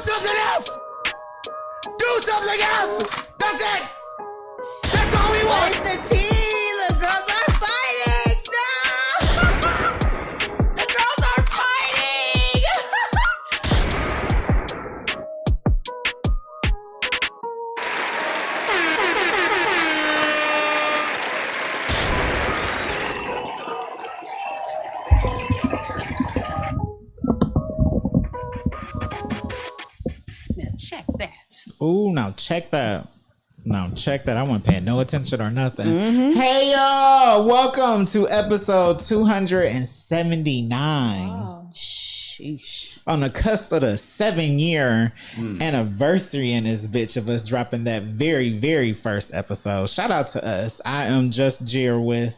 something else! Do something else! That's it! That's all we want! Where's the tea? The girls are fighting! No! The girls are fighting! check that. Ooh, now check that. Now check that. I wasn't paying no attention or nothing. Hey y'all, welcome to episode 279. Oh. Sheesh. On the cusp of the 7-year anniversary in this bitch of us dropping that very, very first episode. Shout out to us. I am just Jer with.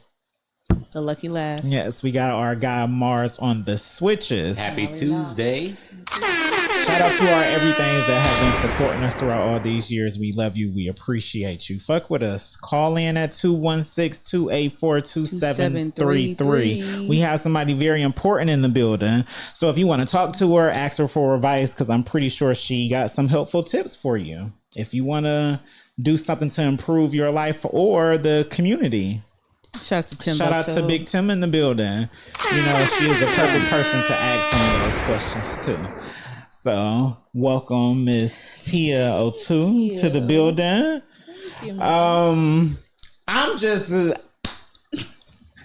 The Lucky Laugh. Yes, we got our guy Mars on the switches. Happy Tuesday. Shout out to our everythings that have been supporting us throughout all these years. We love you. We appreciate you. Fuck with us. Call in at 216-284-2733. We have somebody very important in the building. So if you want to talk to her, ask her for advice, because I'm pretty sure she got some helpful tips for you. If you want to do something to improve your life or the community. Shout out to Tim. Shout out to Big Tim in the building. You know, she is the perfect person to ask some of those questions too. So, welcome Miss Tia O2 to the building. I'm just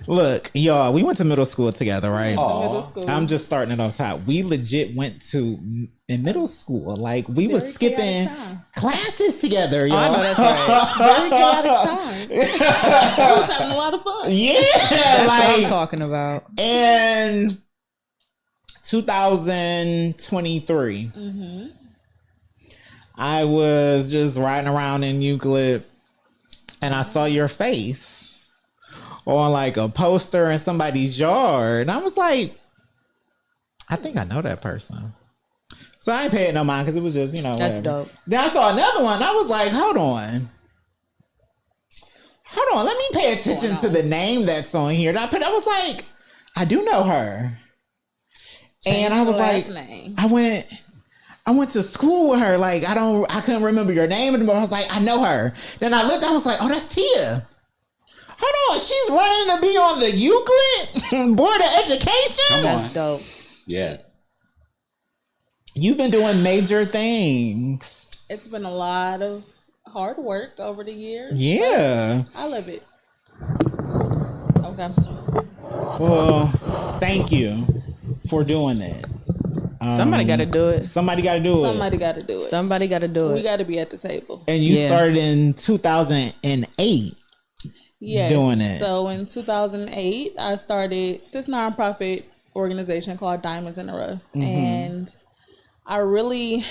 look, y'all. We went to middle school together, right? Middle school. I'm just starting it off top. We legit went to in middle school. Like we Very was skipping chaotic time. classes together, y'all. I know that's right. Very chaotic time. I was having a lot of fun. Yeah, That's what I'm like talking about. and 2023. I was just riding around in Euclid and I saw your face on like a poster in somebody's yard. And I was like, I think I know that person. So I ain't paying no mind because it was just, you know, That's whatever. dope. Then I saw another one. I was like, hold on. Let me pay attention to the name that's on here. And I was like, I do know her. And I was like, name. I went to school with her. Like, I couldn't remember your name anymore. I was like, I know her. Then I looked, I was like, oh, that's Tia. Hold on, she's running to be on the Euclid Board of Education? Come on. That's dope. Yes. You've been doing major things. It's been a lot of hard work over the years. Yeah. I love it. Okay. Well, thank you for doing it. Somebody got to do it. Somebody got to do it. Somebody got to do it. Somebody got to do We it. got to be at the table. And you Yeah. started in 2008 Yes. doing it. So in 2008, I started this nonprofit organization called Diamonds in the Rough. And I really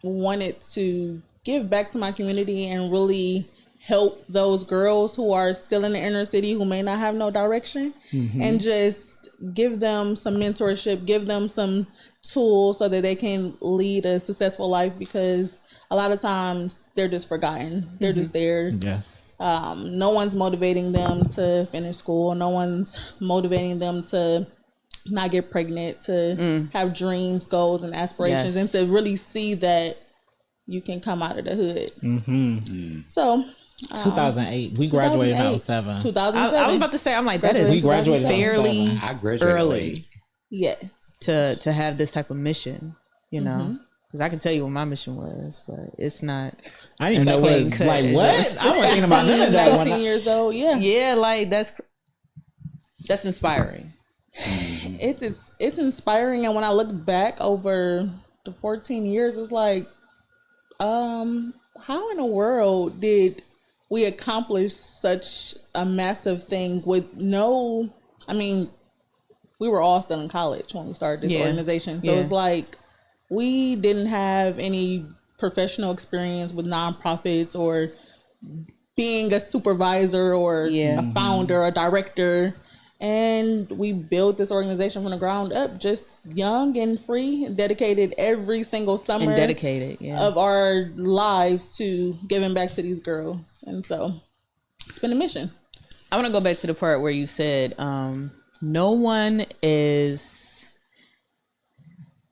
wanted to give back to my community and really help those girls who are still in the inner city who may not have no direction and just give them some mentorship, give them some tools so that they can lead a successful life, because a lot of times they're just forgotten. They're just there. Yes. No one's motivating them to finish school. No one's motivating them to not get pregnant, to have dreams, goals, and aspirations, Yes. and to really see that you can come out of the hood. So 2008. We graduated in 2008, 07. 2007. I was about to say, I'm like, that We is graduated in fairly 07. I graduated early late. Yes. to have this type of mission, you know? Because I can tell you what my mission was, but it's not. I didn't know clean what, cut. like, what? I wasn't thinking about none of that. When 19 years old. Yeah. Yeah, like that's inspiring. It's inspiring, and when I look back over the 14 years, it's like, how in the world did we accomplish such a massive thing with no, I mean, we were all still in college when we started this Yeah. organization. So Yeah. it's like, we didn't have any professional experience with nonprofits or being a supervisor or Yeah. a founder or director. And we built this organization from the ground up, just young and free, and dedicated every single summer And dedicated, yeah. of our lives to giving back to these girls. And so it's been a mission. I want to go back to the part where you said no one is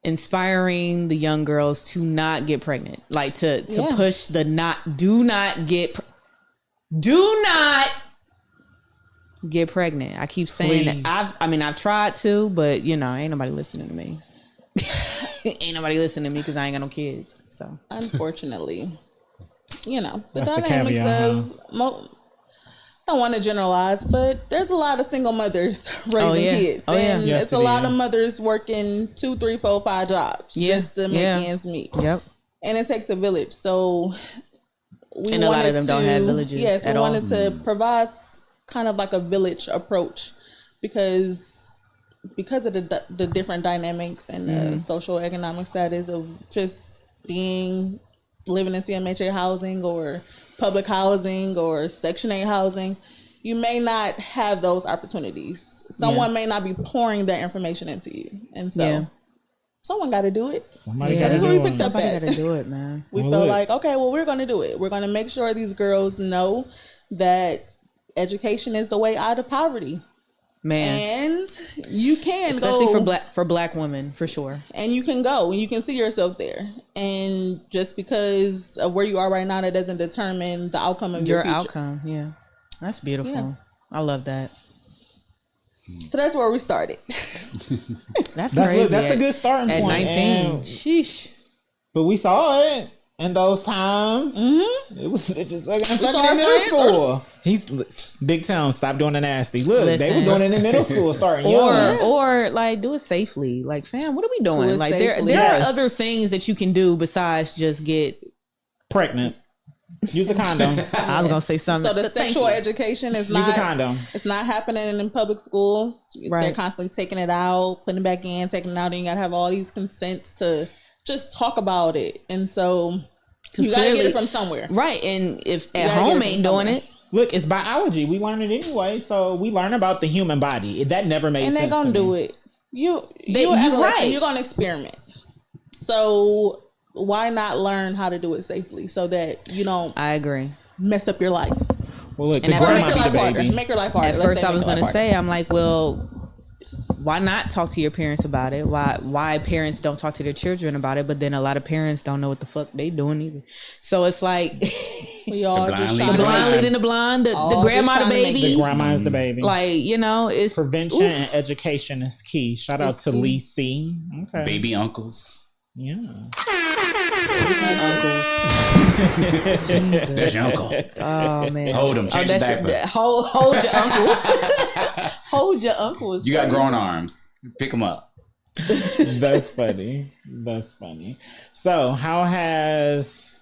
inspiring the young girls to not get pregnant, like to Yeah. push the do not get pregnant. I keep saying Please. that. I've tried to, but you know, ain't nobody listening to me. Ain't nobody listening to me because I ain't got no kids. So Unfortunately, you know, the That's the dynamics caveat, of I don't want to generalize, but there's a lot of single mothers raising yeah. kids. Oh, yeah. And Yes, it's a it lot of is. mothers working 2, 3, 4, 5 jobs Yeah. just to make Yeah. ends meet. yep. and it takes a village. So we And a lot of wanted them don't have villages Yes, at we all. wanted to provide kind of like a village approach because of the different dynamics and the social economic status of just living in CMHA housing or public housing or Section 8 housing. You may not have those opportunities. Someone may not be pouring that information into you. And so someone got to do it. Somebody Yeah. gotta That's do where we it. picked up Somebody at. got to do it, man. We Well, felt look. like, okay, well, we're going to do it. We're going to make sure these girls know that education is the way out of poverty. Man, And you can especially go, for black women, for sure. and you can go and you can see yourself there. And just because of where you are right now, that doesn't determine the outcome of your Your future. outcome, yeah. That's beautiful. Yeah. I love that. So that's where we started. That's That's crazy. that's a good starting At point. 19. And- Sheesh. but we saw it in those times. It was just like in saw middle it school. He's Big Town. Stop doing the nasty. Look, they Listen. was doing it in middle school, starting young. Or like do it safely. Like, fam, what are we Do doing? it Like safely. there Yes. are other things that you can do besides just get Pregnant. Use a condom. I was gonna say something. So the but thank sexual you. education is Use a not condom. it's not happening in public schools. They're Right. constantly taking it out, putting it back in, taking it out, and you gotta have all these consents to just talk about it. And so you gotta get clearly- it from somewhere. Right. And if at gotta get home it ain't from doing somewhere. it, Look, it's biology. We learn it anyway. So we learn about the human body. That never made And sense. they're gonna to do me. it. You're you're adolescent, right. you're gonna experiment. So why not learn how to do it safely so that you don't I agree. mess up your life? Well, look, And the at Or first- make grandma your be life the harder. baby. Make your life harder. At Let's first say I make was your life gonna harder. say, I'm like, well, why not talk to your parents about it? Why parents don't talk to their children about it? But then a lot of parents don't know what the fuck they doing either. So it's like We all The just blind trying leading to the blind blind. leading the blind, All the just grandma, the trying to make baby. The grandma is the baby. Like, you know, it's Prevention and education is key. Shout out to key. Lee C. Okay. Baby uncles. Yeah. There's your uncle. Oh man, Hold him. Change his backpack. hold your uncle. Hold your uncle. Is You got crazy. grown arms. Pick him up. That's funny. That's funny. So, how has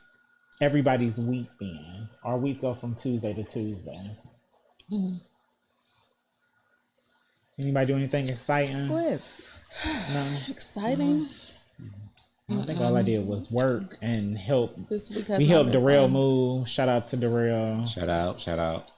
everybody's week been? Our weeks go from Tuesday to Tuesday. Anybody do anything exciting? No. exciting. I think all I did was work and help. This week has We not helped been Darrell fun. move. Shout out to Darrell. Shout out. Shout out.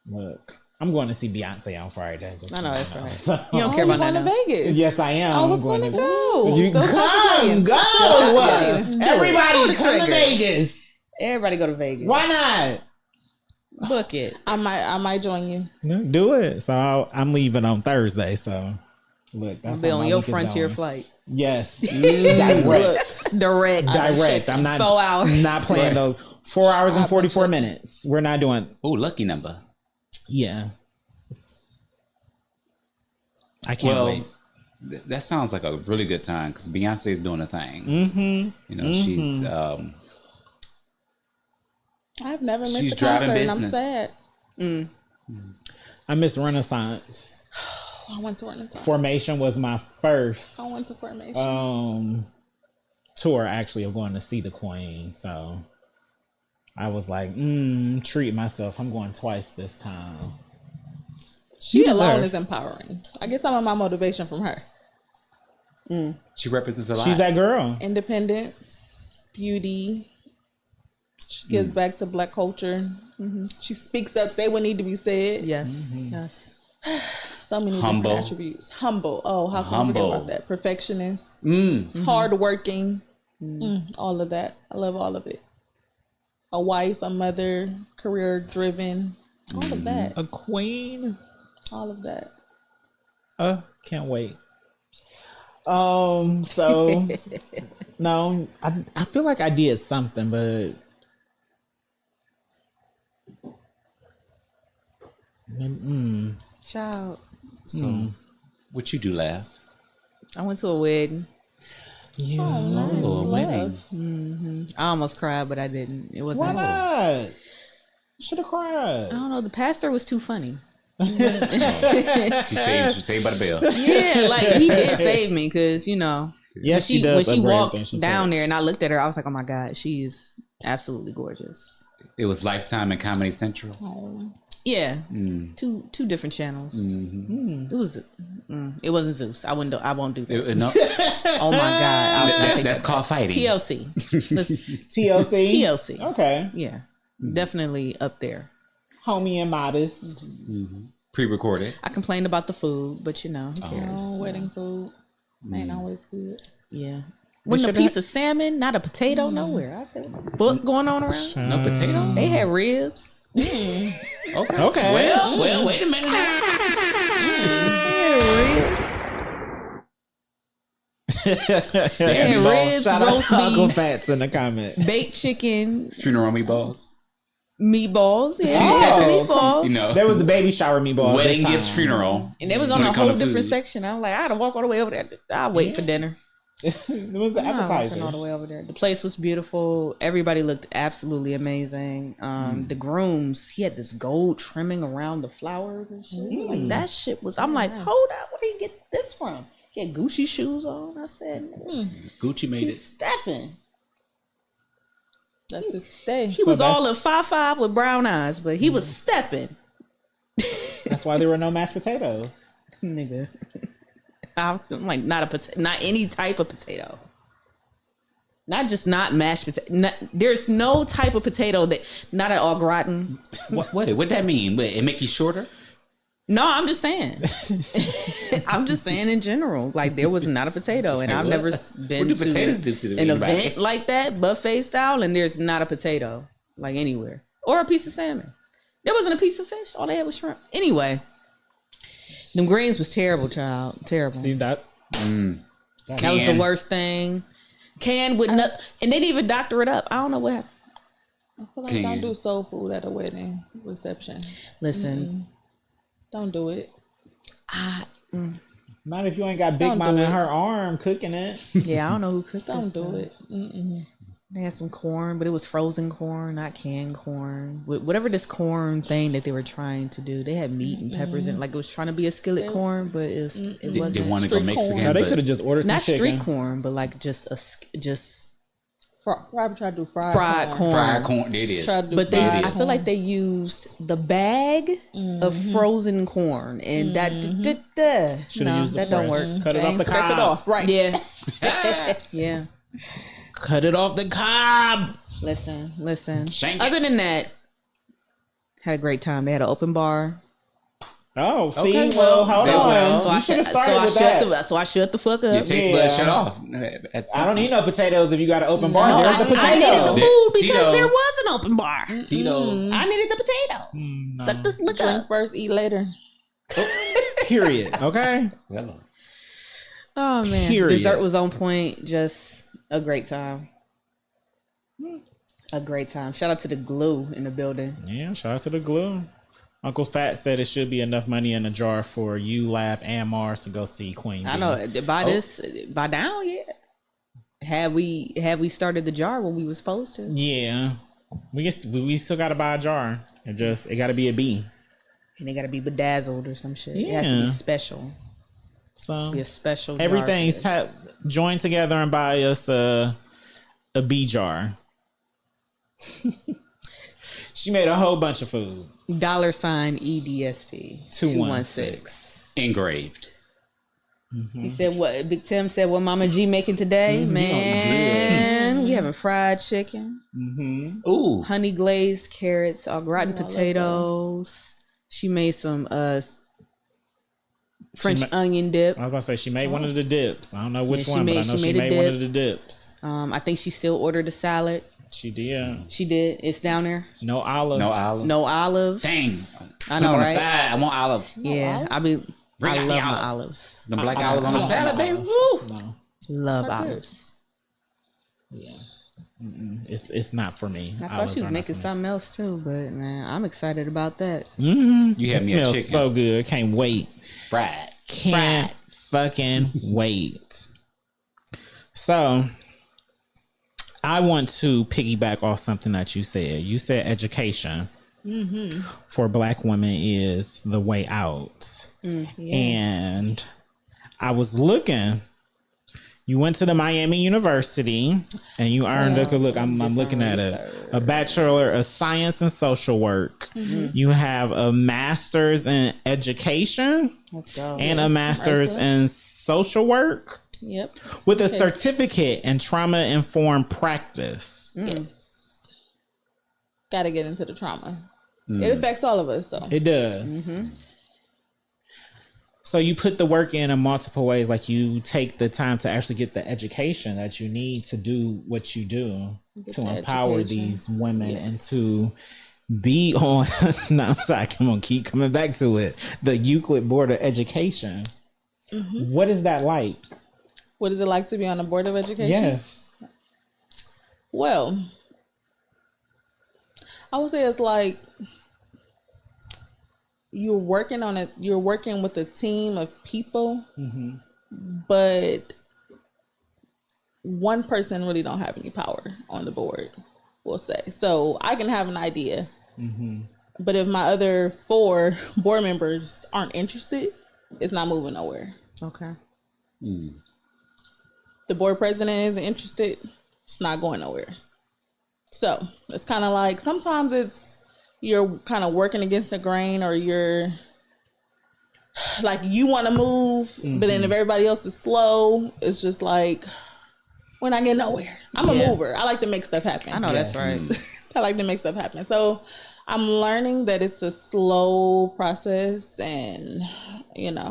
Look, I'm going to see Beyonce on Friday. just I know so that's you right. So- You don't care Oh, you about going to nothing else. Vegas? Yes, I am. I was I'm going to to- go. You Still contemplating. go. Still contemplating. Everybody Pull the come to trigger. Vegas. Everybody go to Vegas. Why not? Book it. I might join you. No, do it. So I'm leaving on Thursday. So look, that's I'll be how on my your week is Frontier going. flight. Yes, direct, Direct. direct. I'm not 4 hours. not playing those 4 hours and 44 minutes. We're not doing. Oh, lucky number. Yeah, I can't Well, wait. that sounds like a really good time because Beyonce is doing a thing. Mm-hmm. You know, she's I've never missed She's a concert, driving and I'm business. sad. I miss Renaissance. I went to Renaissance. Formation was my first I went to Formation. tour actually of going to see the Queen. So I was like, treat myself. I'm going twice this time. She You alone deserve. is empowering. I get some of my motivation from her. she represents a lot. She's that girl. Independence, beauty. She gives back to Black culture. She speaks up, say what need to be said. Yes. Yes. So many Humble. different attributes. Humble. Oh, how can I forget Humble. about that? Perfectionist. Mm. Hardworking. All of that. I love all of it. A wife, a mother, career driven. All of that. A queen. All of that. Can't wait. So no, I feel like I did something, but Child. So, what you do, laugh? I went to a wedding. yeah. Oh, Love. wedding. I almost cried, but I didn't. It Why wasn't. not? You should have cried. I don't know. The pastor was too funny. She saved by the bell. Yeah, like he did save me because Yes, when she does. she upgrade walked everything she down touched. there and I looked at her, I was like, oh my god, she is absolutely gorgeous. It was Lifetime and Comedy Central. Yeah, two different channels. It wasn't Zeus. I won't do that. No, Oh my god, I'll take that's that called back. fighting. TLC. TLC. TLC. Okay. Yeah, definitely up there. Homie and modest. Pre-recorded. I complained about the food, but who cares? Oh, wedding food ain't always good. Yeah. Wasn't a piece of salmon, not a potato nowhere. I said, what the fuck going on around? No potato. They had ribs. Okay. Okay. Well, wait a minute. Now. They had ribs, Shout out roast to Uncle beef, Fats in the comments. baked chicken, Funeral meatballs. meatballs. Yeah, Oh, meatballs. You know, There was the baby shower meatballs. wedding this gifts, time. funeral. And they was on When a it come whole to different food. section. I was like, I had to walk all the way over there. I'll wait for dinner. It was the I'm walking all appetizer. the way over there. The place was beautiful. Everybody looked absolutely amazing. The grooms, he had this gold trimming around the flowers and shit. Like that shit was. I'm like, hold up, where did he get this from? He had Gucci shoes on. I said, Gucci made he's it. stepping. That's his stay. He was all of 5'5" with brown eyes, but he was stepping, That's why there were no mashed potatoes. nigga. I'm like, not any type of potato. Not just not mashed potato. There's no type of potato that not at all gratin. What that mean? Wait, it make you shorter? No, I'm just saying. I'm just saying in general. Like there was not a potato, and like, I've what? never been What do potatoes do to an anybody? event like that, buffet style, and there's not a potato like anywhere, or a piece of salmon. There wasn't a piece of fish. All they had was shrimp. Anyway, them greens was terrible, child. Terrible. See that? That was the worst thing. Canned with nothing, and they didn't even doctor it up. I don't know what happened. I feel like Can don't you- do soul food at a wedding reception. Listen, Don't do it. Not if you ain't got Big Don't Mama do in it. her arm cooking it. yeah, I don't know who cooked Don't this do stuff. it. Mm-mm. They had some corn, but it was frozen corn, not canned corn. Whatever this corn thing that they were trying to do, they had meat and peppers and like it was trying to be a skillet corn, but it They wasn't. want to go Street Mexican. corn. No, they but could have just ordered some Not chicken. street corn, but like just Probably try to do fried fried corn. fried corn. It is. Try to do But they, fried I feel like they used the bag of frozen corn, and that Should have no, used the that don't fresh. work. Cut it off the Scrape it cob. off, right? Yeah, yeah. Cut it off the cob. Listen. Shank it. Other than that, had a great time. They had an open bar. Oh, see, Okay, well, hold say on. well. So you I should have shut. started with that. So I shut the fuck Your up. taste Yeah. buds shut off. I don't need no potatoes if you got an open bar. No, There's the I needed the potatoes. food because there Tito's. was an open bar. Tito's. I needed the potatoes. Suck this liquor Drink up. first, eat later. Period. Okay. Hello. Oh man, Period. dessert was on point. Just a great time. A great time. Shout out to the glue in the building. Yeah, shout out to the glue. Uncle Fat said it should be enough money in a jar for you, Laugh, and Mars to go see Queen. I Bee. know by now, yeah. Had we started the jar when we was supposed to? Yeah, we still got to buy a jar. It got to be a B. And they gotta be bedazzled or some shit. It has to Yeah. be special. So Be a special. jar everything's for join together and buy us a B jar. She made a whole bunch of food. it. $EDSP 216. Engraved. He said what Big Tim said what Mama G making today? Man, we having fried chicken, Ooh. honey glazed carrots, au gratin potatoes. She made some French ma- onion dip. I was gonna say she made one of the dips. I don't know which she one, but I know she made one dip. of the dips. I think she still ordered a salad. She did. She did. It's down there. No olives. No olives. No olives. Dang. I know, on right? the side. I want olives. Yeah, I Bring love out my the olives. The black olives on the salad, baby. Woo. No. Love olives. Yeah. It's not for me. I thought Olives she was are not making for me. something else too, but man, I'm excited about that. You It had me a smells chicken. so good. Can't wait. Fried. Can't fucking wait. So I want to piggyback off something that you said. You said education. for Black women is the way out. And I was looking. You went to the Miami University and you earned I'm looking at a Bachelor of Science in Social Work. You have a Master's in Education. Let's go. And a Master's in Social Work. Yep. With a certificate in Trauma Informed Practice. Yes. Got to get into the trauma. It affects all of us, though. It does. So you put the work in multiple ways. Like you take the time to actually get the education that you need to do what you do to empower these women and to be on. No, I'm sorry, I'm gonna keep coming back to it. The Euclid Board of Education. What is that like? What is it like to be on the Board of Education? Yes. Well, I would say it's like you're working with a team of people, but one person really don't have any power on the board, we'll say. So I can have an idea, but if my other 4 board members aren't interested, it's not moving nowhere. Okay. The board president isn't interested, it's not going nowhere. So it's kind of like sometimes you're kind of working against the grain, or you're like you want to move, but then if everybody else is slow, it's just like we're not getting nowhere. I'm a mover. I like to make stuff happen. I know that's right. I like to make stuff happen. So I'm learning that it's a slow process, and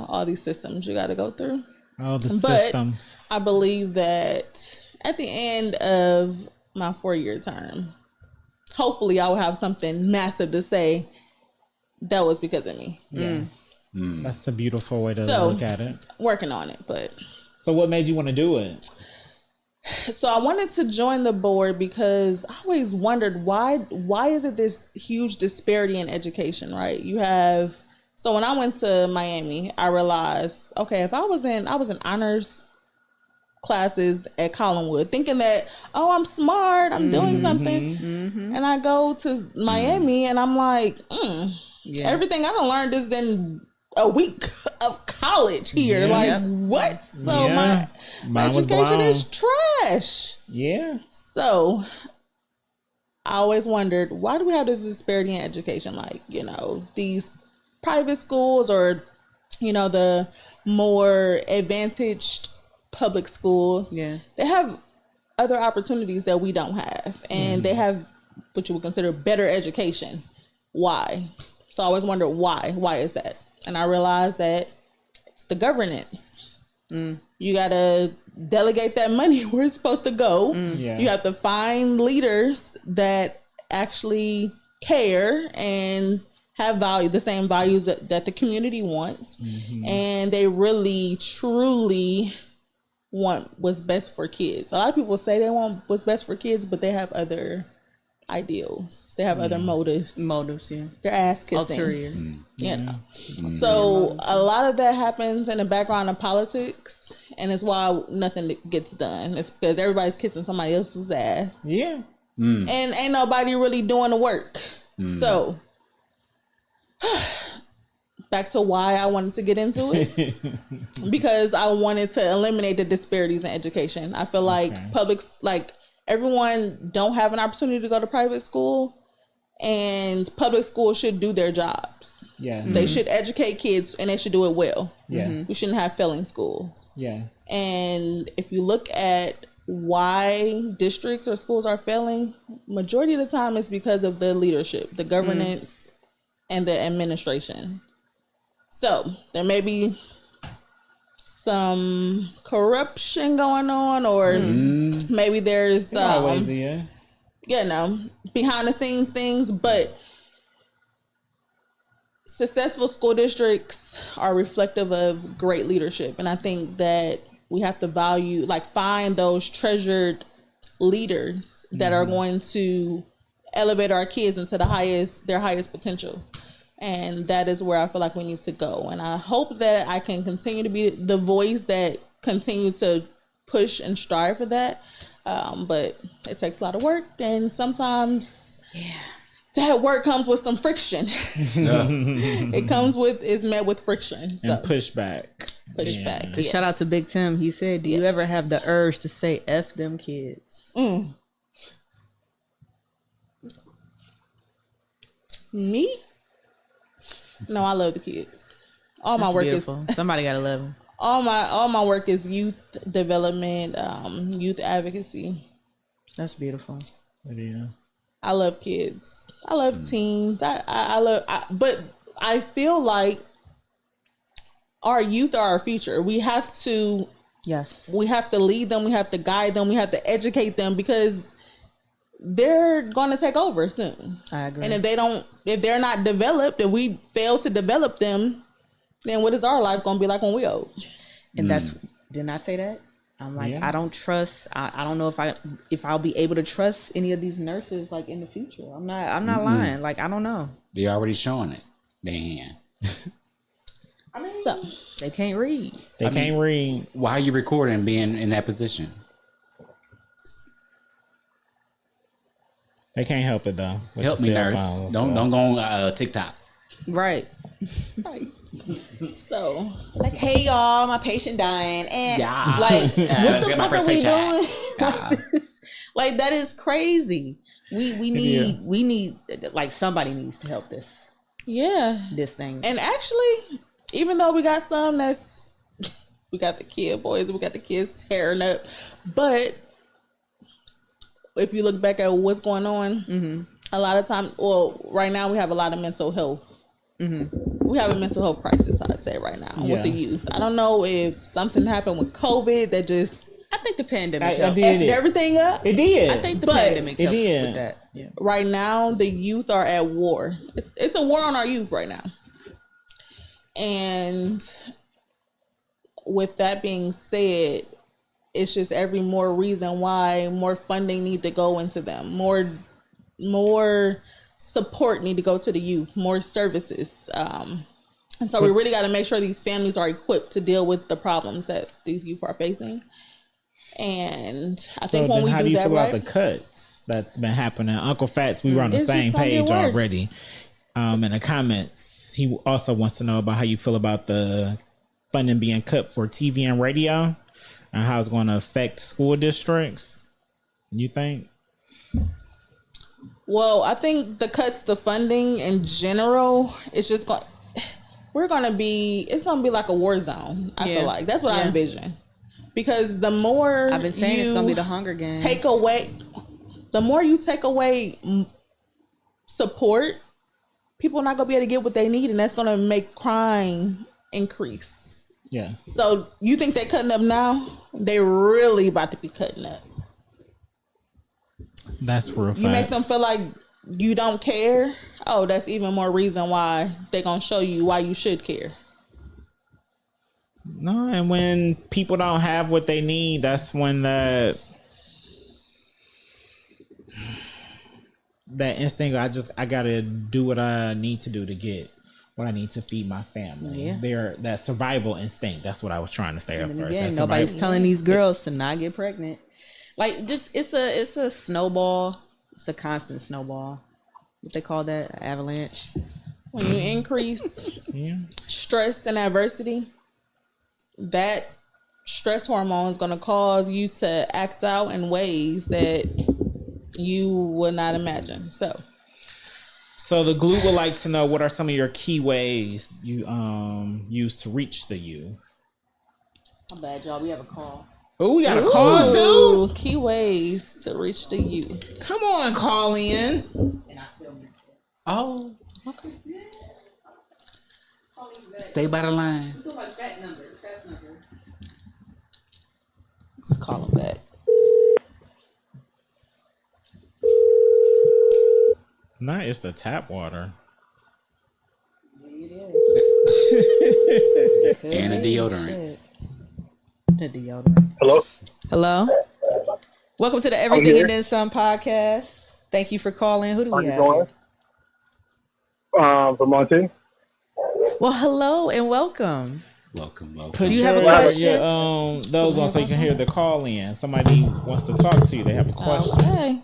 all these systems you got to go through. All the systems. I believe that at the end of my 4-year term, hopefully I will have something massive to say that was because of me. Yes. That's a beautiful way to look at it. Working on it, but. So what made you want to do it? So I wanted to join the board because I always wondered why is it this huge disparity in education, right? So when I went to Miami, I realized, okay, if I was in honors classes at Collinwood, thinking that, I'm smart, I'm doing something, and I go to Miami and I'm like, everything I done learned is in a week of college here. What? So my education is trash. Yeah. So I always wondered, why do we have this disparity in education? Like, these private schools, or the more advantaged public schools, they have other opportunities that we don't have, and they have what you would consider better education. Why? So I always wonder why is that? And I realized that it's the governance. You gotta delegate that money where it's supposed to go. You have to find leaders that actually care and have the same values that the community wants, and they really truly want what's best for kids. A lot of people say they want what's best for kids, but they have other ideals. They have other motives. They're ass kissing. Ulterior. So a lot of that happens in the background of politics, and it's why nothing gets done. It's because everybody's kissing somebody else's ass. Yeah. And ain't nobody really doing the work. So back to why I wanted to get into it, because I wanted to eliminate the disparities in education. I feel like everyone don't have an opportunity to go to private school, and public schools should do their jobs. They should educate kids, and they should do it well. We shouldn't have failing schools. And if you look at why districts or schools are failing, majority of the time it's because of the leadership, the governance, and the administration. So there may be some corruption going on, or maybe there's behind the scenes things, but successful school districts are reflective of great leadership. And I think that we have to find those treasured leaders that are going to elevate our kids into their highest potential. And that is where I feel like we need to go. And I hope that I can continue to be the voice that continue to push and strive for that. But it takes a lot of work, and sometimes that work comes with some friction. Yeah. It's met with friction. So And pushback. pushback. Shout out to Big Tim. He said, "Do you ever have the urge to say F them kids?" Me? No, I love the kids. All my That's work beautiful. is Somebody gotta love them. all my work is youth development, youth advocacy. That's beautiful. It is. I love kids. I love teens. But I feel like our youth are our future. We have to Yes. lead them. We have to guide them. We have to educate them because they're going to take over soon. I agree. And if they're not developed, if we fail to develop them, then what is our life going to be like when we old? And that's, didn't I say that? I'm like, Yeah. I don't trust. I don't know if I'll be able to trust any of these nurses like in the future. I'm not lying. Like, I don't know. They already showing it. They hand. So They can't read. They can't read. Why are you recording being in that position? They can't help it though. with Help the me, cell nurse. phones, Don't so. go on TikTok. Right. so Like, hey y'all, my patient dying, and Yeah. like, Yeah, what let's the get my fuck first are we paycheck. doing? Yeah. Like, that is crazy. We need like somebody needs to help this thing. And actually, even though we got some we got the kid boys, we got the kids tearing up, but if you look back at what's going on, a lot of time, well, right now we have a lot of mental health. We have a mental health crisis, I'd say, right now with the youth. I don't know if something happened with COVID that just I think the pandemic I helped. did. effed everything up. It did. I think the But pandemic it helped did. with that. Yeah. Right now, the youth are at war. It's a war on our youth right now. And with that being said, it's just every more reason why more funding need to go into them, more support need to go to the youth, more services. And so we really got to make sure these families are equipped to deal with the problems that these youth are facing. And I think when we how do do you that feel right, about the cuts that's been happening? Uncle Fats, we were on the It's same just gonna get page worse. already. In the comments, he also wants to know about how you feel about the funding being cut for TV and radio and how it's going to affect school districts. You think? well, I think the cuts to funding in general, it's just going. It's gonna be like a war zone. I Yeah. feel like that's what I Yeah. envision, because the more I've been saying it's you gonna be the Hunger Games. the more you take away support, people are not gonna be able to get what they need, and that's gonna make crime increase. Yeah. So you think they're cutting up now? They really about to be cutting up. That's real facts. You make them feel like you don't care. Oh, that's even more reason why they're gonna show you why you should care. No, and when people don't have what they need, that's when that instinct, I gotta do what I need to do to get what I need to feed my family. Yeah. That survival instinct. That's what I was trying to say at And first. again, That nobody's survival- telling these girls to not get pregnant. Like, just it's a snowball. It's a constant snowball. What they call that? Avalanche. When you increase Yeah. stress and adversity, that stress hormone is gonna cause you to act out in ways that you would not imagine. So the glue would like to know, what are some of your key ways you use to reach the youth? How bad, y'all? We have a call. Oh, we got a call too. Ooh, key ways to reach the youth. Come on, call in. And I still missed it. Oh, okay. Stay by the line. So like that number, fast number. Let's call him back. Nah, it's the tap water. And a deodorant. The deodorant. Hello? Hello. Welcome to the Everything here. and Then Some podcast. Thank you for calling. Who do How we you have? doing? Vermonte. Well, hello and welcome. Welcome. Put Do you have a your- question? your, those on so you can hear the call in. Somebody wants to talk to you. They have a question. Okay.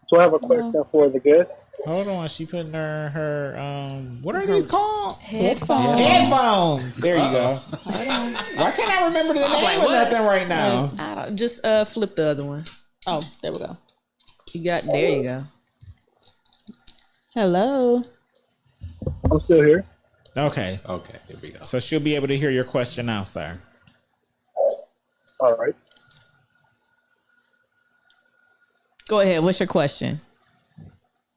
So I have a question for the guest. Hold on, she putting her what are these called? Headphones. Headphones. There you go. Why can't I remember the name of nothing right now? I don't, just flip the other one. Oh, there we go. There you go. Hello. I'm still here. Okay, Okay, there we go. so she'll be able to hear your question now, sir. All right. Go ahead. What's your question?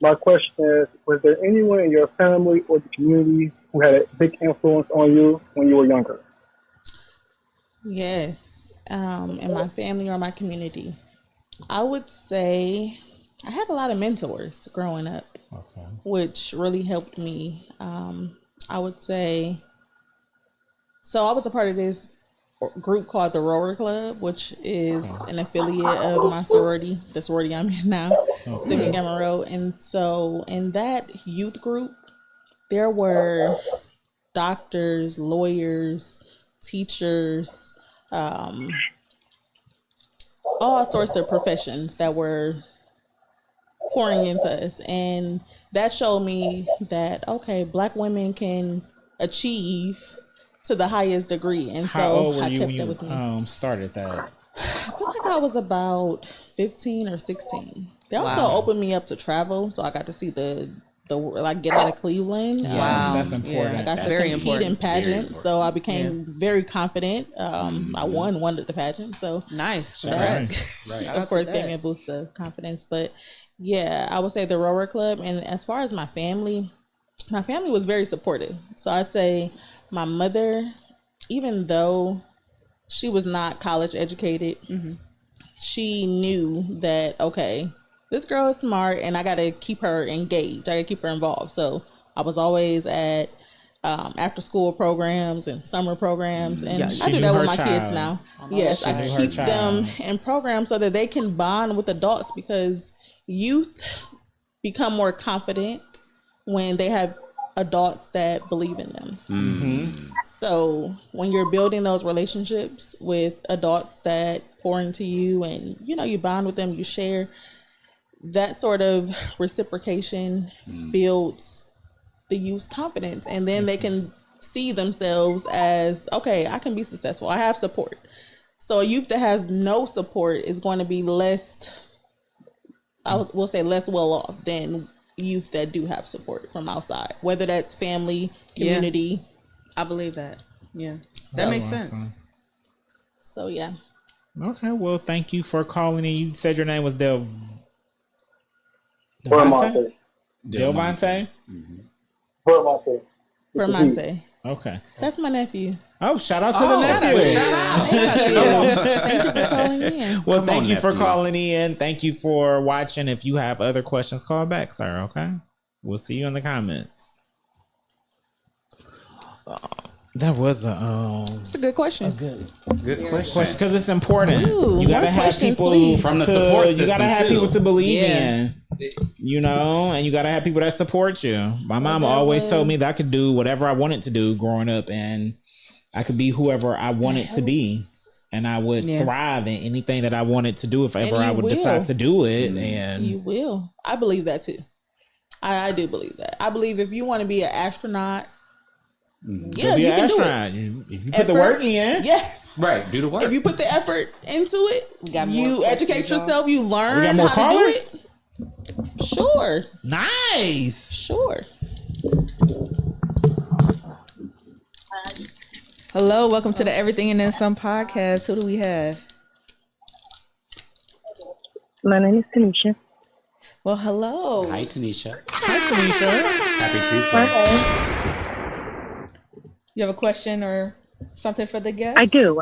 My question is, was there anyone in your family or the community who had a big influence on you when you were younger? Yes. In my family or my community, I would say I had a lot of mentors growing up, Okay. which really helped me. I would say, so I was a part of this group called the Rower Club, which is an affiliate of my sorority, the sorority I'm in now, Sigma Gamma Rho. And so in that youth group, there were doctors, lawyers, teachers, all sorts of professions that were pouring into us. And that showed me that, okay, Black women can achieve to the highest degree. And How old so were I you kept when that with me. you started that? I feel like I was about 15 or 16. They also opened me up to travel. So I got to see the like get out of Cleveland. Yes, that's important. I got That's to very compete important. in pageants, important. so I became very confident. I won one of the pageants, so Nice. that, Congrats. Right. Shout of out course, to gave that. me a boost of confidence. But yeah, I would say the Rower Club. And as far as my family was very supportive. So I'd say my mother, even though she was not college educated, she knew that, okay, this girl is smart and I got to keep her engaged. I got to keep her involved. So I was always at after school programs and summer programs. And Yeah, I she do knew that her with my kids child. now. Yes, She I knew her keep child. them in programs so that they can bond with adults, because youth become more confident when they have adults that believe in them. So when you're building those relationships with adults that pour into you and, you bond with them, you share, that sort of reciprocation builds the youth's confidence. And then they can see themselves as, okay, I can be successful. I have support. So a youth that has no support is going to be less, we'll say less well off than youth that do have support from outside, whether that's family, community. I believe that. Yeah. That makes awesome. sense. So yeah. Okay, well, thank you for calling in. You said your name was Vermonte. Delvante? Vermonte. Vermonte. Okay. That's my nephew. Oh, shout out to the nephew. Thank you for calling in. Well, Come thank on, you for nephew. calling in. Thank you for watching. If you have other questions, call back, sir. Okay. We'll see you in the comments. That was It's a good question. Good question. question because it's important. Ooh, You gotta more have questions, people please. From the to- support You gotta system, have too. people to believe Yeah. in. And you gotta have people that support you. My mama that always told me was- that I could do whatever I wanted to do growing up, and I could be whoever I wanted to be, and I would Yeah. thrive in anything that I wanted to do if ever And I you would will. decide to do it. And You will. I believe that too. I do believe that. I believe if you want to be an astronaut, yeah, be you an can do it. astronaut. If you put the work in, Yes. Right. Do the work. If you put the effort into it, got more you questions, educate y'all? yourself, you we learn got more how to do callers. it. Sure. Nice. Sure. Hello, welcome to the Everything and Then Some podcast. Who do we have? My name is Tanisha. Well, hello. Hi, Tanisha. Hi, Tanisha. Happy Tuesday. You have a question or something for the guest? I do.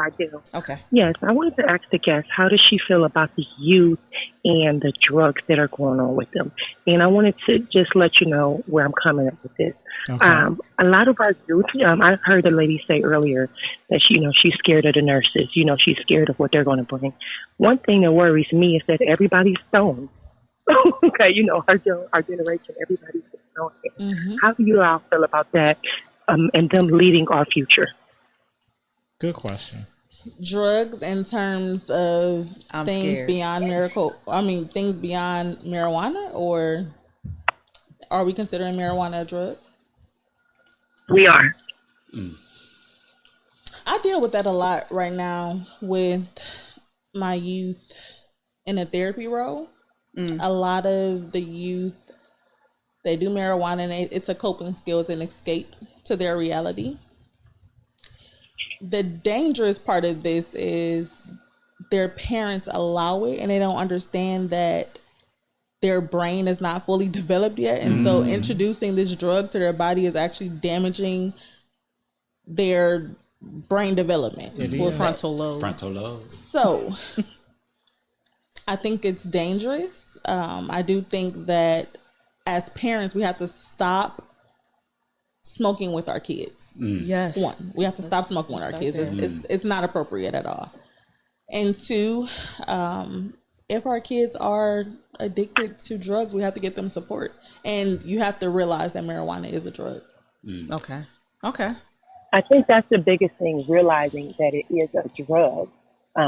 Okay. Yes, I wanted to ask the guest, how does she feel about the youth and the drugs that are going on with them? And I wanted to just let you know where I'm coming up with this. Okay. A lot of our youth, I heard the lady say earlier that she's scared of the nurses. She's scared of what they're going to bring. One thing that worries me is that everybody's stoned. Okay, our generation, everybody's stoned. How do you all feel about that and them leading our future? Good question. Drugs in terms of I'm things scared. beyond things beyond marijuana, or are we considering marijuana a drug? We are. I deal with that a lot right now with my youth in a therapy role. A lot of the youth, they do marijuana and it's a coping skills and escape to their reality. The dangerous part of this is their parents allow it and they don't understand that their brain is not fully developed yet. And so introducing this drug to their body is actually damaging their brain development. We'll say. Frontal lobe. So I think it's dangerous. I do think that as parents, we have to stop smoking with our kids. Yes. One, we have to stop smoking with our kids. It's not appropriate at all. And two, if our kids are addicted to drugs, we have to get them support. And you have to realize that marijuana is a drug. Okay. I think that's the biggest thing, realizing that it is a drug.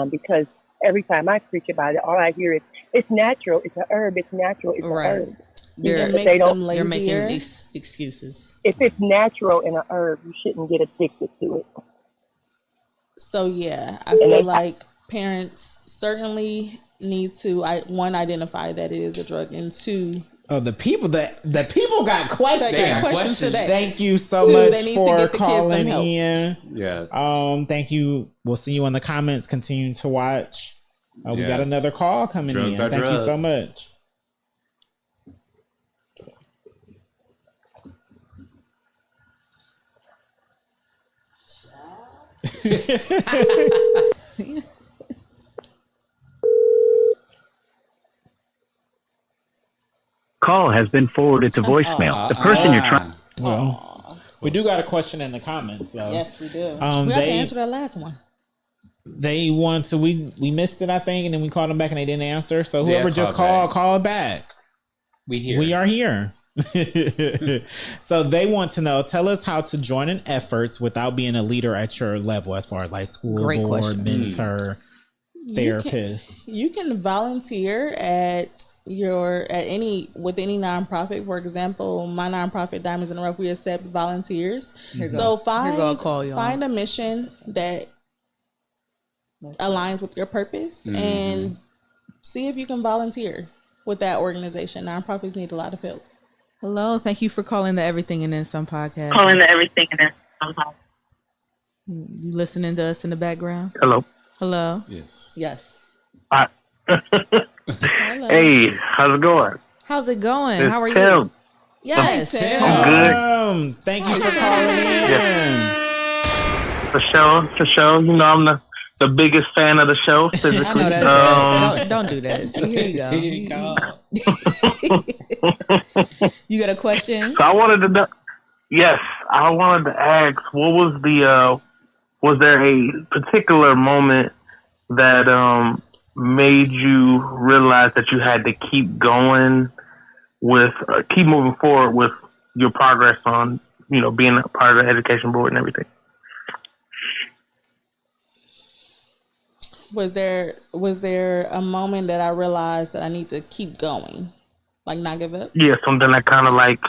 Because every time I preach about it, all I hear is, it's natural, it's a herb, it's natural, it's a herb. It If makes they them don't, They're making lazier. these excuses. if it's natural in a herb, you shouldn't get addicted to it. So yeah, I feel like parents certainly need to one, identify that it is a drug, and two, Oh, the people got questions. They got questions today. Thank you so Two, much they need to for get the kids some calling help. in. Yes. Thank you. We'll see you in the comments. Continue to watch. We got Yes. another call coming Drugs in. are Thank you so drugs. much. Call has been forwarded to voicemail. The person you're trying. Well, we do got a question in the comments, though. yes, we do. Um, we have to they- answer that last one. They want to. We missed it, I think, and then we called them back and they didn't answer. So whoever just call back. We are here. So they want to know. Tell us how to join in efforts without being a leader at your level, as far as like school Great board, question. mentor, therapist. You can volunteer at any nonprofit. For example, my nonprofit Diamonds in the Rough, we accept volunteers. So find a mission that aligns with your purpose and see if you can volunteer with that organization. Nonprofits need a lot of help. Hello, thank you for calling the Everything and Then Some podcast. You listening to us in the background? Hello. Yes. Hi. Hello. Hey, how's it going? How's it going? It's How are Tim. you? Yes. Tim. I'm good. Thank you for calling in. For sure. You know, I'm the biggest fan of the show. Physically. I know that's don't do that. See, here you go. You got a question? So I wanted to know. Yes, I wanted to ask. What was was there a particular moment that made you realize that you had to keep going with, keep moving forward with your progress on, being a part of the education board and everything? Was there a moment that I realized that I need to keep going, like not give up? Yeah, something that kind of like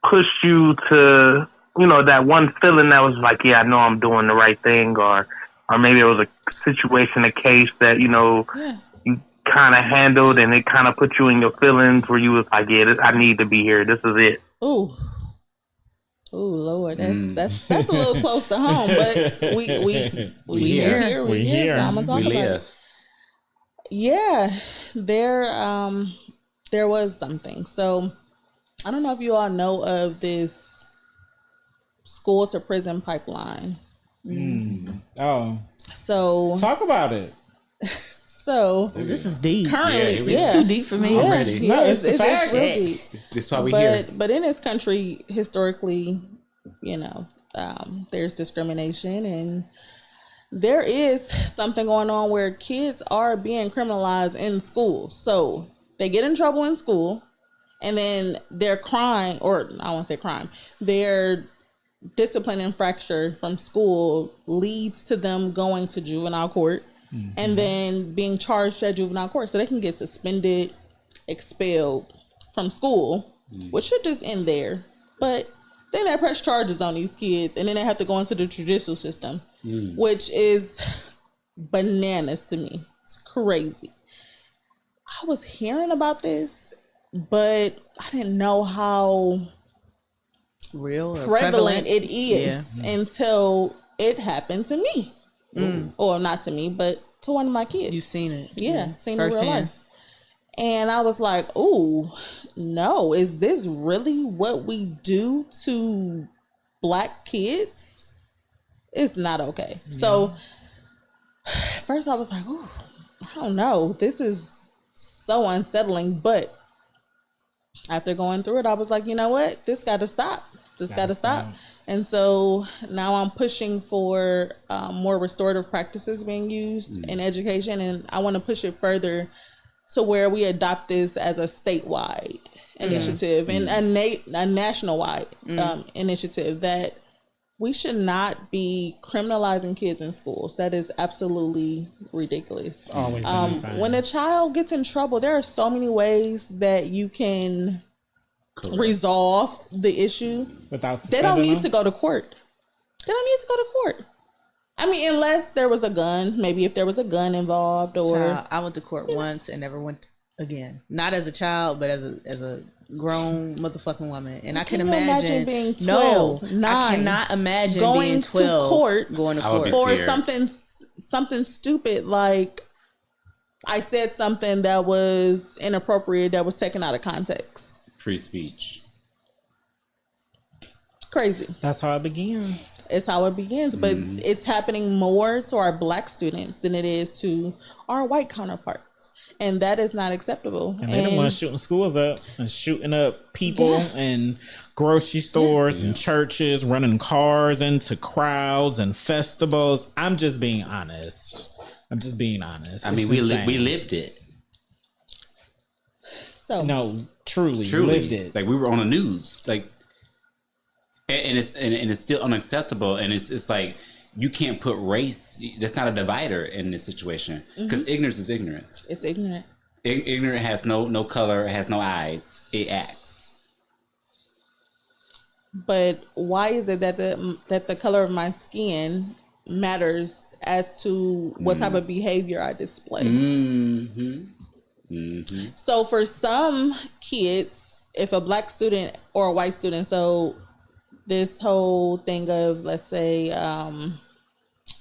pushed you to, that one feeling that was like, yeah, I know I'm doing the right thing, or maybe it was a situation, a case that, you kind of handled and it kind of put you in your feelings where you was like, yeah, I need to be here. This is it. Ooh, Lord, that's a little close to home, but we here. So I'm gonna talk about it. Yeah, there was something. So I don't know if you all know of this school to prison pipeline. Oh, so talk about it. So this is deep. Currently, it's too deep for me already. No, it's the facts. real deep. That's why we're here. But in this country, historically, there's discrimination, and there is something going on where kids are being criminalized in school. So they get in trouble in school, and then their crime, or I won't say crime, their discipline and fracture from school leads to them going to juvenile court. And then being charged at juvenile court, so they can get suspended, expelled from school, which should just end there. But then they press charges on these kids, and then they have to go into the judicial system, which is bananas to me. It's crazy. I was hearing about this, but I didn't know how Real or prevalent it is until it happened to me. Or not to me, but to one of my kids. You've seen it. Yeah, seen it in real firsthand. life. And I was like, oh, no, is this really what we do to Black kids? It's not okay. So at first I was like, oh, I don't know. This is so unsettling. But after going through it, I was like, you know what? This got to stop. This got to stop. And so now I'm pushing for more restorative practices being used in education. And I want to push it further to where we adopt this as a statewide initiative and a national-wide initiative, that we should not be criminalizing kids in schools. That is absolutely ridiculous. Always been the same. When a child gets in trouble, there are so many ways that you can resolve the issue. Without They don't suspending need them? to go to court. They don't need to go to court. I mean, unless there was a gun, maybe if there was a gun involved, or Child, I went to court once and never went again. Not as a child, but as a grown motherfucking woman. And I can you imagine being 12, I 9, cannot imagine going being 12 to court, going to I would be court. for scared. something stupid, like I said something that was inappropriate that was taken out of context. Free speech. Crazy. That's how it begins. It's how it begins, but it's happening more to our Black students than it is to our white counterparts, and that is not acceptable. And they the ones shooting schools up and shooting up people in grocery stores and churches, running cars into crowds and festivals. I'm just being honest. I It's mean, insane. we lived it. So No, truly Truly, lived it. like we were on the news, like, and it's still unacceptable. And it's like you can't put race. That's not a divider in this situation, because ignorance is ignorance. it's ignorant. Ignorant has no color, has no eyes. It acts. But why is it that the color of my skin matters as to what type of behavior I display? So for some kids, if a Black student or a white student, so this whole thing of, let's say,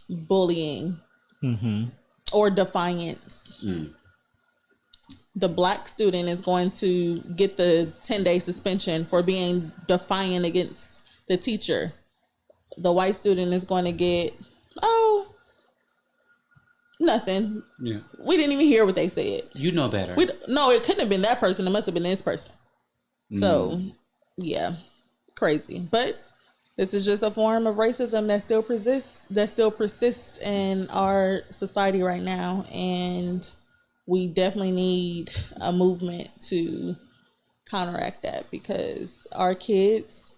bullying or defiance, the Black student is going to get the 10-day suspension for being defiant against the teacher. The white student is going to get, nothing. Yeah, We didn't even hear what they said. you know better. No, it couldn't have been that person. It must have been this person. So, yeah, crazy. But this is just a form of racism that still persists in our society right now, and we definitely need a movement to counteract that, because our kids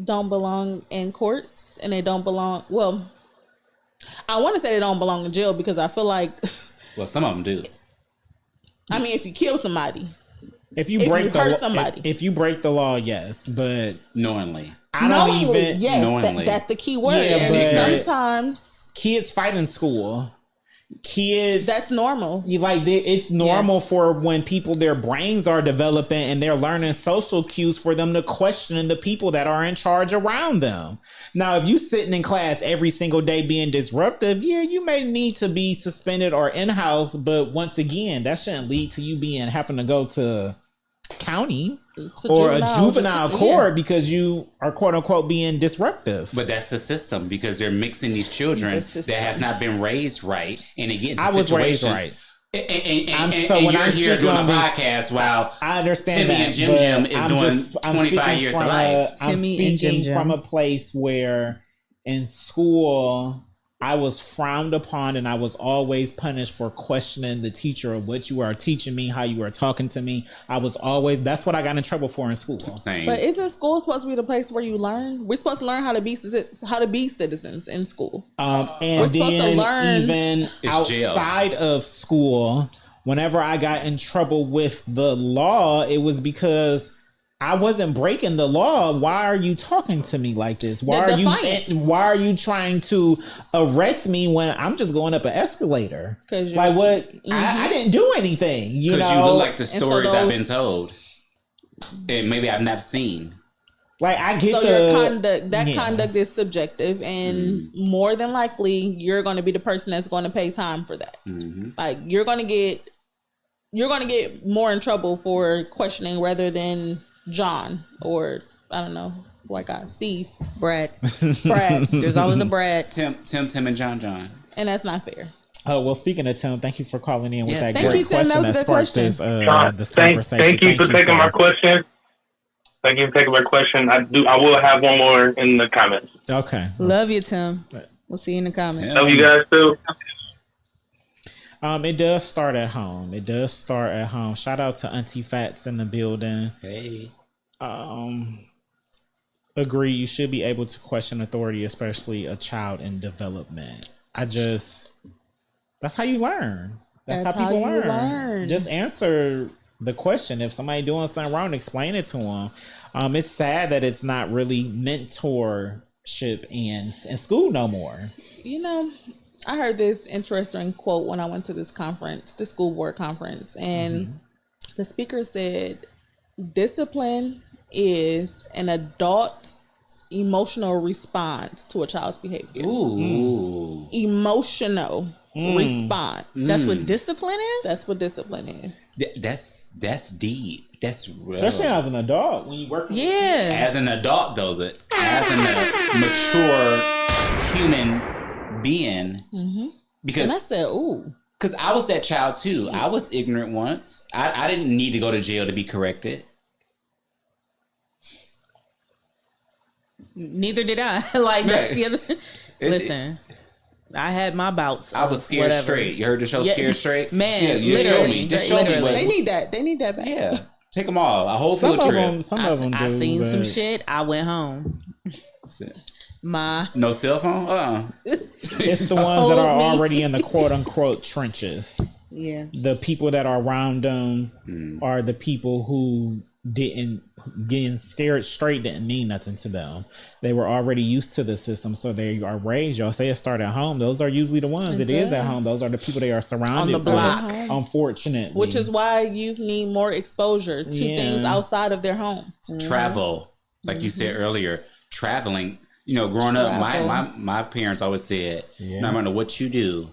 don't belong in courts, and they don't belong. Well, I want to say they don't belong in jail, because I feel like, Well, some of them do. I mean, if you kill somebody, If you if break you the hurt law, somebody. if you break the law, yes, but Knowingly. I don't even. yes, knowingly. that's the key word. Yeah, And but- sometimes Kids fight in school. Kids. that's normal. It's normal for when people, their brains are developing and they're learning social cues, for them to question the people that are in charge around them. Now, if you sitting in class every single day being disruptive, yeah, you may need to be suspended or in-house, but once again, that shouldn't lead to you having to go to county or a juvenile court because you are quote unquote being disruptive. But that's the system, because they're mixing these children The that system. has not been raised right, and they get into I was raised situations. right. And So when you're I'm here speaking doing a on this- podcast while I understand Timmy that, and Jim but Jim is I'm doing I'm 25 speaking years from of life. I'm Timmy and speaking Jim from Jim. a place where in school I was frowned upon, and I was always punished for questioning the teacher of what you are teaching me, how you are talking to me. That's what I got in trouble for in school. saying, But isn't school supposed to be the place where you learn? We're supposed to learn how to be citizens in school. And We're supposed to then learn- even It's jail. outside of school, whenever I got in trouble with the law, it was because I wasn't breaking the law. Why are you talking to me like this? Why are you trying to arrest me when I'm just going up an escalator? Like what? I didn't do anything. You Because know, you look like the stories so I've been told, and maybe I've not seen. like I get So the your conduct is subjective, and more than likely, you're going to be the person that's going to pay time for that. Like you're going to get more in trouble for questioning rather than John or I don't know, white guy, Steve, Brad. Brad, There's always a Brad. Tim, and John. and that's not fair. Oh, well, speaking of Tim, thank you for calling in with that Thank great you, Tim. question That was a good sparked question. this conversation. Thank you for taking my question. Thank you for taking my question. I will have one more in the comments. Okay. Love you, Tim. We'll see you in the comments. Love you guys too. It does start at home. Shout out to Auntie Fats in the building. Hey. Agree. You should be able to question authority, especially a child in development. That's how you learn. That's how people learn. Just answer the question. If somebody doing something wrong, explain it to them. It's sad that it's not really mentorship in school no more. You know, I heard this interesting quote when I went to this conference, the school board conference, and the speaker said, discipline is an adult's emotional response to a child's behavior. Ooh. Emotional response. That's what discipline is? That's what discipline is. That's deep. That's real. Especially as an adult when you work. Yeah. As an adult, though, as a mature human being, because And I said, ooh. Because I was that child too. I was ignorant once. I didn't need to go to jail to be corrected. Neither did I. Like that's the other. Listen, I had my bouts. I was scared straight. You heard the show Scared Straight? Man, yeah, you literally, show me. Just show me what. They need that. They need that back. Yeah, take them all. A whole Some field of trip. them. Some of them do. I seen some but- shit. I went home. No cell phone. It's the ones that are already in the quote unquote trenches. Yeah. The people that are around them are the people who didn't getting scared straight didn't mean nothing to them. They were already used to the system, so they are raised. Y'all say it started at home. Those are usually the ones. It is at home. Those are the people they are surrounded On the block. with. Unfortunately, Which is why youth need more exposure to things outside of their home. Travel, like you said earlier, traveling. You know, growing up, my parents always said, no matter what you do,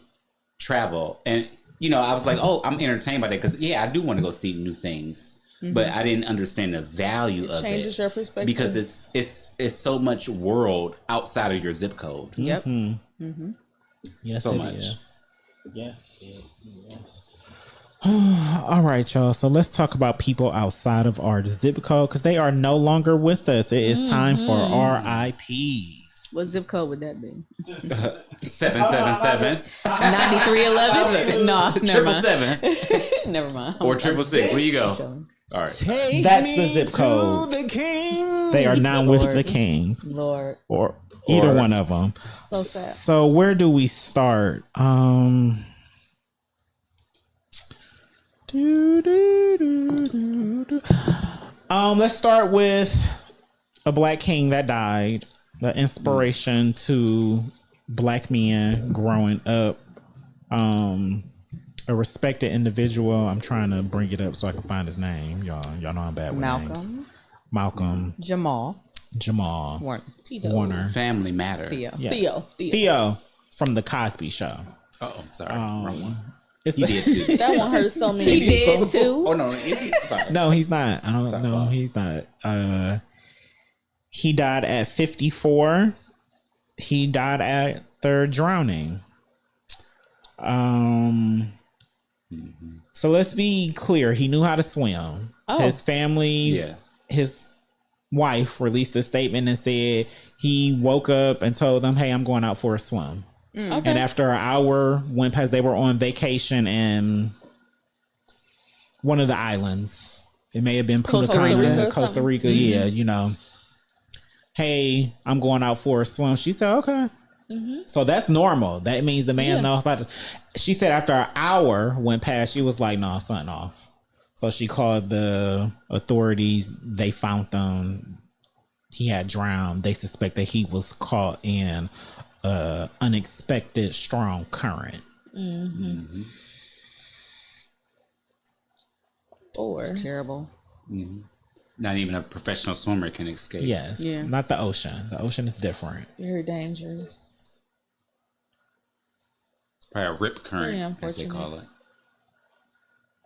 travel. And you know, I was like, oh, I'm entertained by that because I do want to go see new things. But I didn't understand the value of it. Changes your perspective. Because it's so much world outside of your zip code. Yep. Yes, so it much. is. Yes. All right, y'all. So let's talk about people outside of our zip code because they are no longer with us. It is time for RIPs. What zip code would that be? 777 9311? No, never mind. 777 Never mind. or 666. Where you go? All right. That's the zip code. They are now with the king, Lord. or either one of them. So sad. So where do we start? Let's start with a black king that died. The inspiration to black men growing up. A respected individual. I'm trying to bring it up so I can find his name. Y'all know I'm bad with names. Malcolm. Jamal Warner. Family Matters. Theo. Yeah. Theo from the Cosby Show. Oh, sorry. Wrong one. It's He did too. That one hurt so many He people. did too. Oh, no. Is he? Sorry. No, he's not. I don't know. He's not. He died at 54. He died after drowning. So let's be clear. He knew how to swim. His family, his wife released a statement and said he woke up and told them, "Hey, I'm going out for a swim." And after an hour went past, they were on vacation in one of the islands. It may have been Costa Rica. Yeah, you know. Hey, I'm going out for a swim. She said, okay. So that's normal. That means the man knows how to. She said after an hour went past, she was like, "No, something off." So she called the authorities. They found him. He had drowned. They suspect that he was caught in unexpected strong current. Or It's terrible. Not even a professional swimmer can escape. Yes, Yeah. not the ocean. The ocean is different. very dangerous. Probably a rip current, as they unfortunate. call it.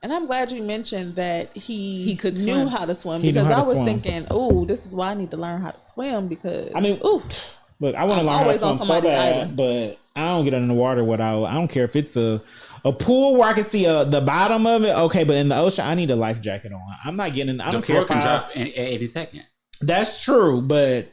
And I'm glad you mentioned that he could knew swim. how to swim, He knew because how I to was swim. thinking, oh, this is why I need to learn how to swim, because I mean, look, I want to I'm learn how to always swim on so somebody's bad, island. but I don't get under the water without. I don't care if it's a pool where I can see the bottom of it. Okay, but in the ocean, I need a life jacket on. I'm not getting. I The don't care floor if can I. drop in 80 seconds. That's true, but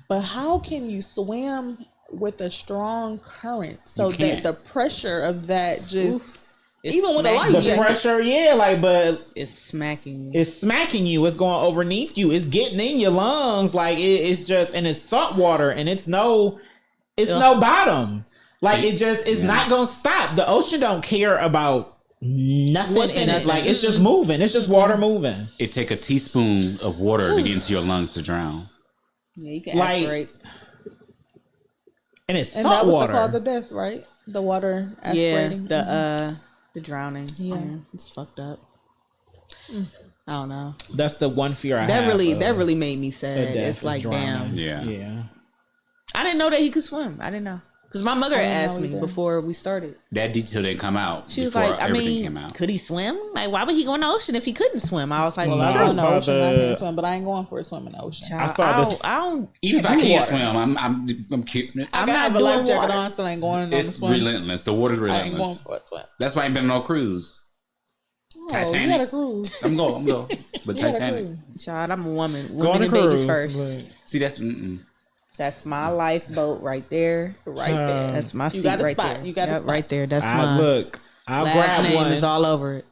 how can you swim with a strong current so You that can't. the pressure of that just It's even with a smacking life the you. jacket, pressure, yeah, like, but It's smacking you. it's smacking you. It's going underneath you. It's getting in your lungs. Like it's just, and it's salt water, and it's no bottom. Like it just is not gonna stop. The ocean don't care about nothing What's in in it. it. Like it's just moving. It's just water moving. It take a teaspoon of water to get into your lungs to drown. Yeah, you can Like, aspirate. And it's and salt that was water. the cause of death, right? The water Yeah, aspirating. the drowning. Yeah, it's fucked up. I don't know. That's the one fear I have. That really of made me the sad. death It's is like, drowning. damn. Yeah. I didn't know that he could swim. I didn't know. Because my mother didn't asked know me either. before we started. That detail didn't come out She was before like, I everything mean, came out. could he swim? Like, why would he go in the ocean if he couldn't swim? I was like, Well, I I go in the saw ocean. I the- can't swim, but I ain't going for a swim in the ocean. Child, I saw this- I don't. Even if I do can't water. swim, I'm cute. I I'm got not have a life doing jacket water. on, still ain't going on the It's swim. relentless. The water's I ain't going relentless. for a swim. That's why I ain't been on no cruise. Oh, Titanic. you got a cruise. I'm going. But You got a Titanic. cruise. Child, I'm a woman. Go on Women a and babies cruise, first. but- See, that's That's my lifeboat right there. Right there. That's my seat got a right spot. there. You got a Yep, spot. right there. That's I mine. look. I'll Last grab name one. is all over it.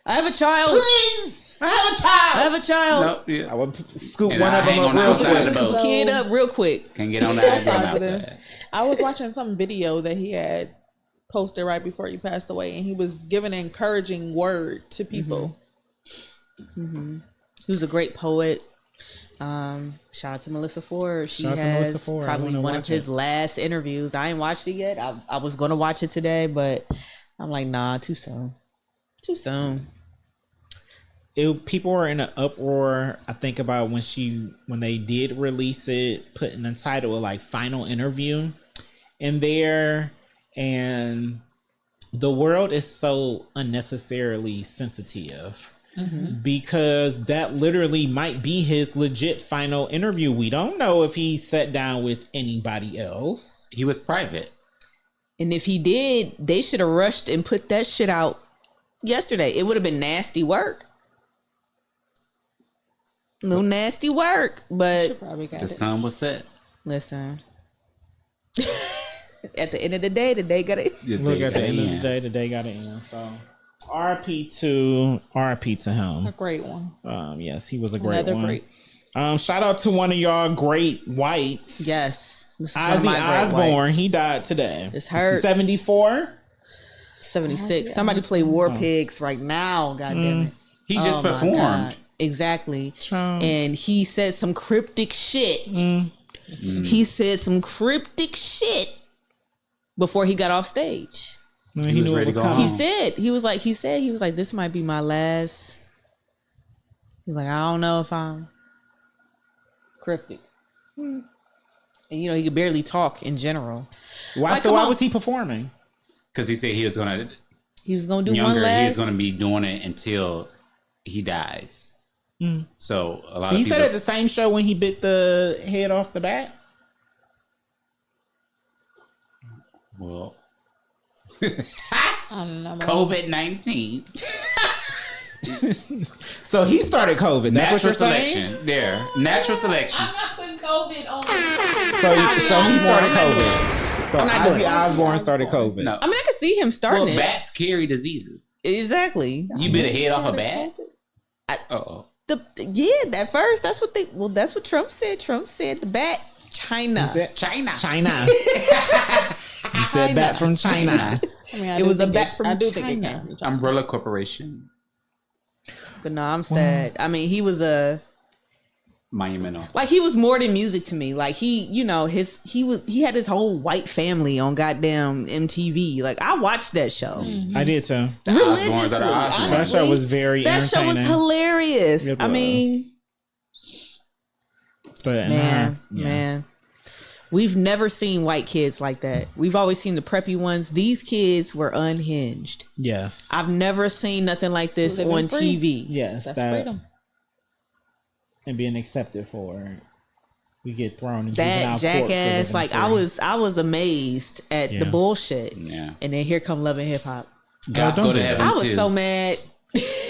I have a child. Please, I have a I child. have a child. no. Yeah. I would scoop And one I of them hang up on real outside quick. the boat. So- Kid up real quick. Can't get on that. I go Positive. outside. I was watching some video that he had posted right before he passed away, and he was giving an encouraging word to people. Who's a great poet. Shout out to Melissa Ford. She Shout out to Melissa has Ford. I probably wanna one of watch his it. last interviews. I ain't watched it yet. I was gonna watch it today, but I'm like, nah, too soon. Too soon. People were in an uproar. I think about when they did release it, putting the title of like final interview in there, and the world is so unnecessarily sensitive because that literally might be his legit final interview. We don't know if he sat down with anybody else. He was private. And if he did, they should have rushed and put that shit out yesterday. It would have been nasty work. No nasty work, but Probably got The it. sun was set. listen. At the end of the day gotta. Look, at the end of the day got it in. So RP to him. A great one. Yes, he was a great Another one. great. Shout out to one of y'all great whites. Yes. This is one of Ozzy my great Osbourne. whites. He died today. It's hurt. 74. 76. Somebody play War Pigs right now, goddamn it. He just Oh my performed. God. Exactly. And he said some cryptic shit. He said some cryptic shit before he got off stage. He was ready to go home. He was like, this might be my last. He's like, I don't know if I'm cryptic. And you know, he could barely talk in general. Why? Like, So come why on. was he performing? Because he said he was gonna He was gonna do younger. one last. He was gonna be doing it until he dies. So a lot of He people. said at the same show when he bit the head off the bat. Well, I don't know. COVID-19. So he started COVID. That's what Natural you're saying. selection. There. Natural selection. not putting COVID on. So he started COVID. So not doing Ozzy it. Osbourne started COVID. No. I mean, I could see him starting Well, it. bats carry diseases. Exactly. You bit a head off a bat? Uh-oh. That first. That's what Trump said. Trump said the bat China. You said China. China. You said bat from China. I mean, I It do was a think bat from I do think it China. came from China. Umbrella Corporation. But no, I'm sad. I mean, he was Monumental. like he was more than music to me. Like he had his whole white family on goddamn MTV. Like I watched that show I did too. The Osbournes religiously. are the Osbournes. That show was very That show entertaining. was hilarious. It I was. mean, But man, we've never seen white kids like that. We've always seen the preppy ones. These kids were unhinged. Yes. I've never seen nothing like this Living on free. TV. Yes. That's that, freedom. And being accepted for it. We get thrown in That juvenile court for jackass, living like free. I was amazed at Yeah. the bullshit. Yeah. And then here come Love and Hip Hop. God don't go do to that. heaven I was too. so mad.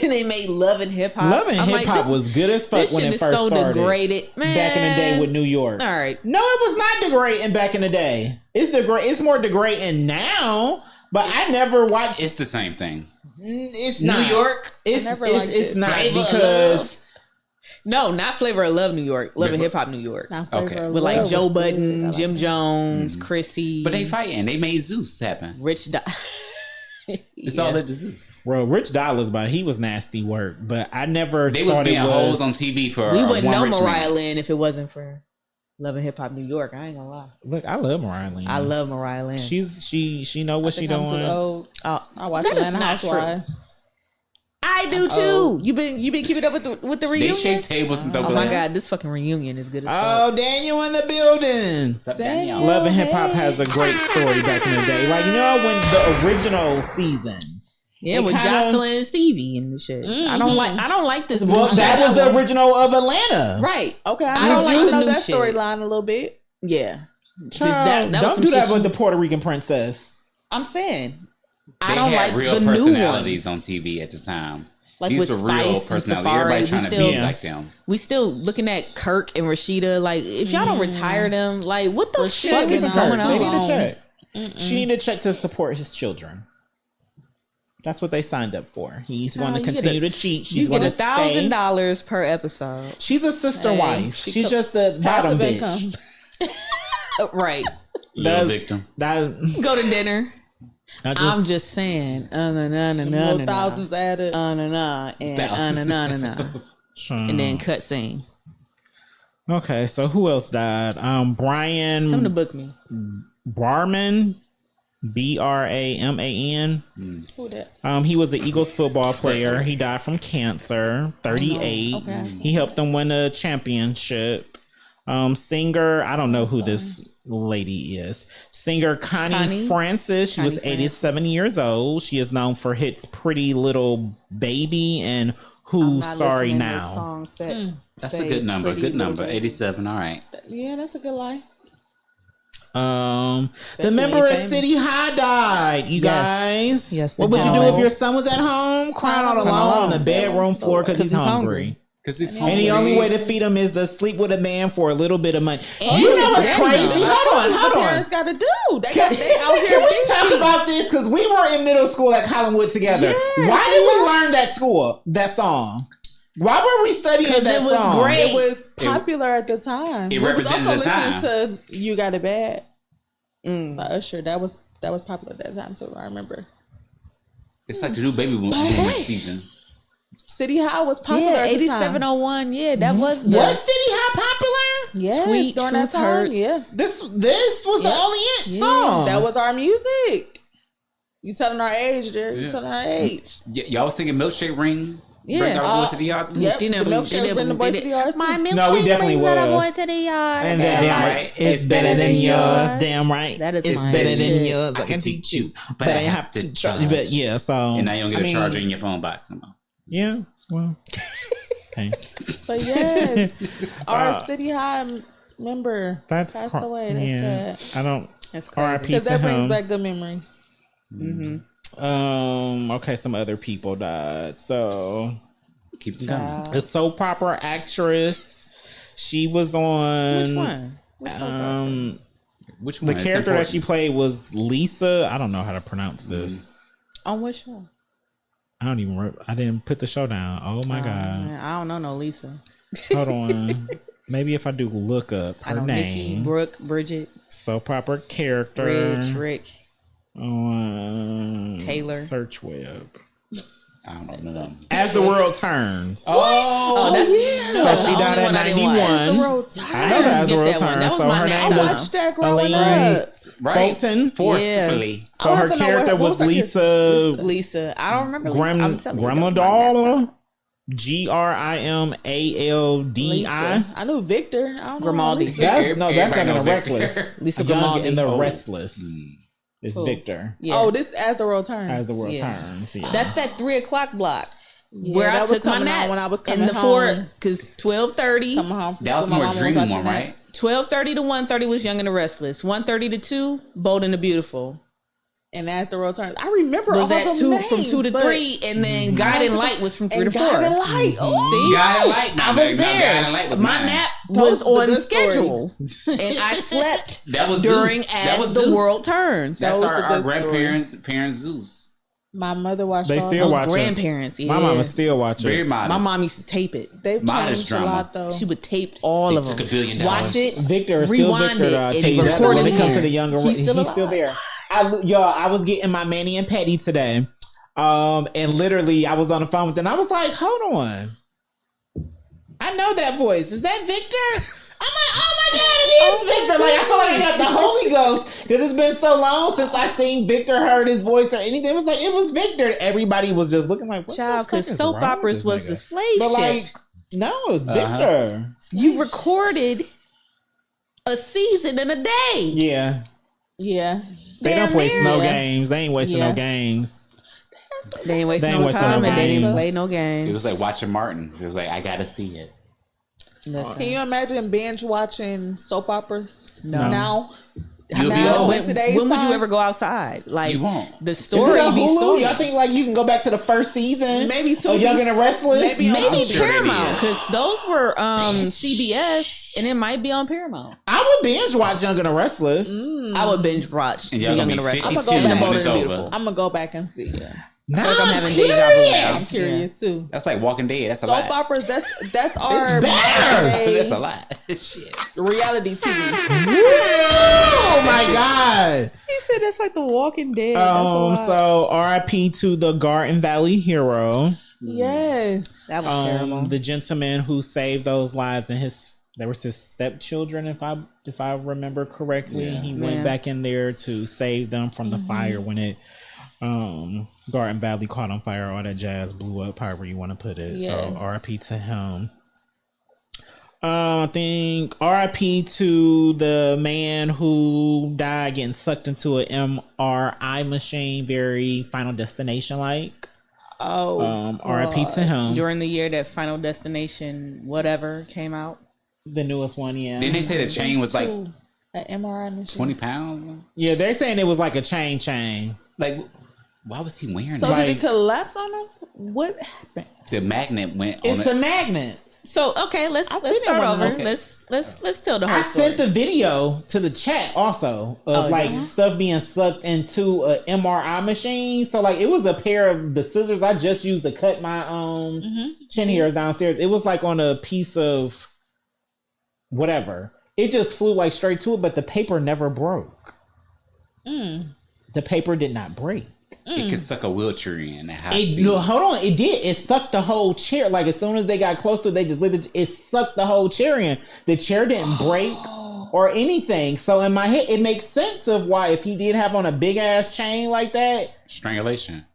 They made Love and Hip Hop. Love and I'm Hip like, Hop this- was good as fuck This when shit it is first so started. degraded, man. Back in the day with New York. All right. No, it was not degrading back in the day. It's more degrading now. But I never watched. It's the same thing. It's New not. York. It's I never it's, liked it's it. not Flavor of because Love. No, not Flavor of Love New York. Love and Different. Hip Hop New York. Now, Okay. Flavor of With like Love Joe was good. I Budden, like Jim that. Jones, Chrissy. But they fighting. They made Zeus happen. Rich It's all at the Zeus. well, Rich Dollars, but he was nasty work. But I never They was thought being it was hoes on TV for We wouldn't one know rich Mariah man. Lynn if it wasn't for Love and Hip Hop New York. I ain't gonna lie. Look, I love Mariah Lynn. I love Mariah Lynn. she know what I she think I'm doing. too old. Oh, I watch that is Atlanta not true. Housewives. I do too. You been keeping up with the They reunion? shake tables and throw Oh my glass. god, this fucking reunion is good as fuck. Oh, Daniel in the building. What's up, Daniel. Danielle? Love and Hip Hop has a great story back in the day. Like, you know, when the original seasons. Yeah, it with kinda- Jocelyn and Stevie and the shit. I don't like this. Well, bullshit. that was the original of Atlanta. right. Okay, I don't I like the know new that shit. storyline a little bit. Yeah. 'Cause Child, that was don't some do that shit with you- the Puerto Rican princess. I'm saying. They I don't had like real the new personalities ones. on TV at the time. Like These with were real Spice and personalities. Safari, Everybody we trying to still- be like them. We still looking at Kirk and Rashida. Like, if y'all don't retire them, like, what the Rashida fuck is been going on They need on? to check. She need to check to support his children. That's what they signed up for. He's going to you get continue a- to cheat. She's You going get to stay. $1,000 per episode. She's a sister Hey, wife. she She's co- just the bottom Passive bitch. income. Right. Little That- victim. That, Go to dinner. I just, I'm just saying. Little thousands added. And and then cut scene. Okay, so who else died? Brian Come to book me. Barman, Braman. Who that? He was an Eagles football player. He died from cancer, 38. Okay. He helped them win a championship. Singer, I don't know who this lady is. Singer Connie Francis. She was Connie 87 years old. She is known for hits Pretty Little Baby and Who's Sorry Now. That's a good number. Good number. 87. All right. Yeah, that's a good life. The member of famous. City High died, you guys. Yes, What the would you do general. if your son was at home crying all alone on the bedroom floor because he's hungry? Because he's And the only way to feed him is to sleep with a man for a little bit of money. You know what's yes, crazy? no. Hold What on. parents got to do? They Can, out here. can we talk about this? Because we were in middle school at Collinwood together. Yes, Why did we learn that song? Why were we studying that it was song? great. It was popular at the time. It We was represented also the time. listening to "You Got It Bad" by Usher. That was popular at that time too. I remember. It's like the new baby boomer season. City High was popular Yeah, at the time. 8701. Yeah, that was the Was City High popular? Yes, Tweet during that Truth time. Hurts. Yeah. This was the only it Yeah, song. that was our music. You telling our age, Jerry. You telling our age. Y'all singing Milkshake Ring? Yeah. Bring our boys to the yard too? Yep, They the never- milkshakes they never bring the boys did to it. the yard too. No, we definitely was. to the yard. And then Damn like, right. it's better than yours. Damn right. That is it's my better than shit. yours. I can teach you, but I have to charge. charge. But yeah, so And now you don't get I a mean, charger in your phone box no more. Yeah, well, okay. But yes, our City High member That's passed hard. away. That's Yeah, sad. I don't. That's crazy. R.I.P. Because to that brings him. back good memories. Okay, some other people died. So Keep it going. a soap opera actress. She was on. Which one? Which The one? It's character that she important. played was Lisa. I don't know how to pronounce this. On which one? I don't even. I didn't put the show down. Oh my god! Man, I don't know no Lisa. Hold on. maybe if I do look up I her know name, Nikki, Brooke, Bridget, soap opera character, Rich, Rick. Taylor. search web. I don't know. As the World Turns. Oh, that's So she the died only at one I didn't watch. 91. Road I Time. know As the Skip World that one. Turns. That was So my her nap name time. was Watched that growing Elaine up. Right. Fulton. Forcefully. So I her want to know character what was was her Lisa Lisa. I don't remember Lisa. I'm telling you, that was my nap Grimaldal. time. Grimaldii. Lisa. I knew Victor. I don't know Grimaldi. Lisa. That's Everybody Young and know the Victor. Reckless. Lisa Young Grimaldi. and the Oh. Restless. It's Who? Victor. Yeah. Oh, this As the World Turns. As the World Yeah. Turns. Yeah. That's that 3 o'clock block. Yeah, Where I that was took my coming on nap when I was in coming the home. because 12:30 Coming home from That was school, my more mama dream watching one, that. right? 12:30 to 1:30 was Young and the Restless. 1:30 to 2, Bold and the Beautiful. And As the World Turns. I remember Was all that them 2 names, from 2 to but- 3, and then God and Light was from 3 to and 4. God and Light. Oh, See, God and Light. I No, was no, there. God and Light was My mine. nap Those was are the on good schedule, stories. and I slept That was during Zeus. That As was the Zeus. World Turns. That's Those are our good grandparents' parents Zeus. my mother watched They all still those. watch it. Grandparents, yeah. My mama still watches. Very modest. My mom used to tape it. They've Modest changed a drama. lot though. She would tape all They of took them. $1 billion. Watch it. Victor is still Rewind Victor. it, and Taylor. record When it it comes to again. the younger, He's still still alive. there. I was getting my mani and petty today, and literally I was on the phone with them. I was like, "Hold on, I know that voice. Is that Victor?" I'm like, "Oh my god, it is Victor!" Like I feel like I got the Holy Ghost because it's been so long since I seen Victor, heard his voice or anything. It was like it was Victor. Everybody was just looking like, "What Child, the fuck because is soap wrong with operas this was nigga?" the slave But ship. like, no, it was Victor. You recorded a season in a day. Yeah. Yeah. They don't Damn waste near. no Yeah. games. They ain't wasting Yeah. no games. They ain't wasting They ain't no wasting time, no and they didn't games. play no games. It was like watching Martin. It was like, I gotta see it. Listen. Can you imagine binge watching soap operas No. now? You'll be Now, old. when today's when would you time? ever go outside? Like You won't. the Is it story on be Hulu? story. Y'all think like you can go back to the first season? Maybe of Young and the Restless? Maybe on Maybe I'm sure they Paramount, did. because those were CBS, and it might be on Paramount. I would binge watch Young and the Restless. I would binge watch And The y'all Young gonna and the be Restless. 52 I'm gonna go when back. it's Bold and over. Beautiful. I'm gonna go back and see. Now like I'm I'm having curious. deja vu now. I'm curious too. That's like Walking Dead. That's a Soap lot. operas. That's our better. That's a modern-day lot. Shit. reality TV. Oh my god. He said that's like The Walking Dead. So RIP to the Garden Valley hero. Yes. that was terrible. The gentleman who saved those lives and there was his stepchildren, if I remember correctly. Yeah. He went back in there to save them from the fire when it Garden Valley caught on fire, all that jazz blew up, however you want to put it. Yes. So RIP to him. I think RIP to the man who died getting sucked into an MRI machine, very Final Destination like. Oh. RIP to him. During the year that Final Destination whatever came out. The newest one, yeah. Didn't they say the chain was like An MRI machine. 20 pounds? Yeah, they're saying it was like a chain. Like, why was he wearing So that? did it collapse on him? What happened? The magnet went on It's it. a magnet. So okay, let's I didn't start wanna over. know. Let's tell the whole I story. sent the video to the chat also of Oh, like yeah? stuff being sucked into a MRI machine. So like it was a pair of the scissors I just used to cut my chin hairs downstairs. It was like on a piece of whatever. It just flew like straight to it, but the paper never broke. The paper did not break. It could suck a wheelchair in at high It, speed. no, hold on, it did. It sucked the whole chair. Like as soon as they got close to it, they just literally it sucked the whole chair in. The chair didn't break or anything. So in my head, it makes sense of why if he did have on a big ass chain like that, Strangulation.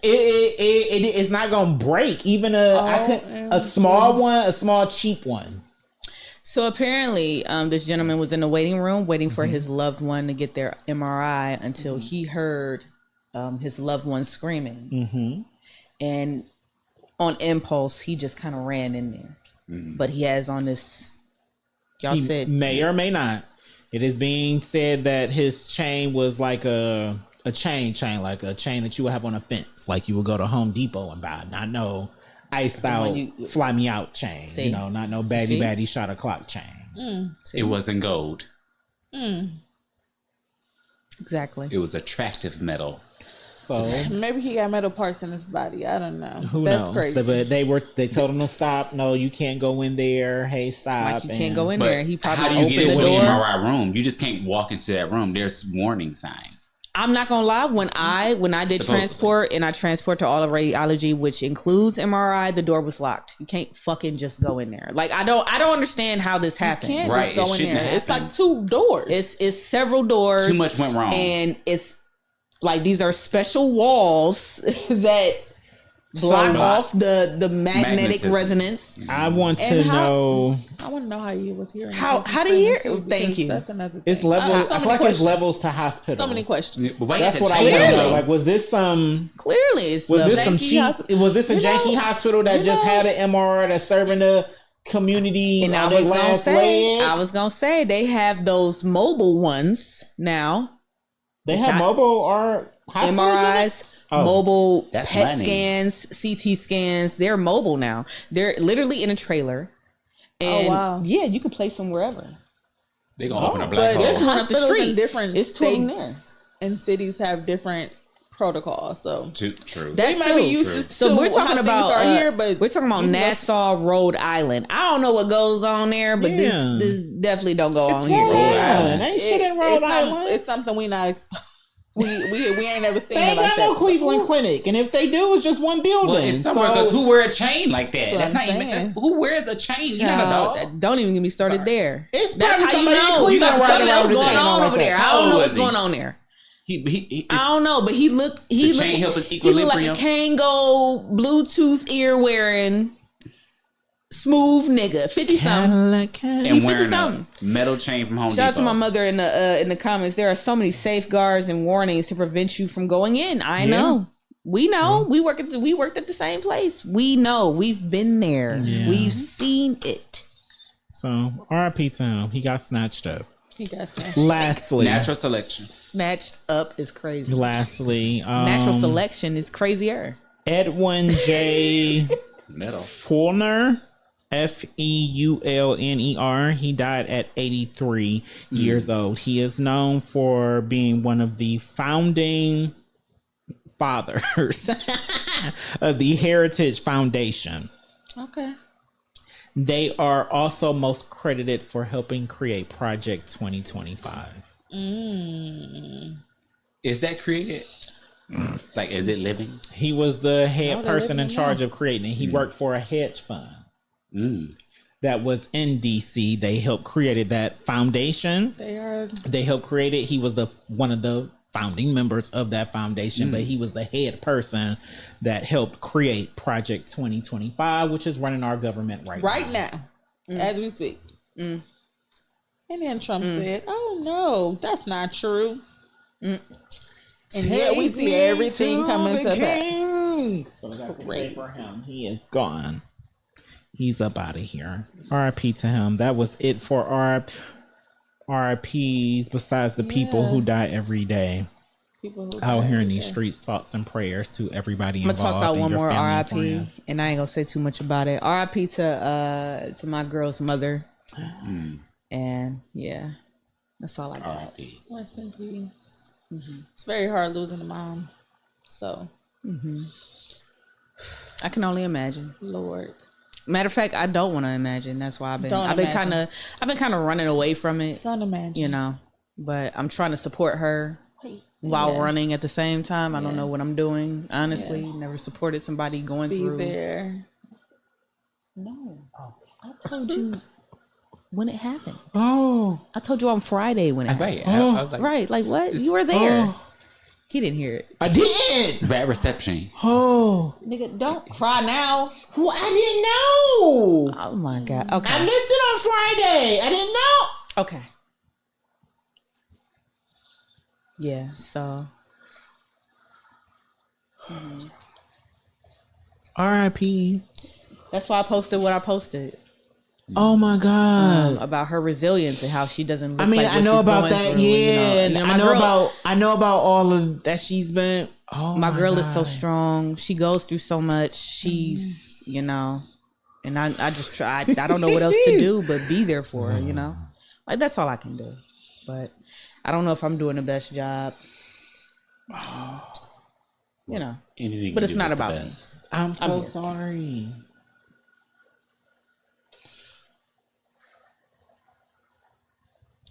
it's not gonna break. Even a small one, a small cheap one. So apparently, this gentleman was in the waiting room waiting for his loved one to get their MRI until he heard his loved one screaming. And on impulse, he just kind of ran in there. But he has on this, y'all He said, may or may not. It is being said that his chain was like a chain, like a chain that you would have on a fence, like you would go to Home Depot and buy. Not no iced out you- fly me out chain. See? Not no See? baddie shot o'clock chain. It wasn't gold. exactly. It was attractive metal. So Maybe he got metal parts in his body. I don't know. who That's knows? crazy. But they told him to stop. No, you can't go in there. Hey, stop. Like you can't go in there. He probably how do you get opened into the an door. MRI room? You just can't walk into that room. There's warning signs. I'm not gonna lie. When I did Supposedly. transport and I transport to all of radiology, which includes MRI, the door was locked. You can't fucking just go in there. Like I don't understand how this happened. Can't Right, just go it in shouldn't there. have It's like happened. 2 doors. It's several doors. Too much went wrong. And it's like these are special walls that block Blocks. off the magnetic Magnetism. resonance. I want And to how- know. I want to know how you was hearing. How the person's do you hear- pregnant, too, Thank because you. That's another. It's thing. levels. So I many feel like it's questions. levels to hospitals. So many questions. But why That's you what I have to want to change know. it? Like, was this some? Clearly, it's Was the this some janky cheap? hospital. Was this a You know- janky hospital that you just know- had an MRI that's serving the community? And I on was their gonna last say, leg? they have those mobile ones now. They have mobile or hospital units? MRIs, Oh. mobile That's PET money. scans, CT scans. They're mobile now. They're literally in a trailer. And wow. yeah, you can place them wherever. They're gonna open a But black there's hole. one up the hospitals street. in different It's two of them states and cities have different protocols. So True. That we might be too. used True. to So we're how talking things about are here, but we're talking about you can go- Nassau, Rhode Island. I don't know what goes on there, but Yeah. this definitely don't go on It's here. Rhode Island. Yeah. Ain't shit in Rhode Island. It's something we not exposed. We ain't never seen They it ain't like got that. no Cleveland Clinic, and if they do, it's just one building. Well, it's somewhere So- because who wear a chain like that? what That's I'm not even. saying. Who wears a chain? You're not a Child, dog. don't even get me started Sorry. there. It's That's probably how you somebody in know Cleveland something running around else with a going chain on like over that. there. I How don't old know was what's he? going on there. He I don't know, but he looked he The looked chain help his he looked like a equilibrium. Kango Bluetooth ear wearing smooth nigga, 50 something. and wearing a 50-something. metal chain from Home Shout out Depot. to my mother in the comments. There are so many safeguards and warnings to prevent you from going in. I know. We know. We worked at the same place. We know. We've been there. Yeah. We've seen it. So, R.I.P. to him. He got snatched up. He got snatched. Lastly, Natural selection. Snatched up is crazy. Lastly, Natural selection is crazier. Edwin J. Metal. Fulner, Feulner. He died at 83 years old. He is known for being one of the founding fathers of the Heritage Foundation. Okay. They are also most credited for helping create Project 2025. Is that created? Like, is it living? He was the head Oh, they're person in living charge of creating it. He worked for a hedge fund that was in DC. They helped created that foundation. They are. They helped create it. He was one of the founding members of that foundation, but he was the head person that helped create Project 2025, which is running our government Right now, as we speak. And then Trump said, "Oh no, that's not true." And yet we see everything coming to pass. So I got to say for him, he is gone. He's up out of here. R.I.P. to him. That was it for RIPs. Besides the people who die every day People who out die here in every these day. streets, thoughts and prayers to everybody I'm involved. gonna toss out and one your more family and RIP, friends. and I ain't gonna say too much about it. RIP to my girl's mother, and yeah, that's all I got. Rest in peace. It's very hard losing a mom. So, I can only imagine. Lord, Matter of fact, I don't want to imagine. That's why I've been Don't kind of running away from it, don't imagine. you know. But I'm trying to support her while Yes. running at the same time. I don't know what I'm doing. Honestly, never supported somebody going Be through. there. No, I told you when it happened. Oh, I told you on Friday when it happened. Right. I was like, Right, like what? You were there. He didn't hear it. I did. bad reception. Oh, Nigga, don't cry now. well, I didn't know. Oh my god. Okay. I missed it on Friday. I didn't know. Okay. Yeah, so R.I.P. that's why I posted what I posted Oh my God. about her resilience and how she doesn't look I mean, like I what know she's about going that. through, Yeah, you know, I know about all of that she's been. Oh, my girl is so God. strong. She goes through so much. She's, you know, and I just try. I don't know what else to do but be there for her, you know. Like that's all I can do. But I don't know if I'm doing the best job. you know. Anything you But can it's do not is the about me. best. I'm so here. sorry.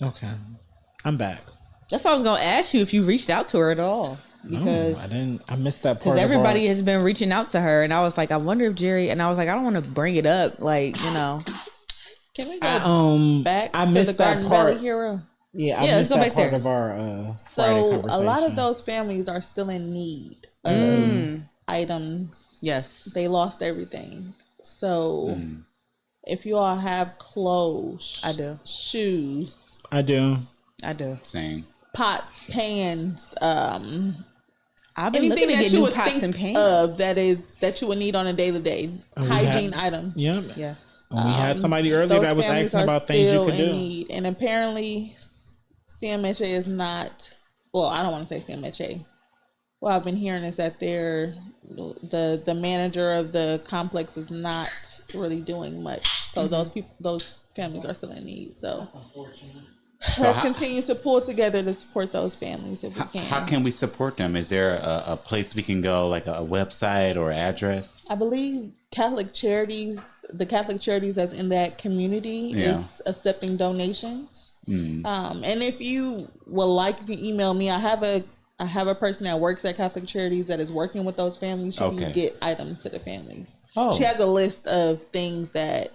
Okay, I'm back. That's why I was gonna ask you if you reached out to her at all. Because I didn't. I missed that part. Because everybody has been reaching out to her, and I was like, I wonder if Jerry. And I was like, I don't want to bring it up, like, you know. Can we go back I to missed the Garden part. Valley Hero? Yeah, Yeah, let's go back part there. of our So Friday a lot of conversation. those families are still in need of items. Yes. They lost everything. So if you all have clothes, I do. shoes, I do. Same. pots, pans, I've been anything looking to that get you new would pots think and pans. of that you would need on a day to day hygiene item. Yeah. Yes. We had somebody earlier Those that was families asking are about things you still could in do. need. And apparently CMHA is not, well, I don't want to say CMHA. What I've been hearing is that the manager of the complex is not really doing much. So those families are still in need. So let's continue to pull together to support those families if we can. How can we support them? Is there a place we can go, like a website or address? I believe the Catholic charities that's in that community is accepting donations. And if you would like, you can email me. I have a person that works at Catholic Charities that is working with those families. She can get items to the families. She has a list of things that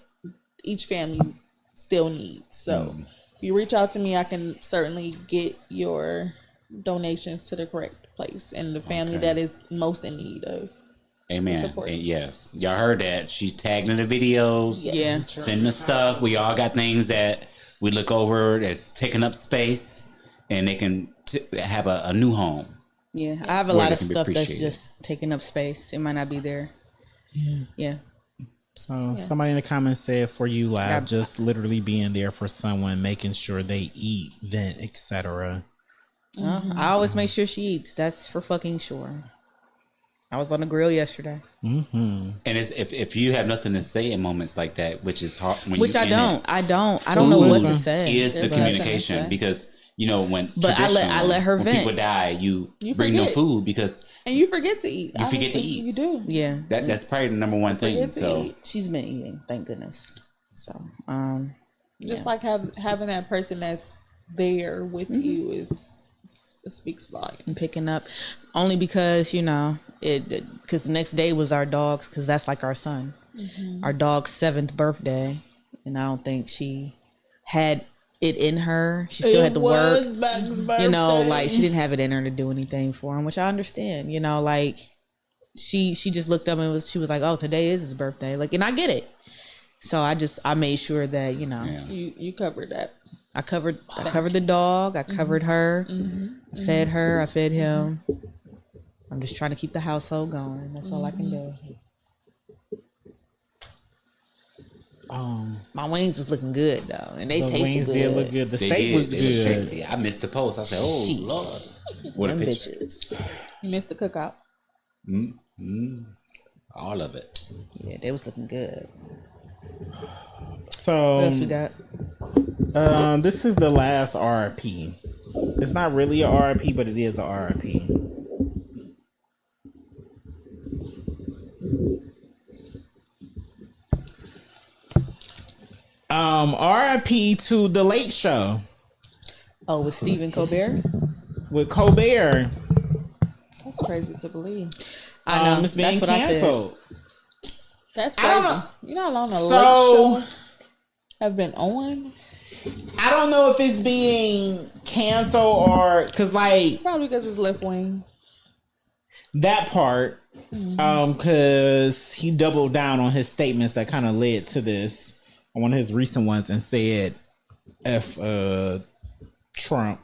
each family still needs. So if you reach out to me, I can certainly get your donations to the correct place and the family that is most in need of. Amen. support. And yes, y'all heard that. She tagged in the videos. Yes. Yeah. Send the stuff. We all got things that we look over that's taking up space, and they can have a new home. Yeah. I have a Where lot they of can be stuff that's appreciated. just taking up space. It might not be there. Yeah. So somebody in the comments said, for you, Lab, just literally being there for someone, making sure they eat, vent, etc. I always make sure she eats. That's for fucking sure. I was on the grill yesterday. And it's, if you have nothing to say in moments like that, which is hard, when Which you I in don't. it, I don't know what to say. is the There's nothing to communication, say. because you know when But I let her when vent. people die, you You bring them forget. food because And you forget to eat. You I forget to think eat. You do. Yeah. that's probably the number one thing. Forget to So eat. She's been eating, thank goodness. So, Just like having that person that's there with you it speaks volumes. and picking up only because, you know, because the next day was our dog's, because that's like our son, our dog's 7th birthday. And I don't think she had it in her. She still had to work. Bugs' You know, birthday. like she didn't have it in her to do anything for him, which I understand. You know, like she just looked up and she was like, "Oh, today is his birthday." Like, and I get it. So I made sure that, you know, you covered that. I covered the dog. I covered her. I fed her. I fed him. I'm just trying to keep the household going. That's all I can do. My wings was looking good though, and they The tasted wings good. did look good. The they steak did. looked It was good. tasty. I missed the post. I said, "Oh Shit. Lord, what a Them picture!" bitches. You missed the cookout. All of it. Yeah, they was looking good. So What else we got? this is the last RIP. It's not really a RIP, but it is a RIP. RIP to The Late Show Oh, with Stephen Colbert. with Colbert. That's crazy to believe. I know. It's being That's what I said. canceled. That's I don't crazy. know. You know how long the So- late show have been on? I don't know if it's being canceled or because like Probably because it's left wing. that part, because he doubled down on his statements that kind of led to this on one of his recent ones and said F Trump.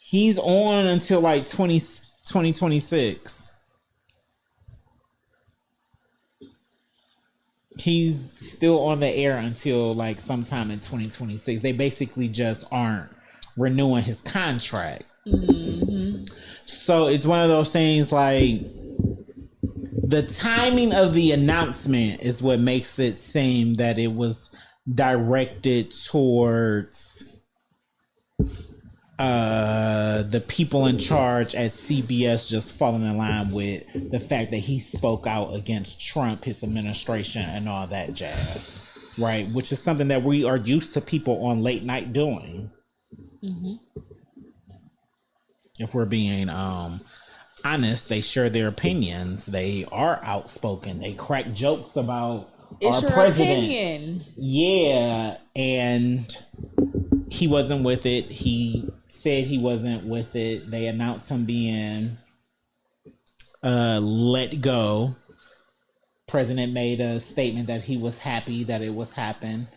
He's on until like 2026. He's still on the air until like sometime in 2026. They basically just aren't renewing his contract. So it's one of those things like the timing of the announcement is what makes it seem that it was directed towards the people in charge at CBS just falling in line with the fact that he spoke out against Trump, his administration, and all that jazz, right? Which is something that we are used to people on late night doing. Mm-hmm. If we're being honest, they share their opinions. They are outspoken. They crack jokes about It's our your president. opinion. Yeah, and he wasn't with it. He said he wasn't with it. They announced him being let go. President made a statement that he was happy that it was happening.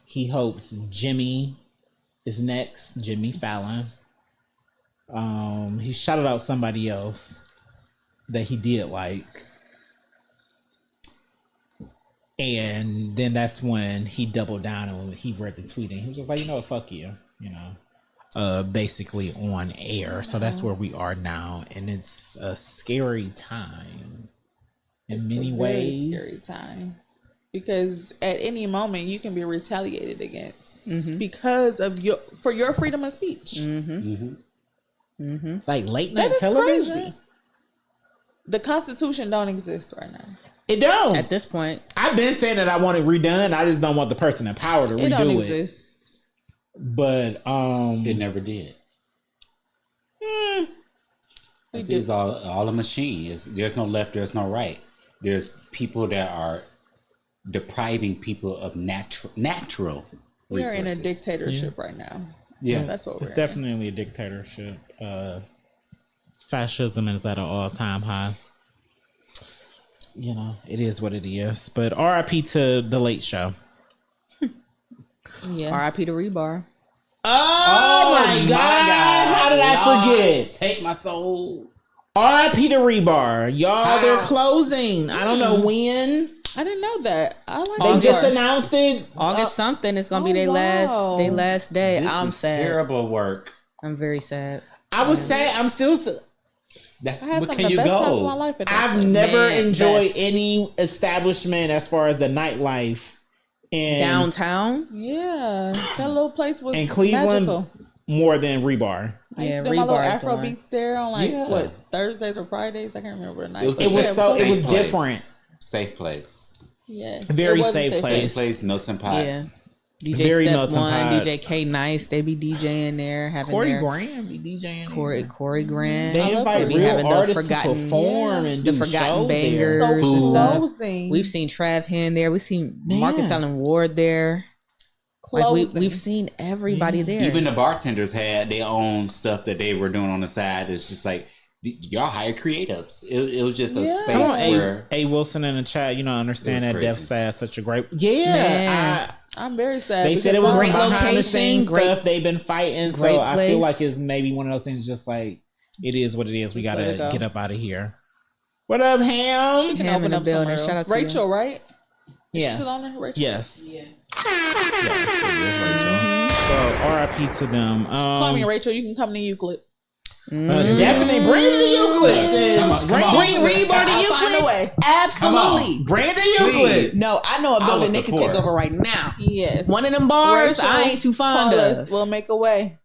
He hopes Jimmy is next. Jimmy Fallon. He shouted out somebody else that he did like. And then that's when he doubled down and he read the tweet and he was just like, you know what, fuck you, basically on air. So that's where we are now. And it's a scary time in many ways. Scary time. Because at any moment you can be retaliated against because of your freedom of speech. Like late night That is television. crazy. The Constitution don't exist right now. It don't. At this point, I've been saying that I want it redone. I just don't want the person in power to It don't redo it. exist. But It never did. I think it's all a machine. There's no left, there's no right. There's people that are depriving people of natural We're resources. in a dictatorship right now. Yeah. That's what it's we're definitely a dictatorship. Fascism is at an all-time high. It is what it is. But RIP to The Late Show. in. Yeah. R.I.P. to Rebar. Oh my God. How did I forget? Take my soul. RIP to Rebar. Y'all, they're closing. I don't know when. I didn't know that. I like They that just part. announced it. August something. It's gonna be oh, their wow. last day. This I'm is sad. terrible work. I'm very sad. I would say I'm still... I had Where some can of the you best times of my go? life at that I've place. never Man, enjoyed best. any establishment as far as the nightlife in Downtown. Yeah, that little place was in Cleveland magical. more than Rebar. I used Yeah, to do my little Rebar's the Afro one. beats there on like Yeah. what Thursdays or Fridays. I can't remember the night. It was, but It was yeah, so- it safe was place. different. Safe place. Yes, Very it was a safe place. Safe place, notes and pot. Yeah. DJ Very Step nuts and 1, pod. DJ K Nice, they be DJing there, having Corey their Graham be DJing. Corey Grant. They I love invite that. They be real having the artists forgotten- to perform and the do forgotten shows bangers. there. so and stuff. closing. We've seen Trav Hen there. We've seen Man. Marcus Allen Ward there. Like closing. we've seen everybody there. Even the bartenders had their own stuff that they were doing on the side. It's just like, y'all hire creatives. It was just a Yeah. space Come on, where A. Wilson in the chat. It Understand was that crazy. Def Sad such a great. Yeah, Man. I'm very sad. they said it because was Great some behind the location, scenes great- stuff they've been fighting. So great I feel place. like it's maybe one of those things. Just like it is what it is. We Just let gotta it go. get up out of here. What up, Ham? She can Ham open in the up somewhere building. else. Shout out to Rachel, right? Yes. She's still on there, Rachel? Yes. Yes, it is Rachel. So RIP to them. Call me Rachel. You can come to Euclid. Definitely bring it to Euclid. sis. Come on, Bring come on. Rebar to I'll find a Euclid. way. Absolutely. Bring it to Euclid. Please. No, I know a I building will they can support. take over right now. Yes. One of them bars I ain't too fond call of. us. We'll make a way.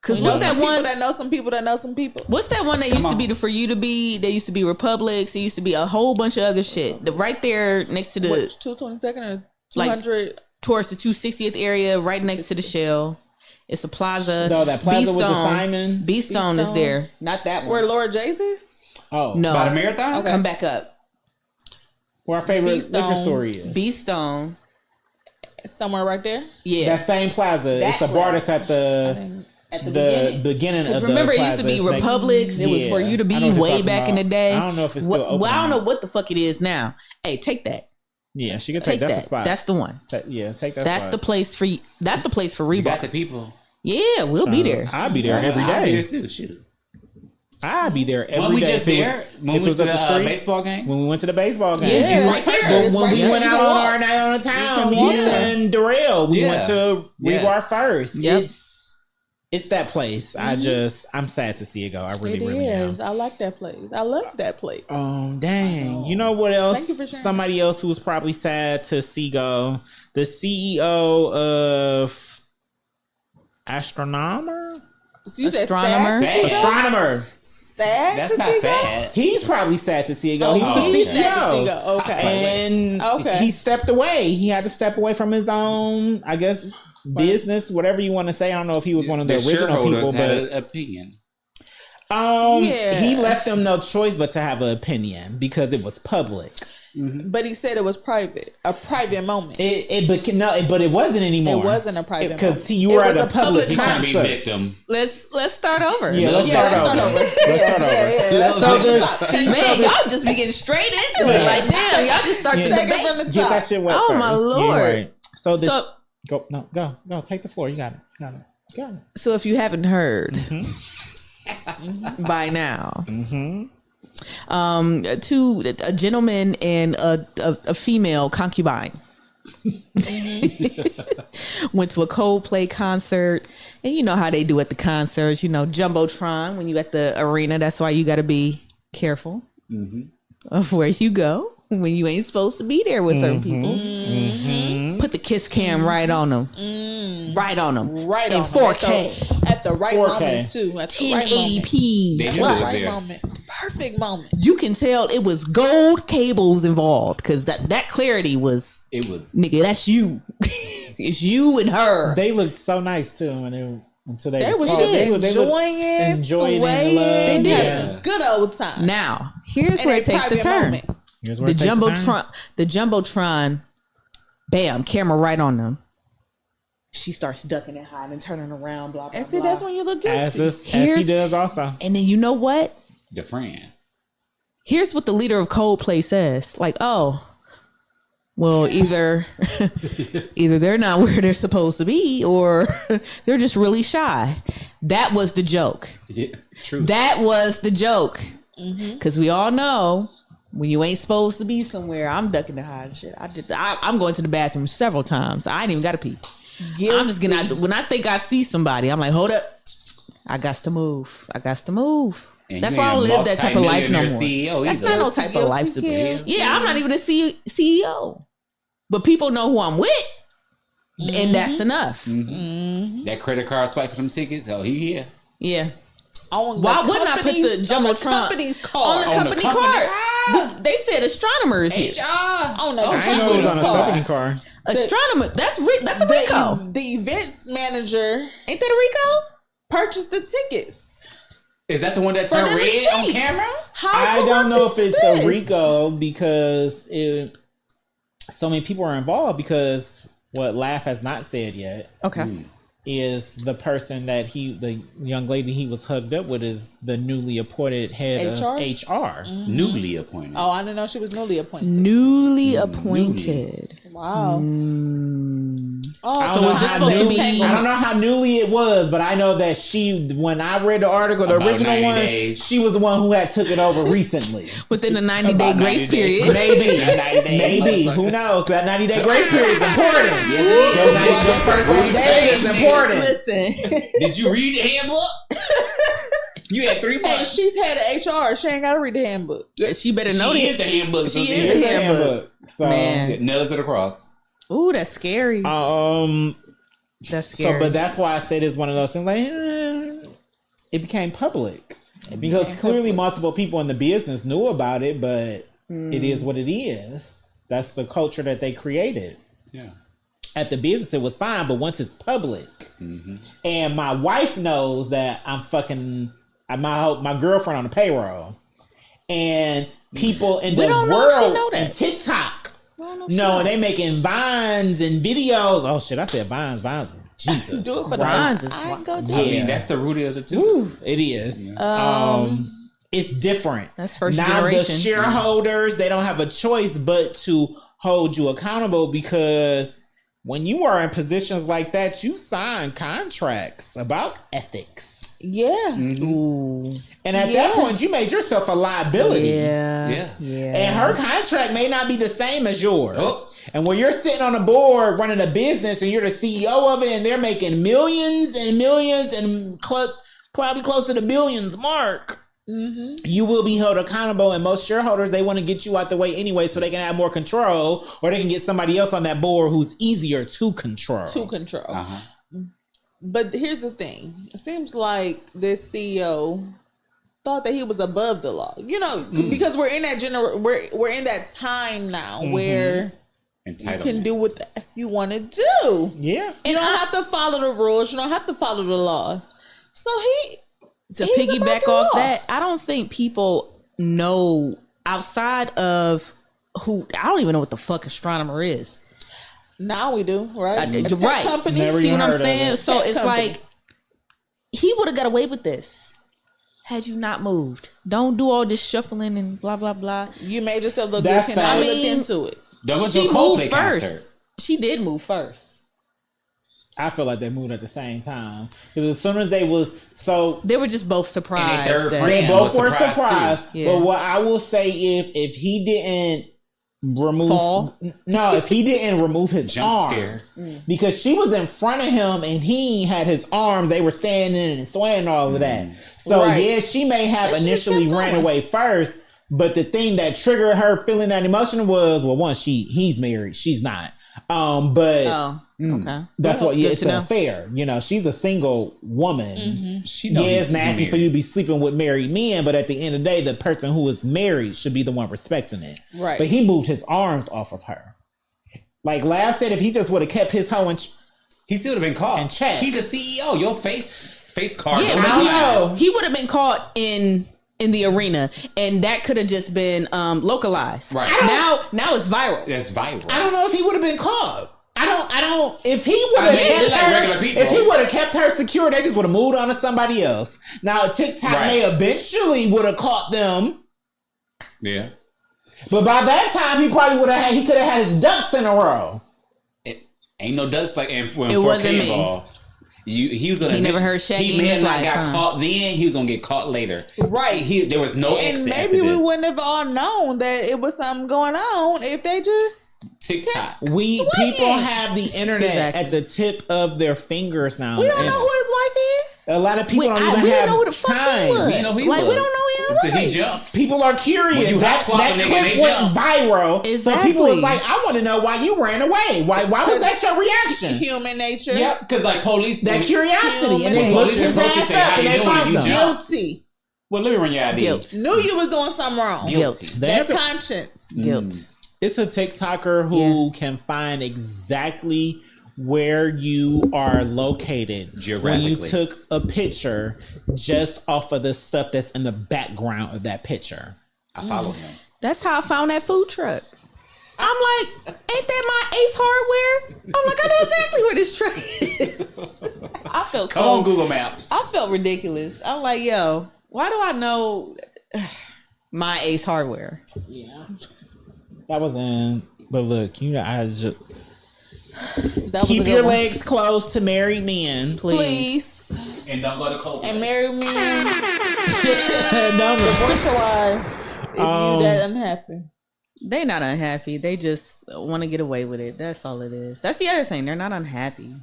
Cause We know what's that some people one? that know some people that know some people. What's that one that used to on. be the For You to Be? There used to be Republics. There used to be a whole bunch of other shit. Right there next to the What, 222nd or Like- 200? towards the 260th area, right next to the Shell. It's a plaza. No, that plaza with the B-Stone. Simon. B-Stone is B-Stone. there. Not that Where one. Lord Jesus? Oh, No. by the marathon. Okay. Come back up. where our favorite B-Stone. liquor store is. B-Stone. Somewhere right there? Yeah. That same plaza. It's a bar that's at the At beginning of the remember it used to plaza. be It's like- Republics. It was Yeah. For You to I Be know what you're way talking back in the about. day. I don't know if it's still open. Well, I don't now. know what the fuck it is now. Hey, take that. Yeah, she can take, Take that's that. the spot. That's the one. Take that. That's spot. the place for you. That's the place for You got Reebok. the people. Yeah, we'll be there. I'll be there every I'll be day. there too. Shoot. I'll be there every day. When we just if it was- there, when if we it was to up the the street. baseball game. When we went to the baseball game. Yeah, It's it's right there. But It's when right we there. went You out can on walk. our night on the town, You you can walk. and Darrell, we Yeah. went to Rebar Yes. first. Yep. It's that place. I'm sad to see it go. I really, It really am. is. I like that place. I love that place. Dang. You know what else? Thank you for sharing. Somebody else who was probably sad to see go. The CEO of astronomer. So you said Astronomer? sad to see go? Astronomer. Sad That's to not see go? sad. He's probably sad to see it go. Oh, He's he's a sad to see CEO. go. Okay. And Okay. he stepped away. He had to step away from his own, I guess, business, whatever you want to say. I don't know if he was one of the original shareholders people, had but an opinion. Yeah. he left them no choice but to have an opinion because it was public. But he said it was private, a private moment. But it wasn't anymore. It wasn't a private because moment. you It were was at a a public public He's trying to be concert. victim. Let's start over. Yeah, let's Yeah, start let's over. start over. Let's start over. Yeah, let's So start the over. see- Man, so the- y'all just be getting straight into it. Like, damn, y'all just start the Take it debate. from the Get that top. shit wet Oh, first. my You're Lord. right. So this So- go take the floor. You got it. So if you haven't heard by now, a gentleman and a female concubine went to a Coldplay concert, and you know how they do at the concerts. You know, jumbotron when you at the arena. That's why you got to be careful of where you go when you ain't supposed to be there with certain people. Put the kiss cam right on them, right on them, Right in on 4K. At the right 4K. moment too. At the right moment. 1080p. They knew it plus. was Right there. moment. Perfect moment. You can tell it was gold cables involved because that clarity was, It was. nigga, that's you. It's you and her. They looked so nice too until they They was oh, just they looked enjoying it, enjoying swaying. love. They did. Having a good old time. Now, here's In where a it takes a private turn. moment. Here's where The it takes a turn. jumbotron, bam, camera right on them. She starts ducking and hiding and turning around, blah blah. And see, blah. that's when you look as guilty. he Here's- does also. And then you know what? The friend. Here's what the leader of Coldplay says. Like, oh, well, either they're not where they're supposed to be, or they're just really shy. That was the joke. Yeah, true. That was the joke. Because we all know when you ain't supposed to be somewhere, I'm ducking and hiding shit. I'm going to the bathroom several times. I ain't even got to pee. I'm just gonna, when I think I see somebody, I'm like, hold up. I got to move. And That's you why I ain't don't live that type of life no multi-millionaire more. CEO That's either. not no type of life to be. Guilty kid. Yeah, I'm not even a CEO. But people know who I'm with. And that's enough. That credit card swipe for them tickets. Oh, he here. Yeah. On Why the wouldn't I put the company's- on the jumbotron company's on card? the On the company company- card? Ah! They said astronomer is here. On the I didn't know it was on a company's card. company car. Astronomer. That's a Rico. The events manager Ain't that a Rico? purchased the tickets. Is that the one that For turned the red on machine. camera? How I don't know if corrupt it's is a this? Rico because so many people are involved because what Laugh has not said yet Okay. is the person that the young lady he was hugged up with is the newly appointed head HR? of HR. Newly appointed. Oh, I didn't know she was newly appointed. Newly appointed. Wow. Oh, I don't So know is this how supposed to newly- be- I don't know how newly it was, but I know that when I read the article, the About original 90 one, days. she was the one who had took it over recently. Within the 90-day About grace 90 days. period. Maybe, 90 days. maybe. Who knows? That 90-day grace period is important. Yes, it is. The first 90 days is important. Listen. Did you read the handbook? You had 3 Hey, months. she's head of HR. She ain't got to read the handbook. She better know She this. is the handbook. So She she is is the It's a handbook. So, Man. Nails it across. Ooh, that's scary. That's so, scary. but that's why I said it's one of those things. Like, it became public because clearly multiple people in the business knew about it, but it is what it is. That's the culture that they created. Yeah. At the business, it was fine, but once it's public, and my wife knows that I'm fucking my girlfriend on the payroll, and people in the don't know if she world know that. and TikTok know, and they making vines and videos. Oh shit, I said vines. Jesus, Do it for the Vines money. is I ain't gonna do I it. mean, that's the root of the two. Ooh, it is. It's different. That's first now generation. the shareholders, they don't have a choice but to hold you accountable because when you are in positions like that, you sign contracts about ethics. Yeah. Ooh. And at that Yeah. point, you made yourself a liability. Yeah. Yeah. And her contract may not be the same as yours. Oh. And when you're sitting on a board running a business and you're the CEO of it and they're making millions and millions and probably close to the billions mark, you will be held accountable. And most shareholders, they want to get you out the way anyway so they can have more control, or they can get somebody else on that board who's easier to control. To control. But here's the thing. It seems like this CEO thought that he was above the law. You know, because we're in that we're in that time now where you can do what the F you want to do. Yeah. You don't have to follow the rules. You don't have to follow the laws. So To he's above piggyback the off law. that, I don't think people know outside of who. I don't even know what the fuck astronomer is. Now we do, right? You're A tech right. company. Never See even what I'm heard of saying? it. So Tech it's company. like he would have got away with this had you not moved. Don't do all this shuffling and blah blah blah. You made yourself look That's good. Can I fine. look I mean, into it? Don't go to She a moved Coldplay first. concert. She did move first. I feel like they moved at the same time because as soon as they was They were just both surprised. third that- friend. they Yeah, both was were surprised, surprised. too. Yeah. But what I will say, if he didn't remove if he didn't remove his Jump arms, scare. because she was in front of him and he had his arms, they were standing and swaying all of that. So Right. yeah, she may have But she initially kept ran going. away first, but the thing that triggered her feeling that emotion was, well, one, he's married, she's not. But Oh, okay. that's what good it's to know. unfair. You know, she's a single woman. She Yeah, knows it's he's nasty for married. you to be sleeping with married men, but at the end of the day, the person who is married should be the one respecting it. Right. But he moved his arms off of her. Like Lav said, if he just would have kept his hoe in He still would have been caught. And check. He's a CEO. Your face card. Yeah, don't I don't look like- know. He would have been caught in the arena, and that could have just been localized. Right. Now it's viral. That's viral. I don't know if he would have been caught. I don't. If he would have I mean, kept just like her, regular people. if he would have kept her secure, they just would have moved on to somebody else. Now TikTok Right. may eventually would have caught them, Yeah. but by that time he probably would have. He could have had his ducks in a row. It ain't no ducks like in when It 4K wasn't me. involved. He was gonna. He never heard Shaggy He in may his have not life, got huh? caught then. He was gonna get caught later. Right. There was no And exit. maybe after we this. wouldn't have all known that it was something going on if they just TikTok. People Swinging. have the internet Exactly. at the tip of their fingers now. we don't And know who his wife is. a lot of people don't we even didn't have know who the fuck time. he was. We didn't know who he Like, we was don't know him. until he Right. jumped. People are curious. When you That hot swap a nigga clip and they went jump. viral. So Exactly. people was like, I want to know why you ran away. Why was that your reaction? Human nature. Yep. Because like police. That curiosity. And they Human looked nature. his Police ass say, up "How and you they doing?" found You him. jump. Guilty. Well, let me run your ID. Guilt. Knew you was doing something wrong. Guilt. They That have to- conscience. Guilt. It's a TikToker who can find exactly where you are located when you Geographically. took a picture just off of the stuff that's in the background of that picture. I follow him. That's how I found that food truck. I'm like, ain't that my Ace Hardware? I'm like, I know exactly where this truck is. I felt Come so. on, Google Maps. I felt ridiculous. I'm like, yo, why do I know my Ace Hardware? Yeah. That was in, but look, I just That was a keep good your one. legs closed to married men. Please. And don't go to Coldplay. And marry me. No, Divorce your wives. If you that unhappy. They not unhappy. They just want to get away with it. That's all it is. That's the other thing. They're not unhappy.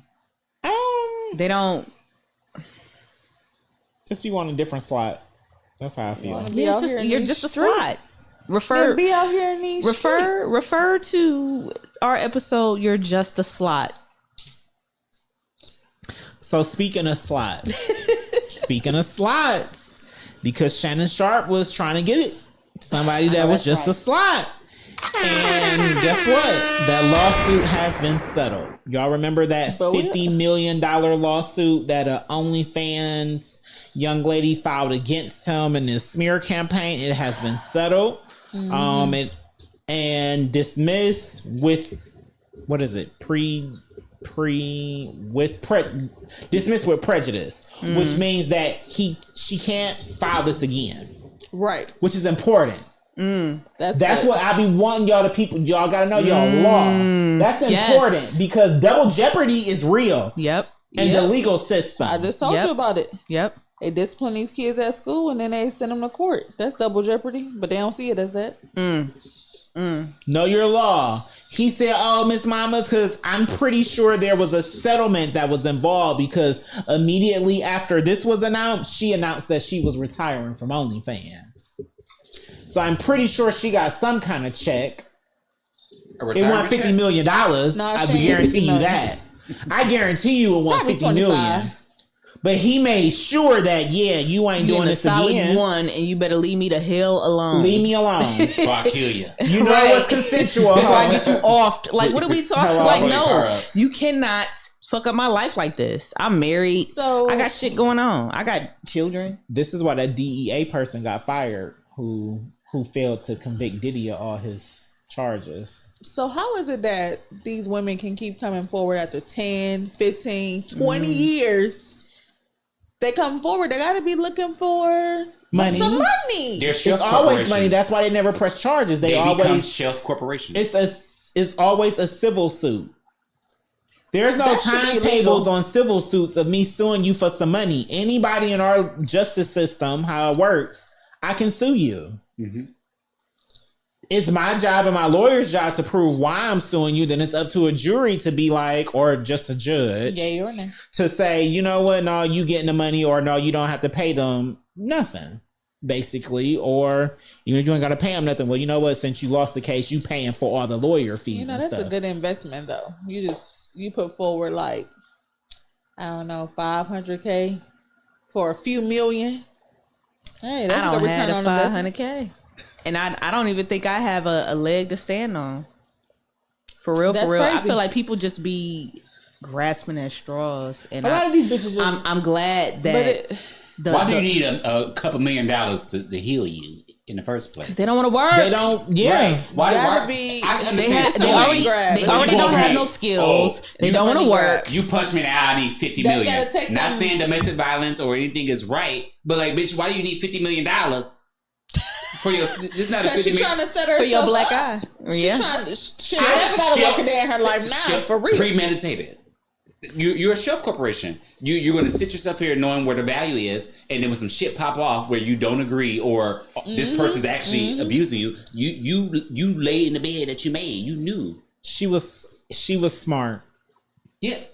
They don't. just be on a different slot. That's how I feel. Be Yeah, out here in you're these just a streets. slot. Refer. Be out here in these streets. Refer to our episode. You're just a slot. So speaking of slots, because Shannon Sharp was trying to get it, somebody that was just a slot. And guess what? That lawsuit has been settled. Y'all remember that $50 million lawsuit that a OnlyFans young lady filed against him in this smear campaign? It has been settled. And dismissed with, what is it? Dismissed with prejudice, which means that she can't file this again, Right. which is important. That's That's good. what I be wanting y'all y'all gotta know y'all law. That's important Yes. because double jeopardy is real Yep. in the Yep. legal system. I just told Yep. you about it. Yep. They discipline these kids at school and then they send them to court. That's double jeopardy, but they don't see it as that. Know your law. He said, oh, Miss Mamas, because I'm pretty sure there was a settlement that was involved because immediately after this was announced, she announced that she was retiring from OnlyFans. So I'm pretty sure she got some kind of check. A It retirement wasn't $50 check? million. No, I she ain't guarantee 50 you million. that. I guarantee you it won Probably 50 million. 25. But he made sure that you ain't doing Getting a this solid again. one, and you better leave me the hell alone. Leave me alone. Before I kill you. You know Right. it was consensual. Before I huh? get you off. Like, what are we talking? Hello. Like, Blow your car no, up. you cannot fuck up my life like this. I'm married. So I got shit going on. I got children. This is why that DEA person got fired who failed to convict Diddy of all his charges. So how is it that these women can keep coming forward after 10, 15, 20 years? They come forward, they got to be looking for Money. some money. They're It's shelf always money. corporations. That's why they never press charges. They become always shelf corporations. it's always a civil suit. There's no That should be timetables illegal. on civil suits of me suing you for some money. Anybody in our justice system, how it works, I can sue you. Mm-hmm. It's my job and my lawyer's job to prove why I'm suing you. Then it's up to a jury to be like, or just a judge, Yeah, you're in there. to say, you know what, no, you getting the money, or no, you don't have to pay them nothing, basically, or you ain't got to pay them nothing. Well, you know what, since you lost the case, you paying for all the lawyer fees You know, and that's stuff. a good investment though. You put forward like, I don't know, 500K for a few million. Hey, that's I a don't good have return the on investment. 500K. And I don't even think I have a leg to stand on. For real, That's for real. I crazy. feel like people just be grasping at straws. And A lot of these bitches just, I'm glad But that Why do you need a couple $1 million to heal you in the first place? they don't want to work. they don't, yeah. Right. Why? Gotta why be- I understand They suing. already grab. they It's already you don't gonna have pay? no skills. Oh, they it's don't want to money work. grab. You punch me in the eye, I need $50 That's million. gotta take Not them- saying domestic violence or anything is right, but like, bitch, why do you need $50 million for your? It's not a Because $50 she's million. trying to set herself For your black up. eye. She Yeah. trying to. She never got a working day in her life now, for real. Premeditated. You're a shelf corporation. You're going to sit yourself here knowing where the value is, and then when some shit pop off where you don't agree or this person's actually abusing you, you lay in the bed that you made. You knew. She was smart. Yeah. She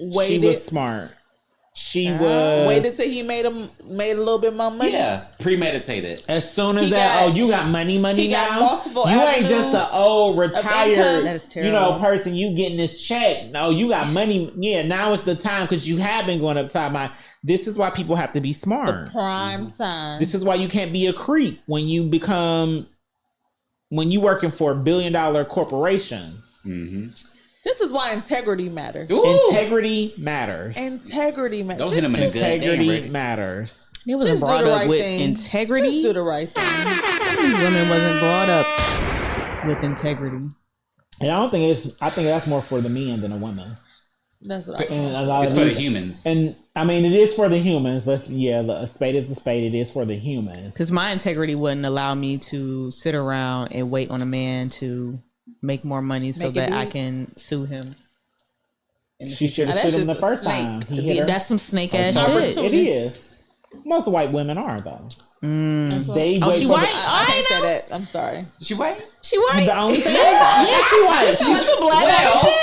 Waited, was smart. She was waited till he made a little bit more money. Yeah. Premeditated. as soon as He that. got- you got money he got now. multiple You ain't just avenues an old income. retired, That is you know, terrible. person. You getting this check. No, you got money. Yeah, now it's the time because you have been going upside my. This is why people have to be smart. Prime time. This is why you can't be a creep when you working for $1 billion corporations. Mm-hmm. This is why integrity matters. Integrity matters. Integrity matters. Don't hit him in the gut. Integrity Damn, Rick. matters. It wasn't Just do brought the up right with thing. integrity. Just do the right thing. These women wasn't brought up with integrity. And I don't think it's. I think that's more for the men than the women. That's what I And a lot It's of for the these- humans. And I mean, it is for the humans. A spade is a spade. It is for the humans. Because my integrity wouldn't allow me to sit around and wait on a man to make more money so Make it that I big. can sue him. She should have Now, that's sued him the just a first snake. time. He hit her. That's some snake ass It shit. is. Most white women are though. They Oh, wait she for white? the- I I can't say know. that. I'm sorry. She white? She white. The only thing, yeah, she white. She That's a black ass shit.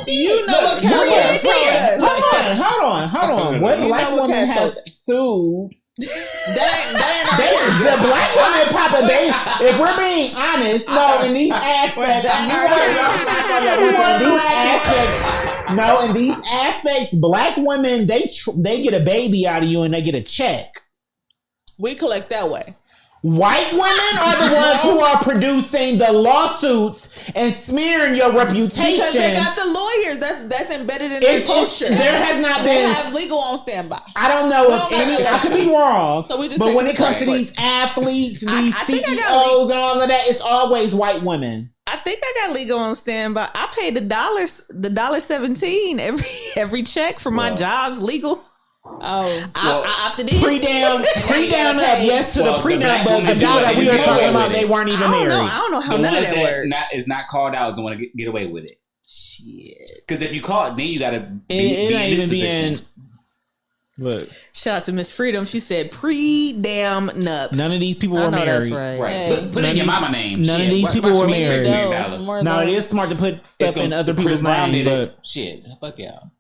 You know what Hold Carrie told us. hold on. What You black know what woman Kat told has us. sued? They ain't The black women, Papa. If we're being honest, no, in these aspects, in these aspects, black women they get a baby out of you and they get a check. We collect that way. White women are the ones who are producing the lawsuits and smearing your reputation. Because they got the lawyers. That's embedded in their It's- culture. there has not They been- have legal on standby. I don't know if don't got any. that I could be wrong. So we just but say when it it's comes to right. these athletes, these I think I got CEOs, and all of that, it's always white women. I think I got legal on standby. I paid the $1.17 every check for my Well. jobs legal. Oh, I opted in. Pre-down up, yes to Well, the the pre-down, black but the women do guy it. that we They are get talking away about, with they it. weren't even I married. don't know how The none of ones that worked. that is not called out is the one to get away with it. Shit. Because if you call it, then you got to It be ain't in this even position. being. Look, Shout out to Miss Freedom. She said pre-damn nup. none of these people I were know married. that's right. Right. Hey. Put in your mama name. None of Shit. these Why- people why were she make married. $1 No, million? more No, it than- is smart to put It's stuff in gonna- other Chris people's Brown names, did it. but Shit, fuck y'all.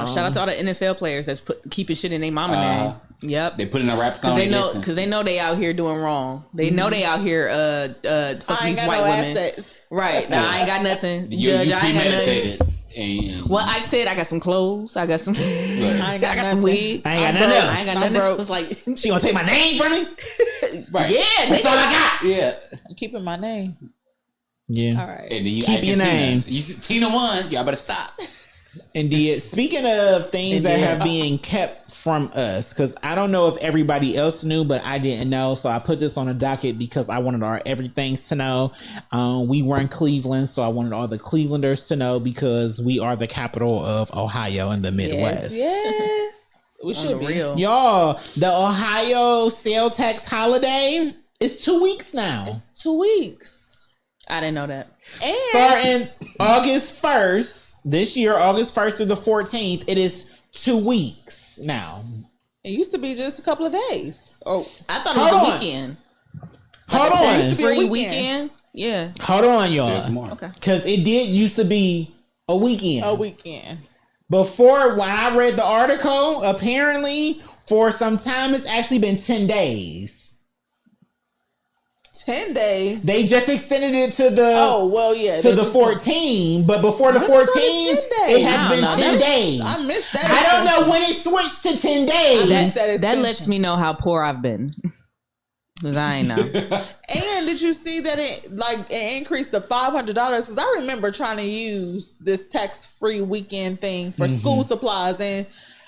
Shout out to all the NFL players that's keeping shit in their mama name. Yep. They put in a rap song. Because they know they out here doing wrong. They know they out here fucking I ain't these got white no women. assets. Right. Now I ain't got nothing. You Judge, I ain't got nothing. premeditated. And Well, Ike said I got some clothes. I got some. I got some nothing. weed. I ain't got nothing else. I ain't got I'm nothing broke. else. Like, She gonna take my name from me? right. yeah, That's all I got. Yeah. I'm keeping my name. Yeah. All right. And then you Keep Ike your and Tina. name. You see, Tina won. Y'all better stop. Indeed. Speaking of things that have been kept from us, because I don't know if everybody else knew, but I didn't know. So I put this on a docket because I wanted our everythings to know. We were in Cleveland, so I wanted all the Clevelanders to know because we are the capital of Ohio in the Midwest. Yes. We should be. real. Y'all, the Ohio sales tax holiday is 2 weeks now. 2 weeks. I didn't know that. And Starting August 1st, this year, August 1st through the 14th, it is 2 weeks now. it used to be just a couple of days. Oh, I thought it Hold was on. a weekend. Hold used on. to be a Free weekend. weekend. Yeah. Hold on, y'all. There's more. Okay. Because it did used to be a weekend. a weekend. Before, when I read the article, apparently for some time it's actually been 10 days. 10 days. They just extended it to the Oh, well, yeah. to that the was- 14, but before the When did it go to 14, 10 it days? has I been don't 10 know. days. I missed that. I don't know extension. when it switched to 10 days. missed that That extension. lets me know how poor I've been. Because I ain't know. And did you see that it increased to $500? Because I remember trying to use this tax-free weekend thing for school supplies, and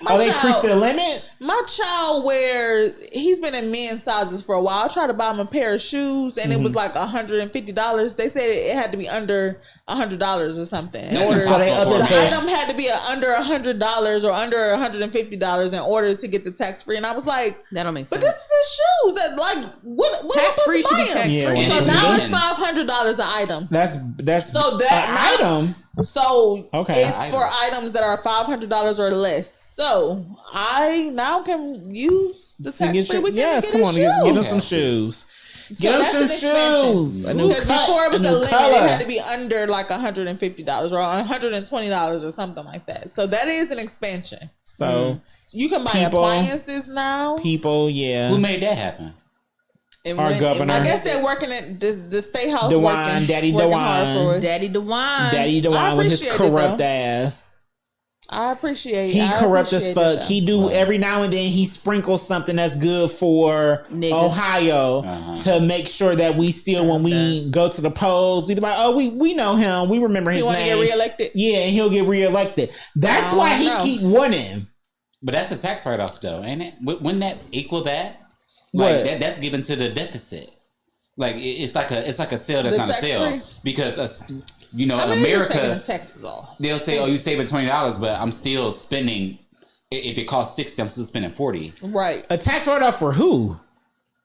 Oh, they increased the limit? my child, where he's been in men's sizes for a while, I tried to buy him a pair of shoes, and it was like $150. They said it had to be under $100 or something. in That's order- impossible for the us. item had to be under $100 or under $150 in order to get the tax free. And I was like, That don't make but sense. this is his shoes. That what Tax free should be tax tax Yeah, free. well, So it's now it's women's. $500 an item. That's So that an now- item. So Okay. it's for items that are $500 or less. So I now can use the So tax get free your, weekend yes, to get come on, his get him shoes. some shoes. So Get him that's some an expansion. shoes. A new Because cut, before it was a a new limit, color. it had to be under like $150 or $120 or something like that. So that is an expansion. So You can buy People- appliances now. people, yeah. Who made that happen? Our governor. I guess they're working at the state house. DeWine, working, Daddy working DeWine. hard for us. Daddy DeWine. Daddy DeWine with his appreciate it, corrupt though. ass. I appreciate. He I corrupt as appreciate fuck. it, He do every now and then he sprinkles something that's good for Niggas. Ohio Uh-huh. to make sure that we still, when we go to the polls, we be like, oh, we know him. We remember He his want to name. get reelected. Yeah, and he'll get reelected. That's I why don't he know. keep winning. But that's a tax write-off, though, ain't it? Wouldn't that equal that? Like What? that's given to the deficit. Like it's like a sale that's The not a sale tax-free? because I mean, they're taking America the taxes off. they'll say, "Oh, you saving $20, but I'm still spending. If it costs $60, I'm still spending $40." Right. A tax write-off for who?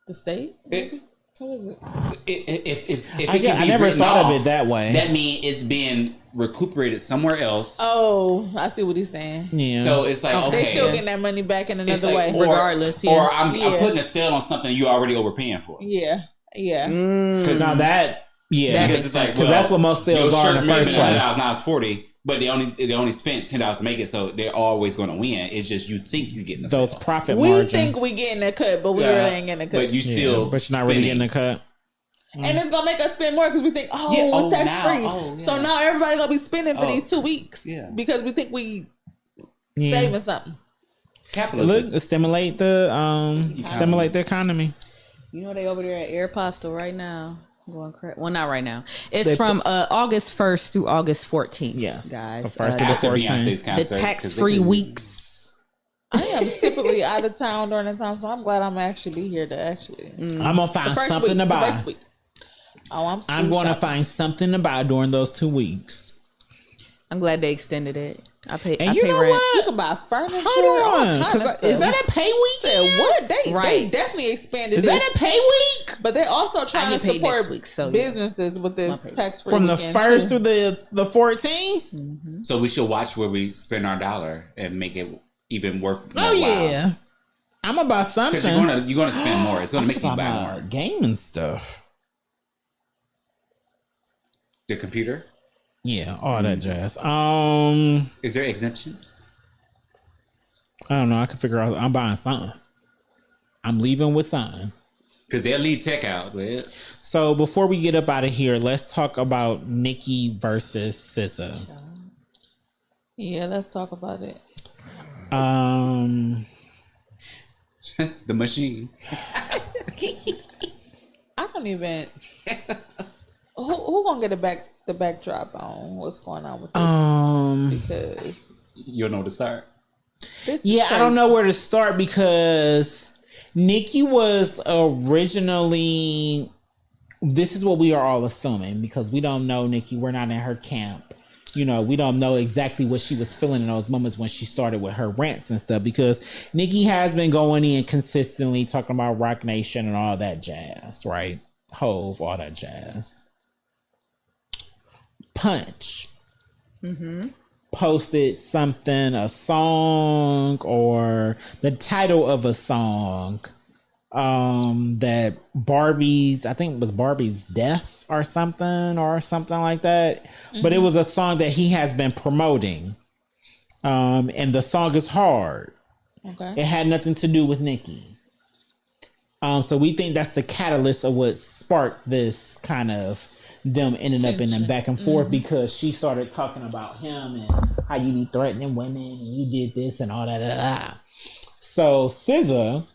The state. It- Who is it? If it I can be never written thought of off, it that way. that means it's being recuperated somewhere else. Oh, I see what he's saying. Yeah. So it's like okay, They still getting that money back in it's another like, way. Regardless, yeah. Or I'm Yeah. putting a sale on something you already overpaying for. Yeah. Yeah. Because now that, yeah. because it's like, Because that's what most sales your are in shirt the may have first been place. $100, now it's $40, but they only spent $10 to make it, so they're always going to win. It's just you think you're getting a Those sale. profit We margins. think we getting a cut, but we Yeah. really ain't getting a cut. But you Yeah, still, but you're not really getting spending. the cut. and it's gonna make us spend more because we think, oh, Yeah, it's oh, tax now, free. oh, yeah. So now everybody gonna be spending for Oh, these 2 weeks yeah. because we think we Yeah. saving something. Capitalism. Look, stimulate the economy. You know they over there at Aeropostale right now. Going crazy. Well, not right now. It's They from August 1st through August 14th. Yes, guys. the first to the After 14th. Beyonce's the concert, 'cause they tax-free couldn't- weeks. I am typically out of town during the time, so I'm glad I'm actually be here to actually I'm gonna find first something week, to the buy. first week. Oh, I'm going to shopping. find something to buy during those 2 weeks. I'm glad they extended it. I pay And I you pay know rent. what? You can buy furniture. Hold all on, kind of 'cause stuff. is that a pay Said weekend? what? They Right. definitely expanded Is this. that a pay week? But they're also trying to get paid support next week, so yeah. businesses with this My pay. tax free From the weekend, 1st too. through the 14th? So we should watch where we spend our dollar and make it even worth. Oh yeah, I'm gonna buy something. Because you're gonna spend more. It's gonna make you buy my more. gaming stuff. The computer. Yeah, all that jazz. Is there exemptions? I don't know. I can figure out. I'm buying something. I'm leaving with something. Because they'll leave tech out. Right? So before we get up out of here, let's talk about Nicki versus SZA. Yeah, let's talk about it. The machine. I don't even. Who gonna get the backdrop on what's going on with this? Because You don't know where to start. this. Yeah, is I don't crazy. know where to start because Nikki was originally. This is what we are all assuming because we don't know Nikki. We're not in her camp. You know, we don't know exactly what she was feeling in those moments when she started with her rants and stuff because Nikki has been going in consistently talking about Rock Nation and all that jazz, right? Hove, all that jazz. Punch posted something, a song or the title of a song that Barbie's, I think it was Barbie's Death or something like that. But it was a song that he has been promoting. And the song is hard. Okay. It had nothing to do with Nikki. So we think that's the catalyst of what sparked this kind of them ending up in a back and forth because she started talking about him and how you be threatening women and you did this and all that. So SZA,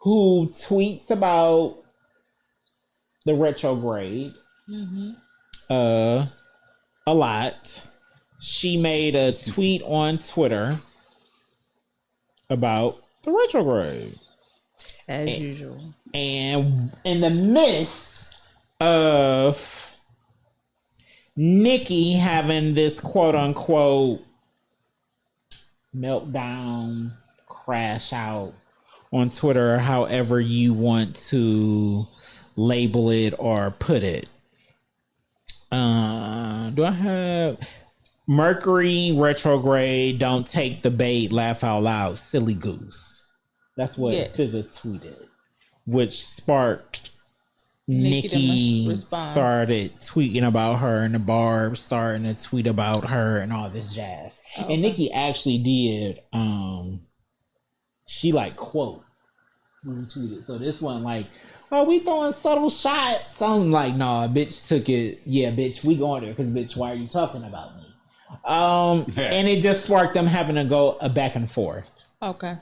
who tweets about the retrograde a lot, she made a tweet on Twitter about the retrograde. As usual. And in the midst of Nikki having this quote unquote meltdown, crash out on Twitter, however you want to label it or put it. Do I have Mercury retrograde? Don't take the bait. Laugh out loud. Silly goose. That's what SZA tweeted, which sparked Nikki started tweeting about her and the Barb starting to tweet about her and all this jazz. Okay. And Nikki actually did, she like quote retweeted. So this one like, oh, we throwing subtle shots. I'm like, nah, bitch took it. Yeah, bitch, we going there because bitch, why are you talking about me? And it just sparked them having to go a back and forth. Okay.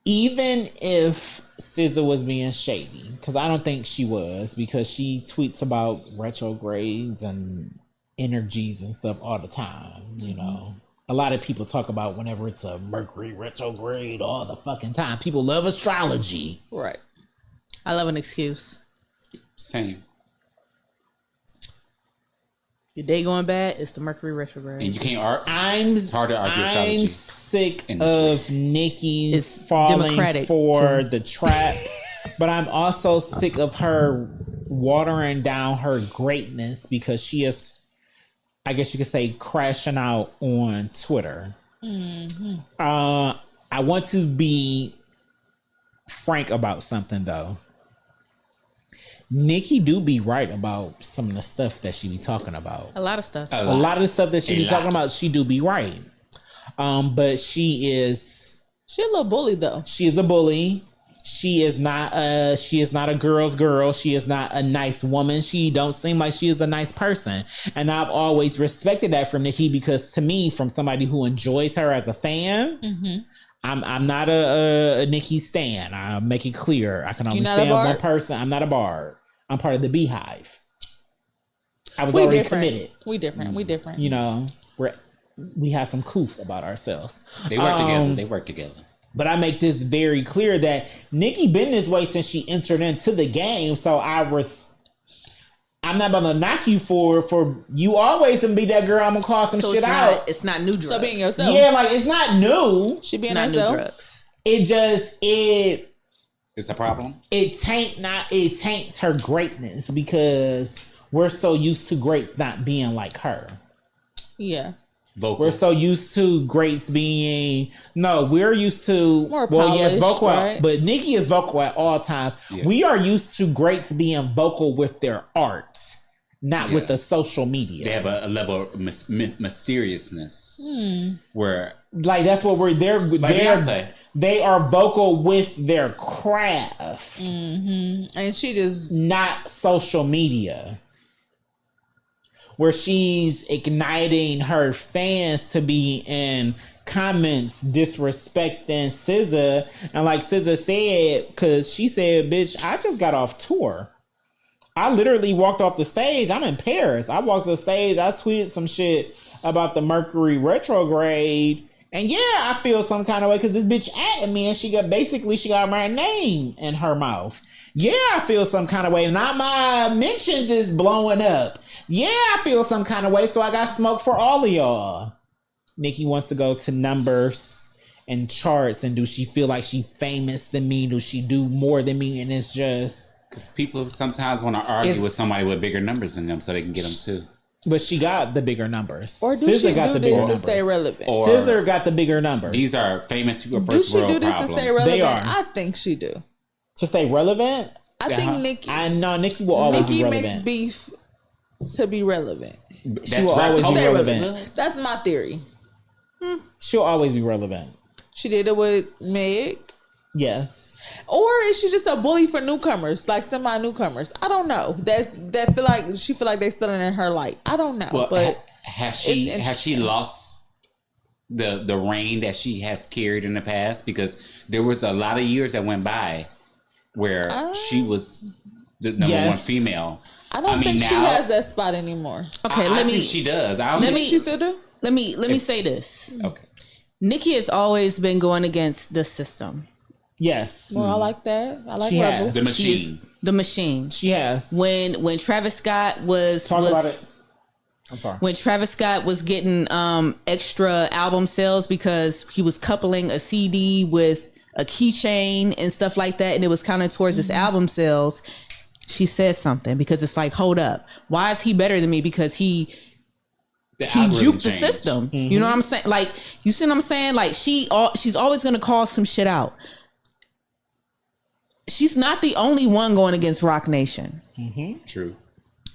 Even if SZA was being shady, because I don't think she was, because she tweets about retrogrades and energies and stuff all the time, you know. A lot of people talk about whenever it's a Mercury retrograde all the fucking time. People love astrology. Right. I love an excuse. Same. Your day going bad, it's the Mercury retrograde. And you can't argue. It's hard to argue astrology. I'm sick of Nikki It's falling democratic for to- the trap, but I'm also sick of her watering down her greatness because she is, I guess you could say, crashing out on Twitter. I want to be frank about something though. Nikki do be right about some of the stuff that she be talking about. A lot of stuff. A lot of the stuff that she be talking about, she do be right. But she a little bully though. She is a bully. She is not a girl's girl. She is not a nice woman. She don't seem like she is a nice person. And I've always respected that from Nikki because to me, from somebody who enjoys her as a fan, I'm not a Nikki stan. I'll make it clear. I can only stand one person. I'm not a bard. I'm part of the Beehive. I was already committed. We different. You know, we have some coof about ourselves. They work together. But I make this very clear that Nikki been this way since she entered into the game. So I'm not gonna knock you for you always gonna be that girl. I'm gonna call some shit out. It's not new drugs. So being yourself. Yeah, like it's not new. She being not herself. new drugs. It's a problem. It taints her greatness because we're so used to greats not being like her. Yeah. Vocal. We're so used to greats being we're used to more polished, vocal, right? but Nikki is vocal at all times. Yeah. We are used to greats being vocal with their art, not with the social media. They have a level of mysteriousness where, like, that's what they are vocal with their craft, and she just not social media. where she's igniting her fans to be in comments disrespecting SZA. And like SZA said, because she said, bitch, I just got off tour. I literally walked off the stage. I'm in Paris. I walked the stage. I tweeted some shit about the Mercury retrograde. And yeah, I feel some kind of way because this bitch at me and she got my name in her mouth. Yeah, I feel some kind of way. Not my mentions is blowing up. Yeah, I feel some kind of way. So I got smoke for all of y'all. Nikki wants to go to numbers and charts. And do she feel like she famous than me? Do she do more than me? And it's just... Because people sometimes want to argue with somebody with bigger numbers than them so they can get them too. But she got the bigger numbers. Or do she do this to stay relevant? Or SZA got the bigger numbers. These are famous people, first world problems. Do she do this to stay relevant? They are. I think she do. To stay relevant? I think Nikki... I know Nikki will always be relevant. Nikki makes beef to be relevant. She will always be relevant. That's my theory. She'll always be relevant. She did it with Meg. Yes. Or is she just a bully for newcomers, like semi-newcomers? I don't know. She feel like they still in her light. I don't know. Well, but has she lost the reign that she has carried in the past? Because there was a lot of years that went by where she was the number one female. I don't think she has that spot anymore. Okay, I think she does. She still do. Let me say this. Okay. Nikki has always been going against the system. Yes. Well, I like that. I like she Rebel. The machine. The machine. She has. When Travis Scott was about it. I'm sorry. When Travis Scott was getting extra album sales because he was coupling a CD with a keychain and stuff like that, and it was kind of towards his album sales, she said something because it's like, hold up, why is he better than me? Because he juked the system. You know what I'm saying? Like, you see what I'm saying? Like, she's always gonna call some shit out. She's not the only one going against Roc Nation. True.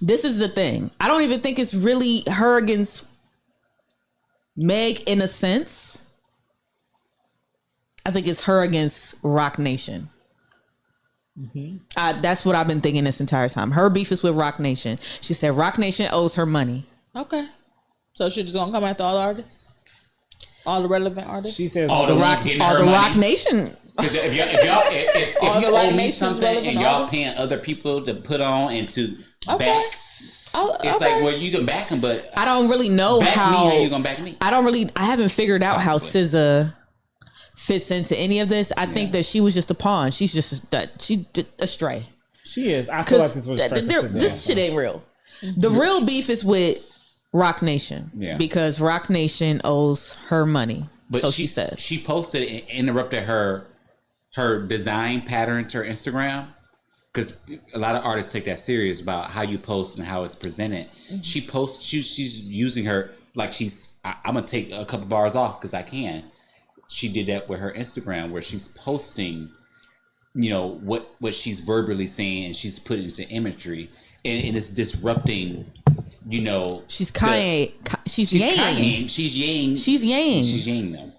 This is the thing. I don't even think it's really her against Meg in a sense. I think it's her against Roc Nation. That's what I've been thinking this entire time. Her beef is with Roc Nation. She said Roc Nation owes her money. Okay. So she's just gonna come after all the artists? All the relevant artists? She says all the Roc Nation. Because if you owe me something and y'all paying other people to put on and to back, it's like, well, you can back them, but I don't really know how you gonna back me. I haven't figured out how SZA fits into any of this. I think that she was just a pawn. She's just astray. She is. I feel like this was this shit ain't real. The real beef is with Roc Nation. Yeah. Because Roc Nation owes her money. But so she says. She posted and interrupted her design pattern to her Instagram, because a lot of artists take that serious about how you post and how it's presented. She posts, she's using her, like I'm gonna take a couple bars off because I can. She did that with her Instagram where she's posting, what she's verbally saying, and she's putting into imagery, and it's disrupting. She's Kanye. She's Yang. She's Yang. She's Yang. She's Yang them.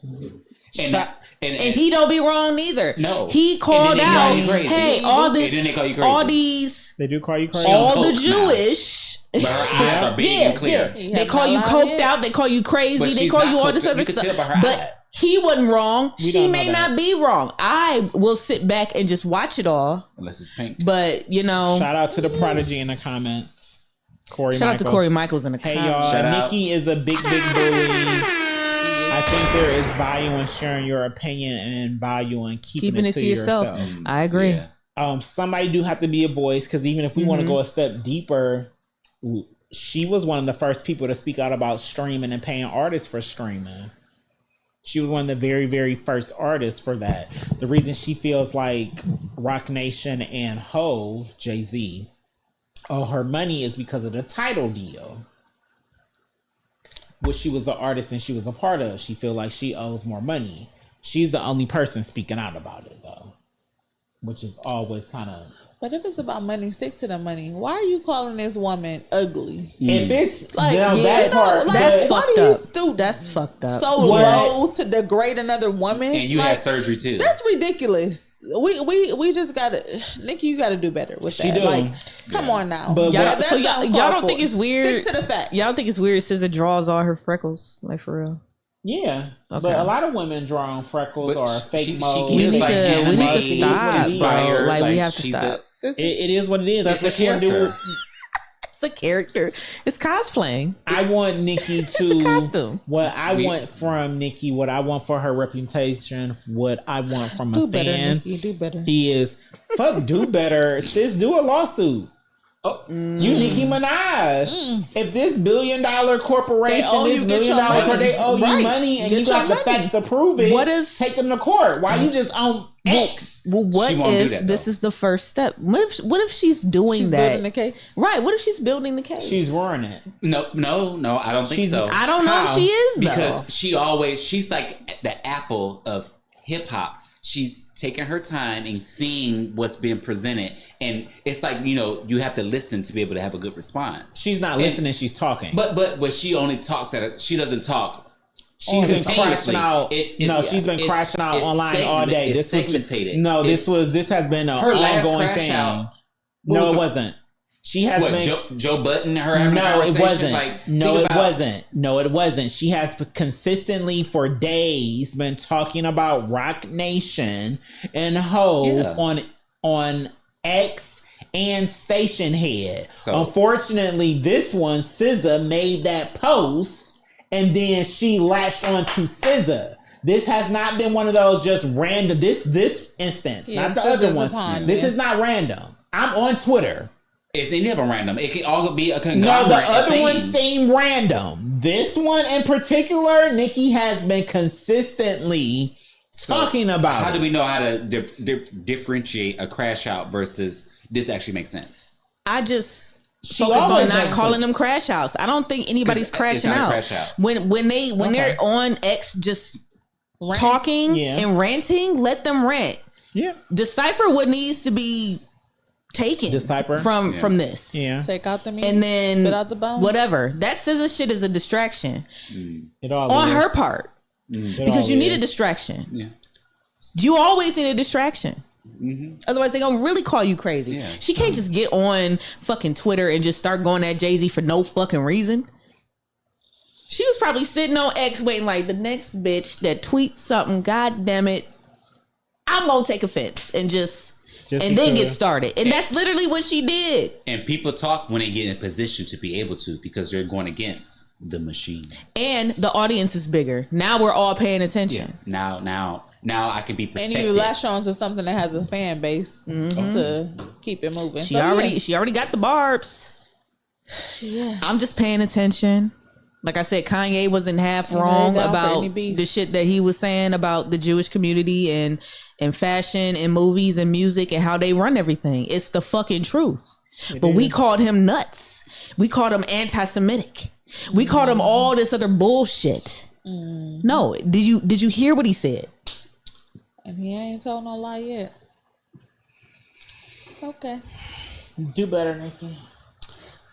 And he don't be wrong either. No, he called out, hey, all these, they do call you crazy. All the Jewish. But her eyes are big and clear. They call you coked out. They call you crazy. They call you all this other stuff. But he wasn't wrong. She may not be wrong. I will sit back and just watch it all. Unless it's pink. But shout out to the prodigy in the comments. Shout out to Corey Michaels in the comments. Hey y'all, Nikki is a big bully. I think there is value in sharing your opinion and value in keeping it to yourself. I agree. Yeah. Somebody do have to be a voice, because even if we want to go a step deeper, she was one of the first people to speak out about streaming and paying artists for streaming. She was one of the very, very first artists for that. The reason she feels like Roc Nation and Hove, Jay-Z, owe her money is because of the title deal, which she was the artist and she was a part of. She feel like she owes more money. She's the only person speaking out about it, though, which is always kind of But if it's about money, stick to the money. Why are you calling this woman ugly? If it's Like, now yeah, that you know, part, like, That's why fucked do you up. stoop That's fucked up. so What? low to degrade another woman? And you Like, had surgery too. That's ridiculous. We just gotta, Nikki. You gotta do better with She that. do. Like, come on now. But Y'all, That so y'all, sounds y'all called don't for. think it's weird? Stick to the facts. Y'all don't think it's weird? SZA draws all her freckles, like for real. yeah, Okay. but a lot of women draw on freckles But or fake she moles. gives, We need like, to- anime, we need to stop, inspired, bro. Like, we have to she's stop. It is what it is. That's It's what a she do. character. It's a character. It's cosplaying. I want Nikki to It's a costume. what I want from Nikki, what I want for her reputation, what I want from a do better, fan Nikki. Do better. is fuck do better. Sis, do a lawsuit. Oh, You Nicki Minaj. If this $1 billion corporation, They owe this you, $1 get million your money. they owe Right. you money and Get you got the your money. facts to prove it. What if- take them to court? Why you just on X? Well, what She won't do if that, this though. is the first step? What if she's doing She's that? building the case. Right. What if she's building the case? She's running it. no, I don't think She's- so. I don't know if How? she is though. Because she's like the apple of hip hop. She's taking her time and seeing what's being presented, and it's like, you have to listen to be able to have a good response. She's not listening, she's talking. But she only talks she doesn't talk. She's been continuously. crashing out. She's been it's- crashing out it's online all day. It's This was- segmented. No, It's- this has been an her last ongoing crash thing. out. No, was it the- wasn't. She has What, been. Joe Button, her having a No, it conversation? wasn't. Like, No, think it about- wasn't. No, it wasn't. She has consistently for days been talking about Rock Nation and Hove Yeah. on X and Station Head. So- Unfortunately, this one, SZA made that post, and then she latched onto SZA. This has not been one of those just random. This instance, Yeah, not the SZA's other a ones. pawn, This yeah. is not random. I'm on Twitter. It's never random. It can all be a No, conglomerate. the of other one things. seemed random. This one in particular, Nikki has been consistently talking about. How it. do we know how to differentiate a crash out versus this actually makes sense? I just She focus on always not makes calling sense. them crash outs. I don't think anybody's It's crashing not a out. crash out. When they're on X just Rants. talking Yeah. and ranting, let them rant. Yeah, Decipher what needs to be taken Decipher? from this. yeah. Take out the meat. And then spit out the bones. whatever. That SZA shit is a distraction It all on is. her part It because all you need a is. distraction. Yeah. You always need a distraction. Otherwise, they're gonna really call you crazy. Yeah. She can't just get on fucking Twitter and just start going at Jay-Z for no fucking reason. She was probably sitting on X waiting like the next bitch that tweets something. God damn it, I'm gonna take offense and just and then get because- started. And that's literally what she did. And people talk when they get in a position to be able to because they're going against the machine. And the audience is bigger. Now we're all paying attention. Now I can be And protected. you latch on to something that has a fan base to keep it moving. She So, already yeah. she already got the barbs. Yeah. I'm just paying attention. Like I said, Kanye wasn't half wrong down for about any beef. the shit that he was saying about the Jewish community and fashion and movies and music and how they run everything. It's the fucking truth. But we called him nuts. We called him anti-Semitic. We called him all this other bullshit. No, did you hear what he said? And he ain't told no lie yet. Okay. Do better, Nikki.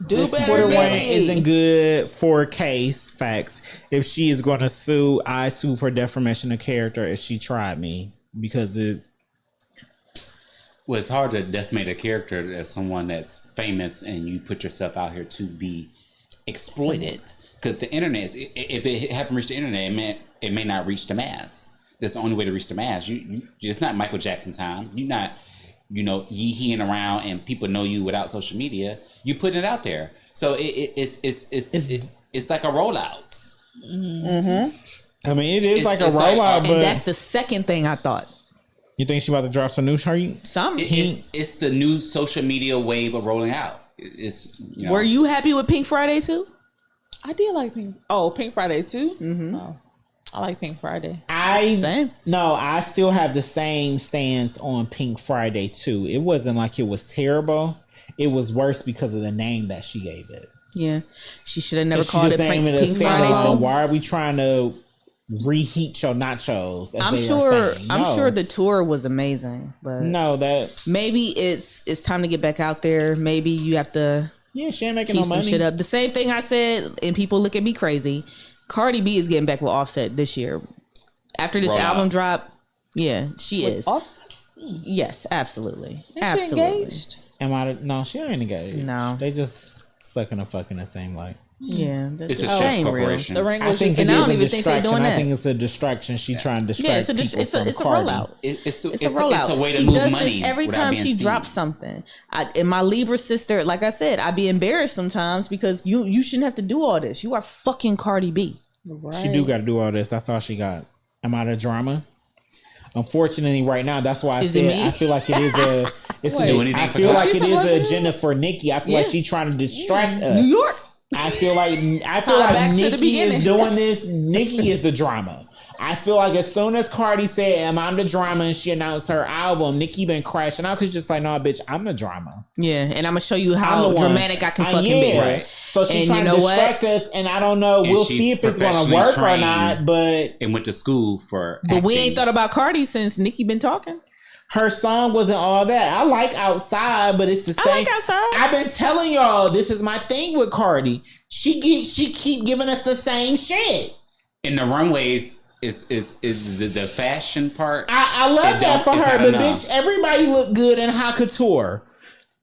Do This better, Twitter one Nikki. isn't good for case facts. If she is going to sue, I sue for defamation of character if she tried me because it. Well, it's hard to defamate a character as someone that's famous and you put yourself out here to be exploited. Because the internet, if it haven't reached the internet, it may not reach the mass. That's the only way to reach the mass. It's not Michael Jackson time. You're not, yee-heeing around and people know you without social media. You putting it out there. So it's like a rollout. I mean, it is It's- like a it's like- rollout, and but And that's the second thing I thought. you think she about to drop some new shirt? Something. It's the new social media wave of rolling out. Were you happy with Pink Friday too? I did like Pink. Oh, Pink Friday too? Mm-hmm. Oh, I like Pink Friday. Same. I still have the same stance on Pink Friday too. It wasn't like it was terrible. It was worse because of the name that she gave it. Yeah. She should have never She called just it named Pink a Friday standalone. too. Why are we trying to reheat your nachos. As I'm they sure. are saying. I'm No. sure the tour was amazing, but No, that maybe it's time to get back out there. Maybe you have to yeah, she ain't making keep no some money. shit up. The same thing I said, and people look at me crazy. Cardi B is getting back with Offset this year. After this Roll album out. drop, yeah, she is. Offset? Yes, absolutely. Is she Absolutely. engaged? No, she ain't engaged. No. They just sucking and fucking the same like. Yeah, It's a that chef ain't real. corporation. The ring I was think just And it I is don't a even think they distraction. doing I that. think it's a distraction. She trying to distract Yeah, it's a people it's a from it's a Cardi. rollout. It's It's a rollout. It's a way to She move does money this every without time being she seen. drops something. And my Libra sister, like I said, I'd be embarrassed sometimes because you shouldn't have to do all this. You are fucking Cardi B. She do got to do all this. That's all she got. Am I the drama? Unfortunately, right now, that's why I Is it said me? I feel like it is a. It's Wait. Do a anything I for feel God. like She it from is an London? agenda for Nikki. I feel like she's trying to distract us. New York. I feel like back to the Nikki is beginning. doing this. Nikki is the drama. I feel like as soon as Cardi said, "Am I the drama?" and she announced her album, Nikki been crashing out because just like, no, bitch, I'm the drama. Yeah, and I'm gonna show you I'm how the one. dramatic I can fucking be. Right. So she's And trying you know to what? distract us, and I don't know. And We'll she's see if it's going to professionally work or trained. not. But And went to school for But we ain't acting. thought about Cardi since Nicki been talking. her song wasn't all that. I like Outside, but it's the I same. like Outside. I've been telling y'all this is my thing with Cardi. She keep giving us the same shit. In the runways is the fashion part. I love It that for don't- it's her, not but enough. bitch, everybody look good in high couture.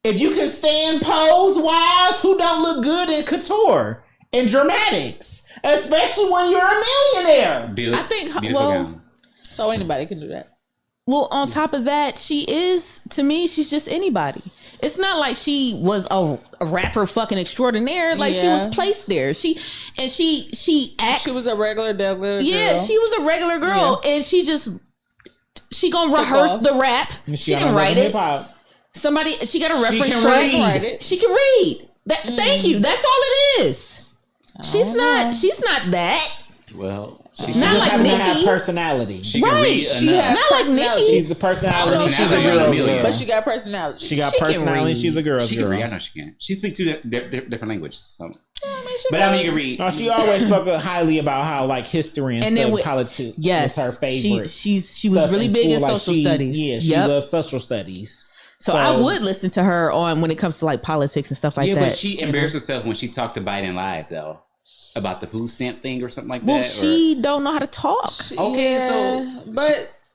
If you can stand pose wise, who don't look good in couture and dramatics, especially when you're a millionaire? I think- beautiful well- gowns. So anybody can do that. Well, on top of that, she is, to me, she's just anybody. It's not like she was a rapper fucking extraordinaire. Like she Yeah. was placed there. She acts. She was a regular devil. Yeah, she was a regular girl, and she gonna Took rehearse off. the rap. She didn't write it. Hip-hop. Somebody, she got a reference can track. read. Write it. She can read. That. Thank you. That's all it is. She's not. She's not that. Well, Not Just like happen to have Nicki. personality. she can Right. read She enough. has Not like personality. Nicki. She's the personality. No, She's she a can girl. read, girl. But she got personality. She got She can personality. read. She's a girl. She can read. I know she can. She speaks two different languages. So. She But I mean, you can read. No, she always spoke highly about how like history and then stuff, with- politics Yes, was her favorite. she was stuff really big school. in Like, social she- studies. Yeah, she Yep. loves social studies. So I would listen to her on when it comes to like politics and stuff like Yeah, that. but she embarrassed herself when she talked to Biden live, though, about the food stamp thing or something like well, that. she don't know how to talk. Okay, Yeah,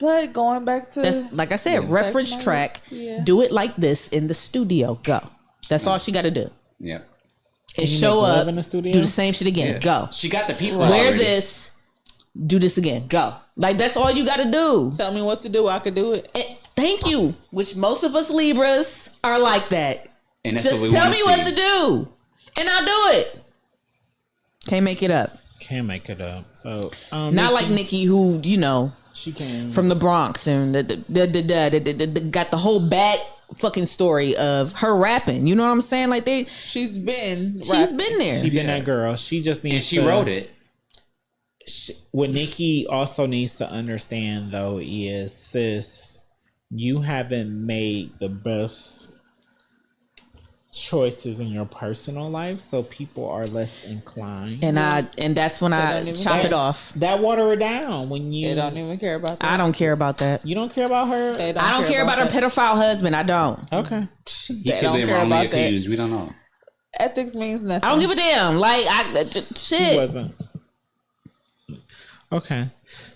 but going back to That's like I said, reference to my track. roots, yeah. Do it like this in the studio. Go. That's all she got to do. yeah, And you show make love up. in the studio? Do the same shit again. yeah. Go. She got the people. Wear already. this. Do this again. Go. Like that's all you got to do. tell me what to do. I could do it. And thank you. Which most of us Libras are like that. And that's Just what we tell wanna me what see. to do, and I'll do it. Can't make it up. Can't make it up. So Not like Nicki, who she can from the Bronx and got the whole back fucking story of her rapping. You know what I'm saying? Like She's been there. She been that girl. She just needs And she to, wrote it. What Nikki also needs to understand though is, sis, you haven't made the best choices in your personal life, so people are less inclined. and that's when don't I even chop care. it off. That water it down when you They don't even care about that. I don't care about that. You don't care about her. They I don't care about her that. pedophile husband. I don't. Okay. He They could don't have been care wrongly about that. accused. We don't know. Ethics means nothing. I don't give a damn. Like He shit. wasn't. Okay.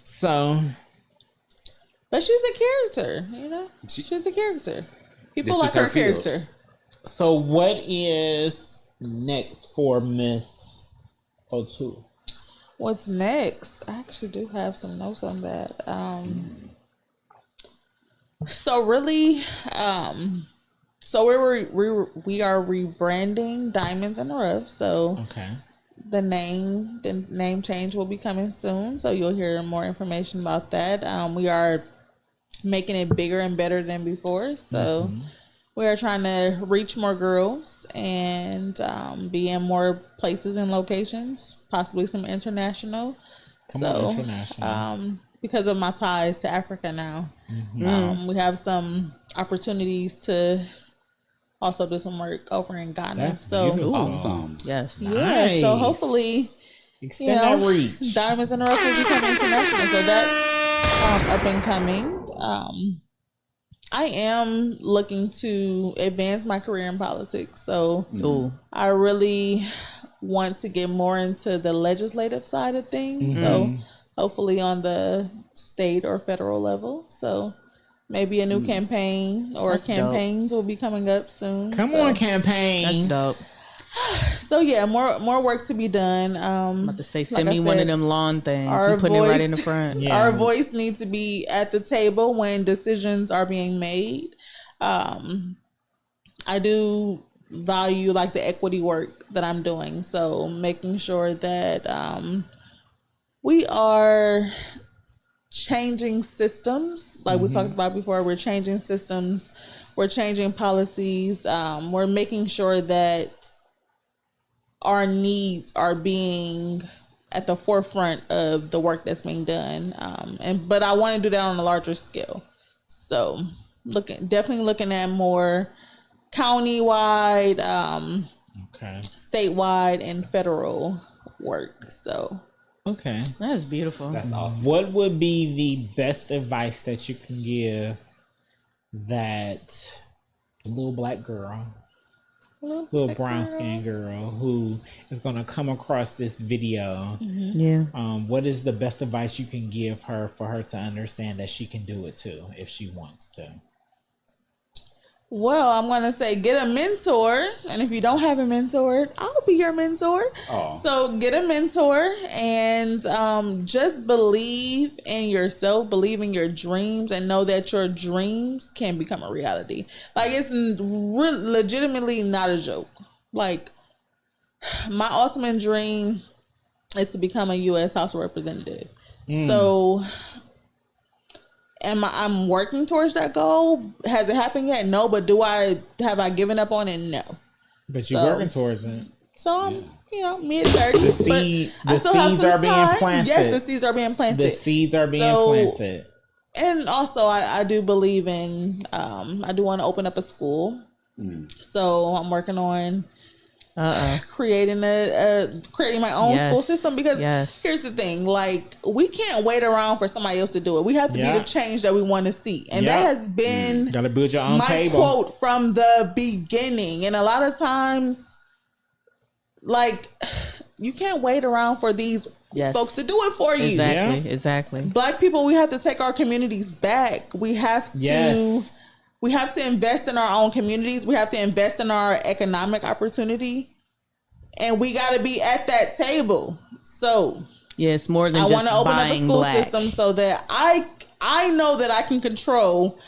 So But she's a character, She- she's a character. People This like is her her field. character. so what is next for Miss O2? What's next? I actually do have some notes on that. So really, so we are rebranding Diamonds in the Rough. So Okay. the name change will be coming soon. So you'll hear more information about that. We are making it bigger and better than before. So we are trying to reach more girls and be in more places and locations, possibly some international. Come on, international. Because of my ties to Africa now, we have some opportunities to also do some work over in Ghana. That's so beautiful. Awesome. Yes. yeah, so Nice. hopefully Extend that reach. Diamonds in the Rough will become international, so that's up and coming. I am looking to advance my career in politics, so I really want to get more into the legislative side of things. So hopefully on the state or federal level. So maybe a new campaign or That's campaigns will be coming up soon. Come on, campaign. That's dope. So yeah, more work to be done. I'm about to say, send like I me one said, of them lawn things. our You putting it right in the voice- front. Yeah. Our voice needs to be at the table when decisions are being made. I do value like the equity work that I'm doing. So making sure that we are changing systems like we talked about before. We're changing systems, we're changing policies, we're making sure that our needs are being at the forefront of the work that's being done. But I want to do that on a larger scale. So definitely looking at more county-wide, statewide, and federal work. So Okay. That's beautiful. That's awesome. What would be the best advice that you can give that little black girl, little brown skinned girl who is going to come across this video? Yeah. What is the best advice you can give her for her to understand that she can do it too if she wants to? Well, I'm going to say get a mentor. And if you don't have a mentor, I'll be your mentor. Oh. So get a mentor and just believe in yourself, believe in your dreams, and know that your dreams can become a reality. Like, it's legitimately not a joke. Like, my ultimate dream is to become a U.S. House of Representative. So I'm working towards that goal. Has it happened yet? No, but have I given up on it? No. But you're So- working towards it. So I'm, mid-30s. The seeds are being planted. Yes, the seeds are being planted. The seeds are being So- planted. And also, I do believe in, I do want to open up a school. So I'm working on creating creating my own school system, because here's the thing, like, we can't wait around for somebody else to do it. We have to be the change that we want to see, and that has been Gotta build your own my table. quote from the beginning. And a lot of times, like, you can't wait around for these folks to do it for you. Exactly. Black people, we have to take our communities back. We have to we have to invest in our own communities. We have to invest in our economic opportunity. And we got to be at that table. So yeah, it's more than I just want to open up a buying school black. system so that I know that I can control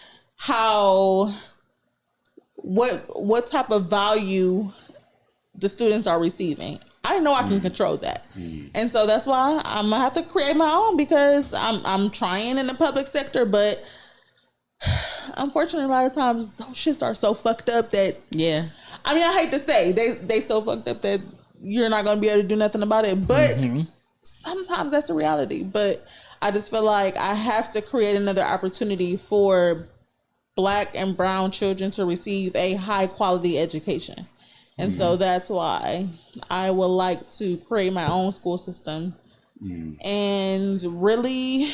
what type of value the students are receiving. I know I can control that. And so that's why I'm gonna have to create my own, because I'm trying in the public sector, but unfortunately a lot of times those shits are so fucked up that I mean, I hate to say they so fucked up that you're not gonna be able to do nothing about it, but sometimes that's the reality. But I just feel like I have to create another opportunity for Black and brown children to receive a high quality education. And so that's why I would like to create my own school system and really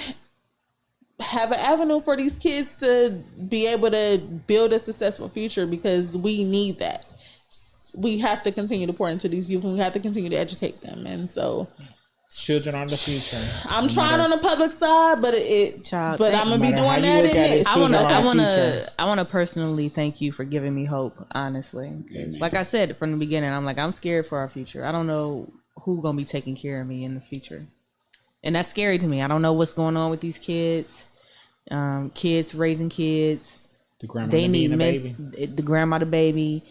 have an avenue for these kids to be able to build a successful future, because we need that. We have to continue to pour into these youth, and we have to continue to educate them. And so children are the future. I'm trying on the public side, but I'm gonna be doing that in this. I want to personally thank you for giving me hope, honestly. 'Cause like I said from the beginning, I'm scared for our future. I don't know who's gonna be taking care of me in the future, and that's scary to me. I don't know what's going on with these kids. Kids raising kids. The grandma They need baby. the grandma, the baby.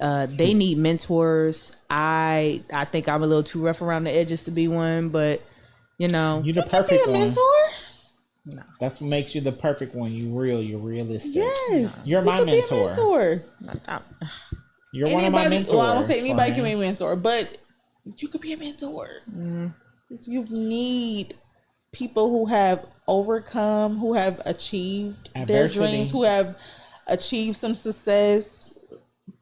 They need mentors. I think I'm a little too rough around the edges to be one, but you know, You're the perfect one. mentor? No. That's what makes you the perfect one. You're realistic. Yes. You're You my could be a mentor. You're one of my mentors. Well, I don't say anybody can be a mentor, but you could be a mentor. You need people who have overcome, who have achieved their Adversity. dreams, who have achieved some success.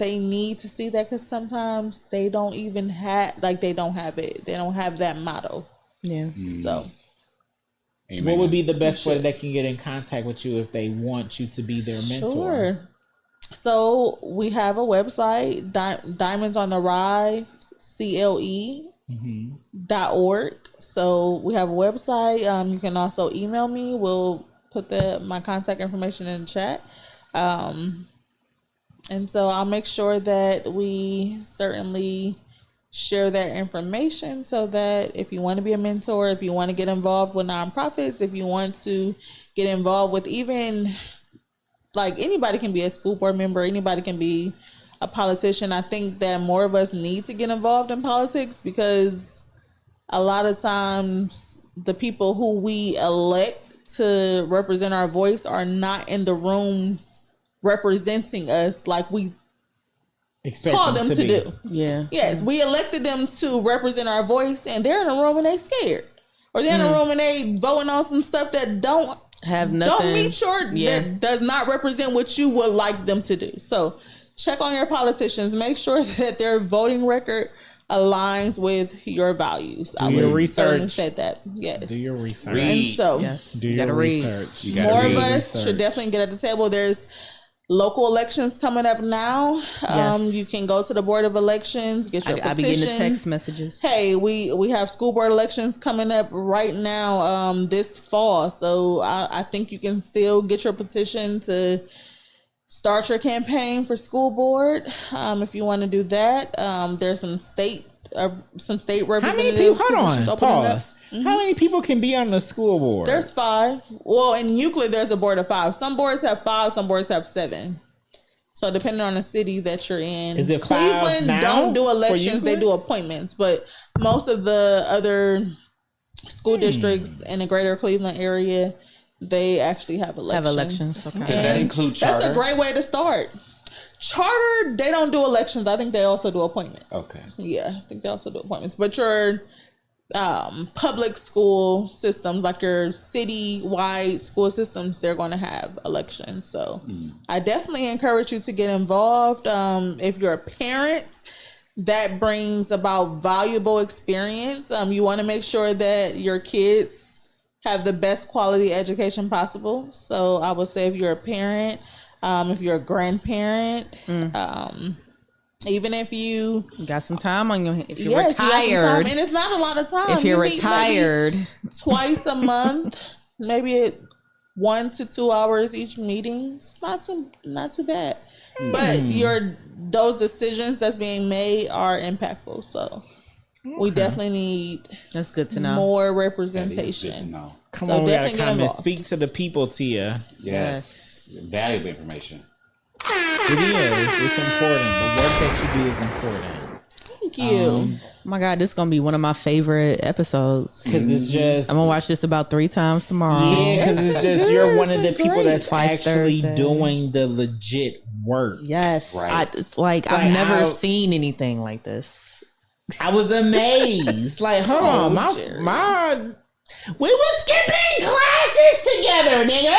they need to see that, because sometimes they don't even have, like, they don't have it. They don't have that motto. Yeah. So, Amen. What would be the best way they can get in contact with you if they want you to be their mentor? sure. So we have a website, Diamonds on the Rise, CLE.org. So we have a website. You can also email me. We'll put my contact information in the chat. And so I'll make sure that we certainly share that information, so that if you want to be a mentor, if you want to get involved with nonprofits, if you want to get involved with, even like, anybody can be a school board member, anybody can be a politician. I think that more of us need to get involved in politics, because a lot of times the people who we elect to represent our voice are not in the rooms representing us like we Expect call them to be. do. Yeah. Yes, we elected them to represent our voice, and they're in a room and they scared, or they're in a room and they voting on some stuff that don't Have nothing. don't meet sure that does not represent what you would like them to do. So check on your politicians. Make sure that their voting record aligns with your values. I your would certainly research. say that. Yes. Do your research. Read. And so Yes. Do You your gotta read. research. You gotta more read. of us Research. should definitely get at the table. There's local elections coming up now. Yes. You can go to the Board of Elections, get your I be petitions. getting the text messages. Hey, we have school board elections coming up right now this fall. So I think you can still get your petition to start your campaign for school board if you want to do that. There's some state How many representative people? Hold positions on. opening up. Pause. How many people can be on the school board? There's 5. Well, in Euclid, there's a board of 5. Some boards have 5, some boards have 7. So depending on the city that you're in. Is it 5 Cleveland now don't do for elections, they Euclid? do appointments. But most of the other school districts in the greater Cleveland area, they actually have elections. Have elections. Okay. Does that include charter? That's a great way to start. Charter, they don't do elections. I think they also do appointments. Okay. Yeah, I think they also do appointments. But your public school systems, like your city-wide school systems, they're going to have elections. So I definitely encourage you to get involved. If you're a parent, that brings about valuable experience. You want to make sure that your kids have the best quality education possible. So I would say, if you're a parent, if you're a grandparent, even if you Got some time on your hands. If you're yes, you have some time, retired. and it's not a lot of time. If you're You meet maybe retired. twice a month, maybe 1 to 2 hours each meeting. It's not too bad. But those decisions that's being made are impactful. So we definitely need That's good to know. more That is good to representation. know. Come So on, we gotta definitely get come and involved. speak to the people, Tia. Yes. Valuable information. It is. It's important. The work that you do is important. Thank you. Oh my God, this is gonna be one of my favorite episodes. Because it's just... I'm gonna watch this about 3 times tomorrow. Yeah, because it's just you're one of the people great. that's Twice actually Thursday. doing the legit work. Yes, Right. it's like Like, I've never how- seen anything like this. I was amazed. Like, hold on, my we were skipping classes together, nigga.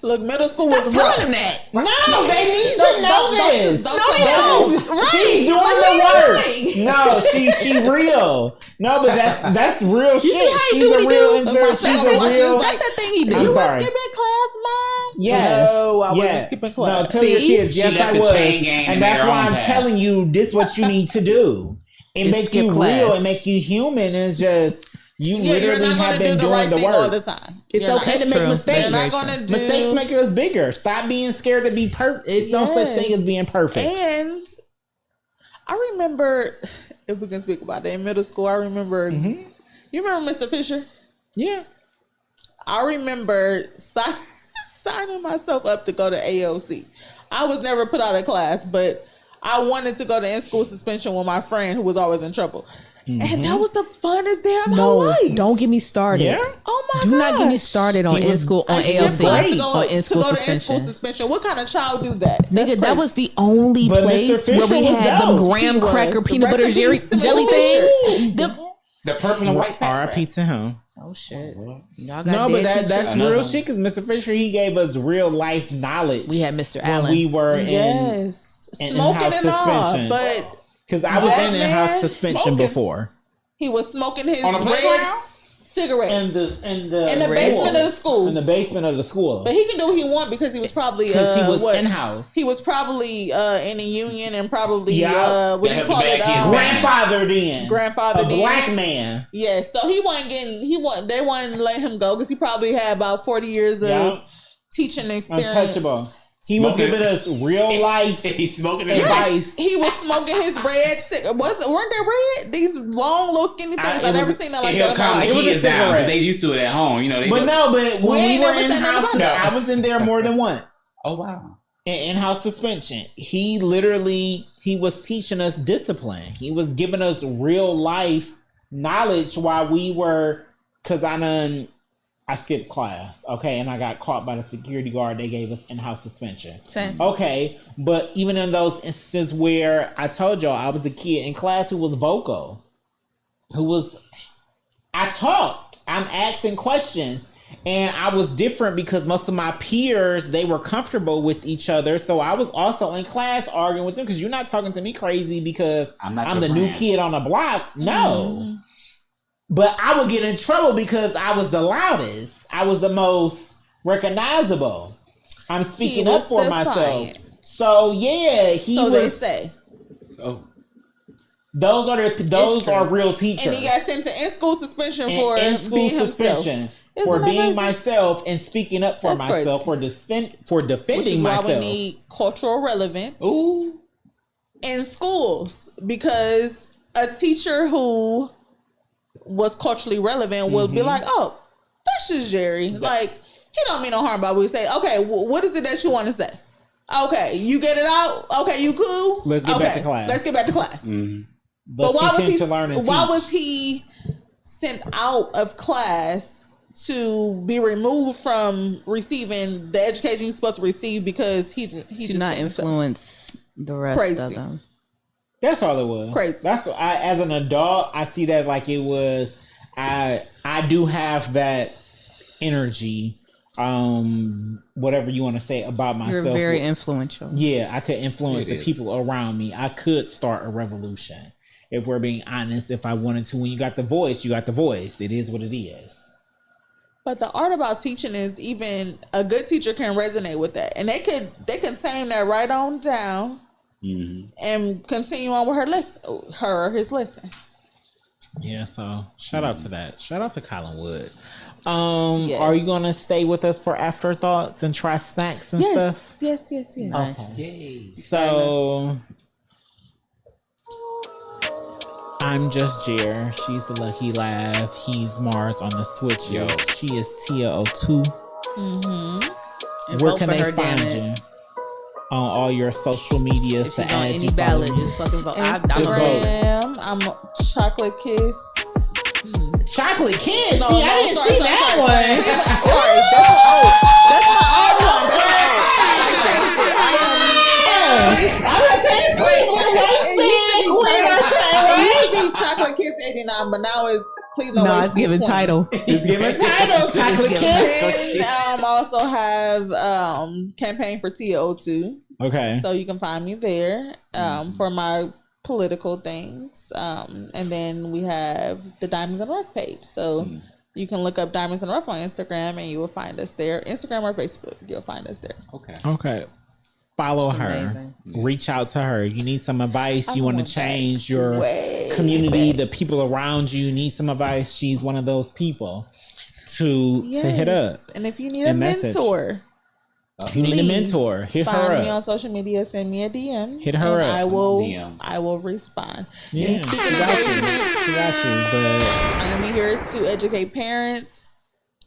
Look, middle school was Stop rough. telling them that. No, they need to know this. Don't No, they tell don't. them. She's doing the work. No, she real. No, but that's real shit. how he She's do a what he real do? insert. She's a real. That's that thing he do. I'm You were sorry. skipping class, Mom? Yes. No, I wasn't yes. skipping No, class. tell your See? kids. She Yes, left I the was. chain gang And and that's made her why own I'm path. telling you this what you need to do. It Is make skip you class. real. It make you human. It's just you Yeah, you're literally not have going to been do the doing right the thing all work. the time. It's You're okay not. to make true. mistakes. You're not gonna do- Mistakes make us bigger. Stop being scared to be perfect. It's no such thing as being perfect. And I remember, if we can speak about it, in middle school, I remember, you remember Mr. Fisher? Yeah. I remember signing myself up to go to AOC. I was never put out of class, but I wanted to go to in-school suspension with my friend who was always in trouble. And that was the funnest day of my life. Don't get me started. Yeah. Oh my Do not get me gosh. started on He in was- school on I skipped ALC class to or in to school go to in-school suspension. suspension. What kind of child do that? That's Nigga, that crazy. was the only But Mr. place where we Fisher was had them dope. graham He was. cracker peanut Rest butter in jelly, peace to Mr. jelly Fisher. things. The purple and white R.I.P. to him. Oh shit! Y'all got No, but dead that's teachers. real shit because Mr. Fisher, he gave us real life knowledge. We had Mr. when Allen. we were in Yes. smoking in-house and all, suspension. but Because I was That in in-house man suspension smoking. before. he was smoking his On the red playground? cigarettes In the in the basement of the school. In the basement of the school. But he can do what he want because he was probably Because he was what? in-house. He was probably in a union and probably Yeah. what do They you have to call it? back his Grandfather then. Grandfather A then. black man. Yeah, so he wasn't getting. They wouldn't let him go because he probably had about 40 years of Yeah. teaching experience. Untouchable. He was Smoking. giving us real life He's smoking advice. He was smoking his red cigarette. Weren't they red? These long, little, skinny things. I've never seen that like He'll that in my calm the life. was a kids down cigarette. because they used to it at home. You know, they But go, no, but when ain't we were never in said nothing house, about I was in there more than once. oh wow. In-house suspension. He was teaching us discipline. He was giving us real life knowledge while we were, because I skipped class, okay, and I got caught by the security guard. They gave us in-house suspension. Same. Okay, but even in those instances where I told y'all I was a kid in class who was vocal, I talked, I'm asking questions, and I was different because most of my peers, they were comfortable with each other. So I was also in class arguing with them because you're not talking to me crazy because I'm not I'm your the new friend. kid on the block. No. But I would get in trouble because I was the loudest. I was the most recognizable. I'm speaking He up was for myself. defiant. So yeah, So they say. Oh, those true. are real teachers. And he got sent to in-school suspension And for in-school being himself. suspension for Isn't that being crazy? myself and speaking up for That's myself, for Which defending is why myself. we need cultural relevance ooh, in schools, because a teacher who was culturally relevant will be like, "Oh, that's just Jerry. Like, he don't mean no harm by what we say. Okay, what is it that you want to say? Okay, you get it out. Okay, you cool. Let's get back Okay, to class. Let's get back to class. But Let's why was continue he? to learn and Why teach. was he sent out of class to be removed from receiving the education he's supposed to receive because he To just not made himself influence the rest Crazy. of them. That's all it was. Crazy. That's what as an adult, I see that like it was. I do have that energy. Whatever you want to say about myself. You're very influential. Yeah, I could influence It the is. people around me. I could start a revolution. If we're being honest, if I wanted to, when you got the voice, you got the voice. It is what it is. But the art about teaching is even a good teacher can resonate with that, and they can tame that right on down and continue on with her or his lesson. Yeah, so shout out to that. Shout out to Colin Wood. Yes. Are you gonna stay with us for afterthoughts and try snacks and stuff? Yes, yes, yes, yes. Nice. yay! So I'm just Jer. She's the Lucky Laugh. He's Mars on the switches. Yo. She is Tia O2. And Where vote can for they her, damn find it. you? On all your social medias If to she's on add any you, follow ballot, you. just fucking vote. Instagram, I'm Chocolate Kiss. Chocolate Kiss. No, See, no, I didn't sorry, see sorry, that sorry. one. Sorry, that's my old one. I changed it. I'm gonna say it's Cleveland It used to be Chocolate Kiss 89, but now it's Cleveland. No, Waste it's giving 20. title. It's giving title. Chocolate Kiss. And also have campaign for TO2, Okay. so you can find me there for my political things. And then we have the Diamonds and Rough page, so you can look up Diamonds and Rough on Instagram, and you will find us there. Instagram or Facebook, you'll find us there. Okay. Follow It's her. amazing. Reach out to her. You need some advice. You I'm want to going change your way community, back. the people around you. Need some advice. She's one of those people to hit up. Yes. And if you need a and message. mentor, If you need a please mentor, hit find her me on up. social media. Send me a DM. Hit her and up. DM. I will respond. Yeah, And she speaking of got you. engagement, She got you. But I am here to educate parents,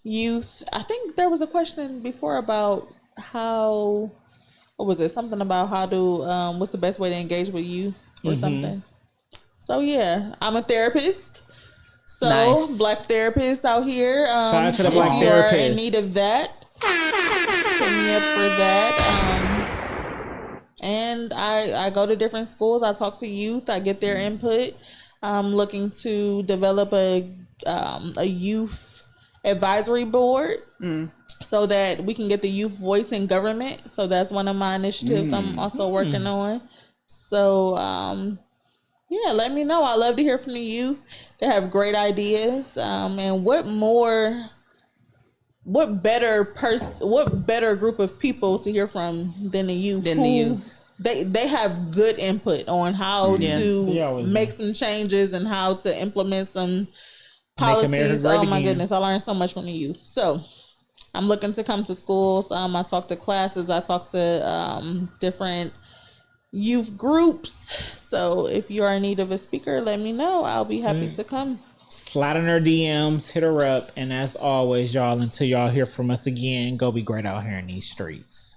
youth. I think there was a question before about how, what was it? Something about how to, what's the best way to engage with you or something. So yeah, I'm a therapist. So Nice. Black therapist out here. Shout out to the Black if you are in therapist. need of that, hit me up for that. And I go to different schools. I talk to youth. I get their input. I'm looking to develop a youth advisory board so that we can get the youth voice in government. So that's one of my initiatives I'm also working on. So, yeah, let me know. I love to hear from the youth. They have great ideas. And what better group of people to hear from than the youth? They have good input on how to make some changes and how to implement some policies. Oh my goodness, I learned so much from the youth. So I'm looking to come to schools. I talk to classes. I talk to different youth groups. So if you are in need of a speaker, let me know. I'll be happy to come. Slide in her DMs, hit her up, and as always, y'all, until y'all hear from us again, go be great out here in these streets.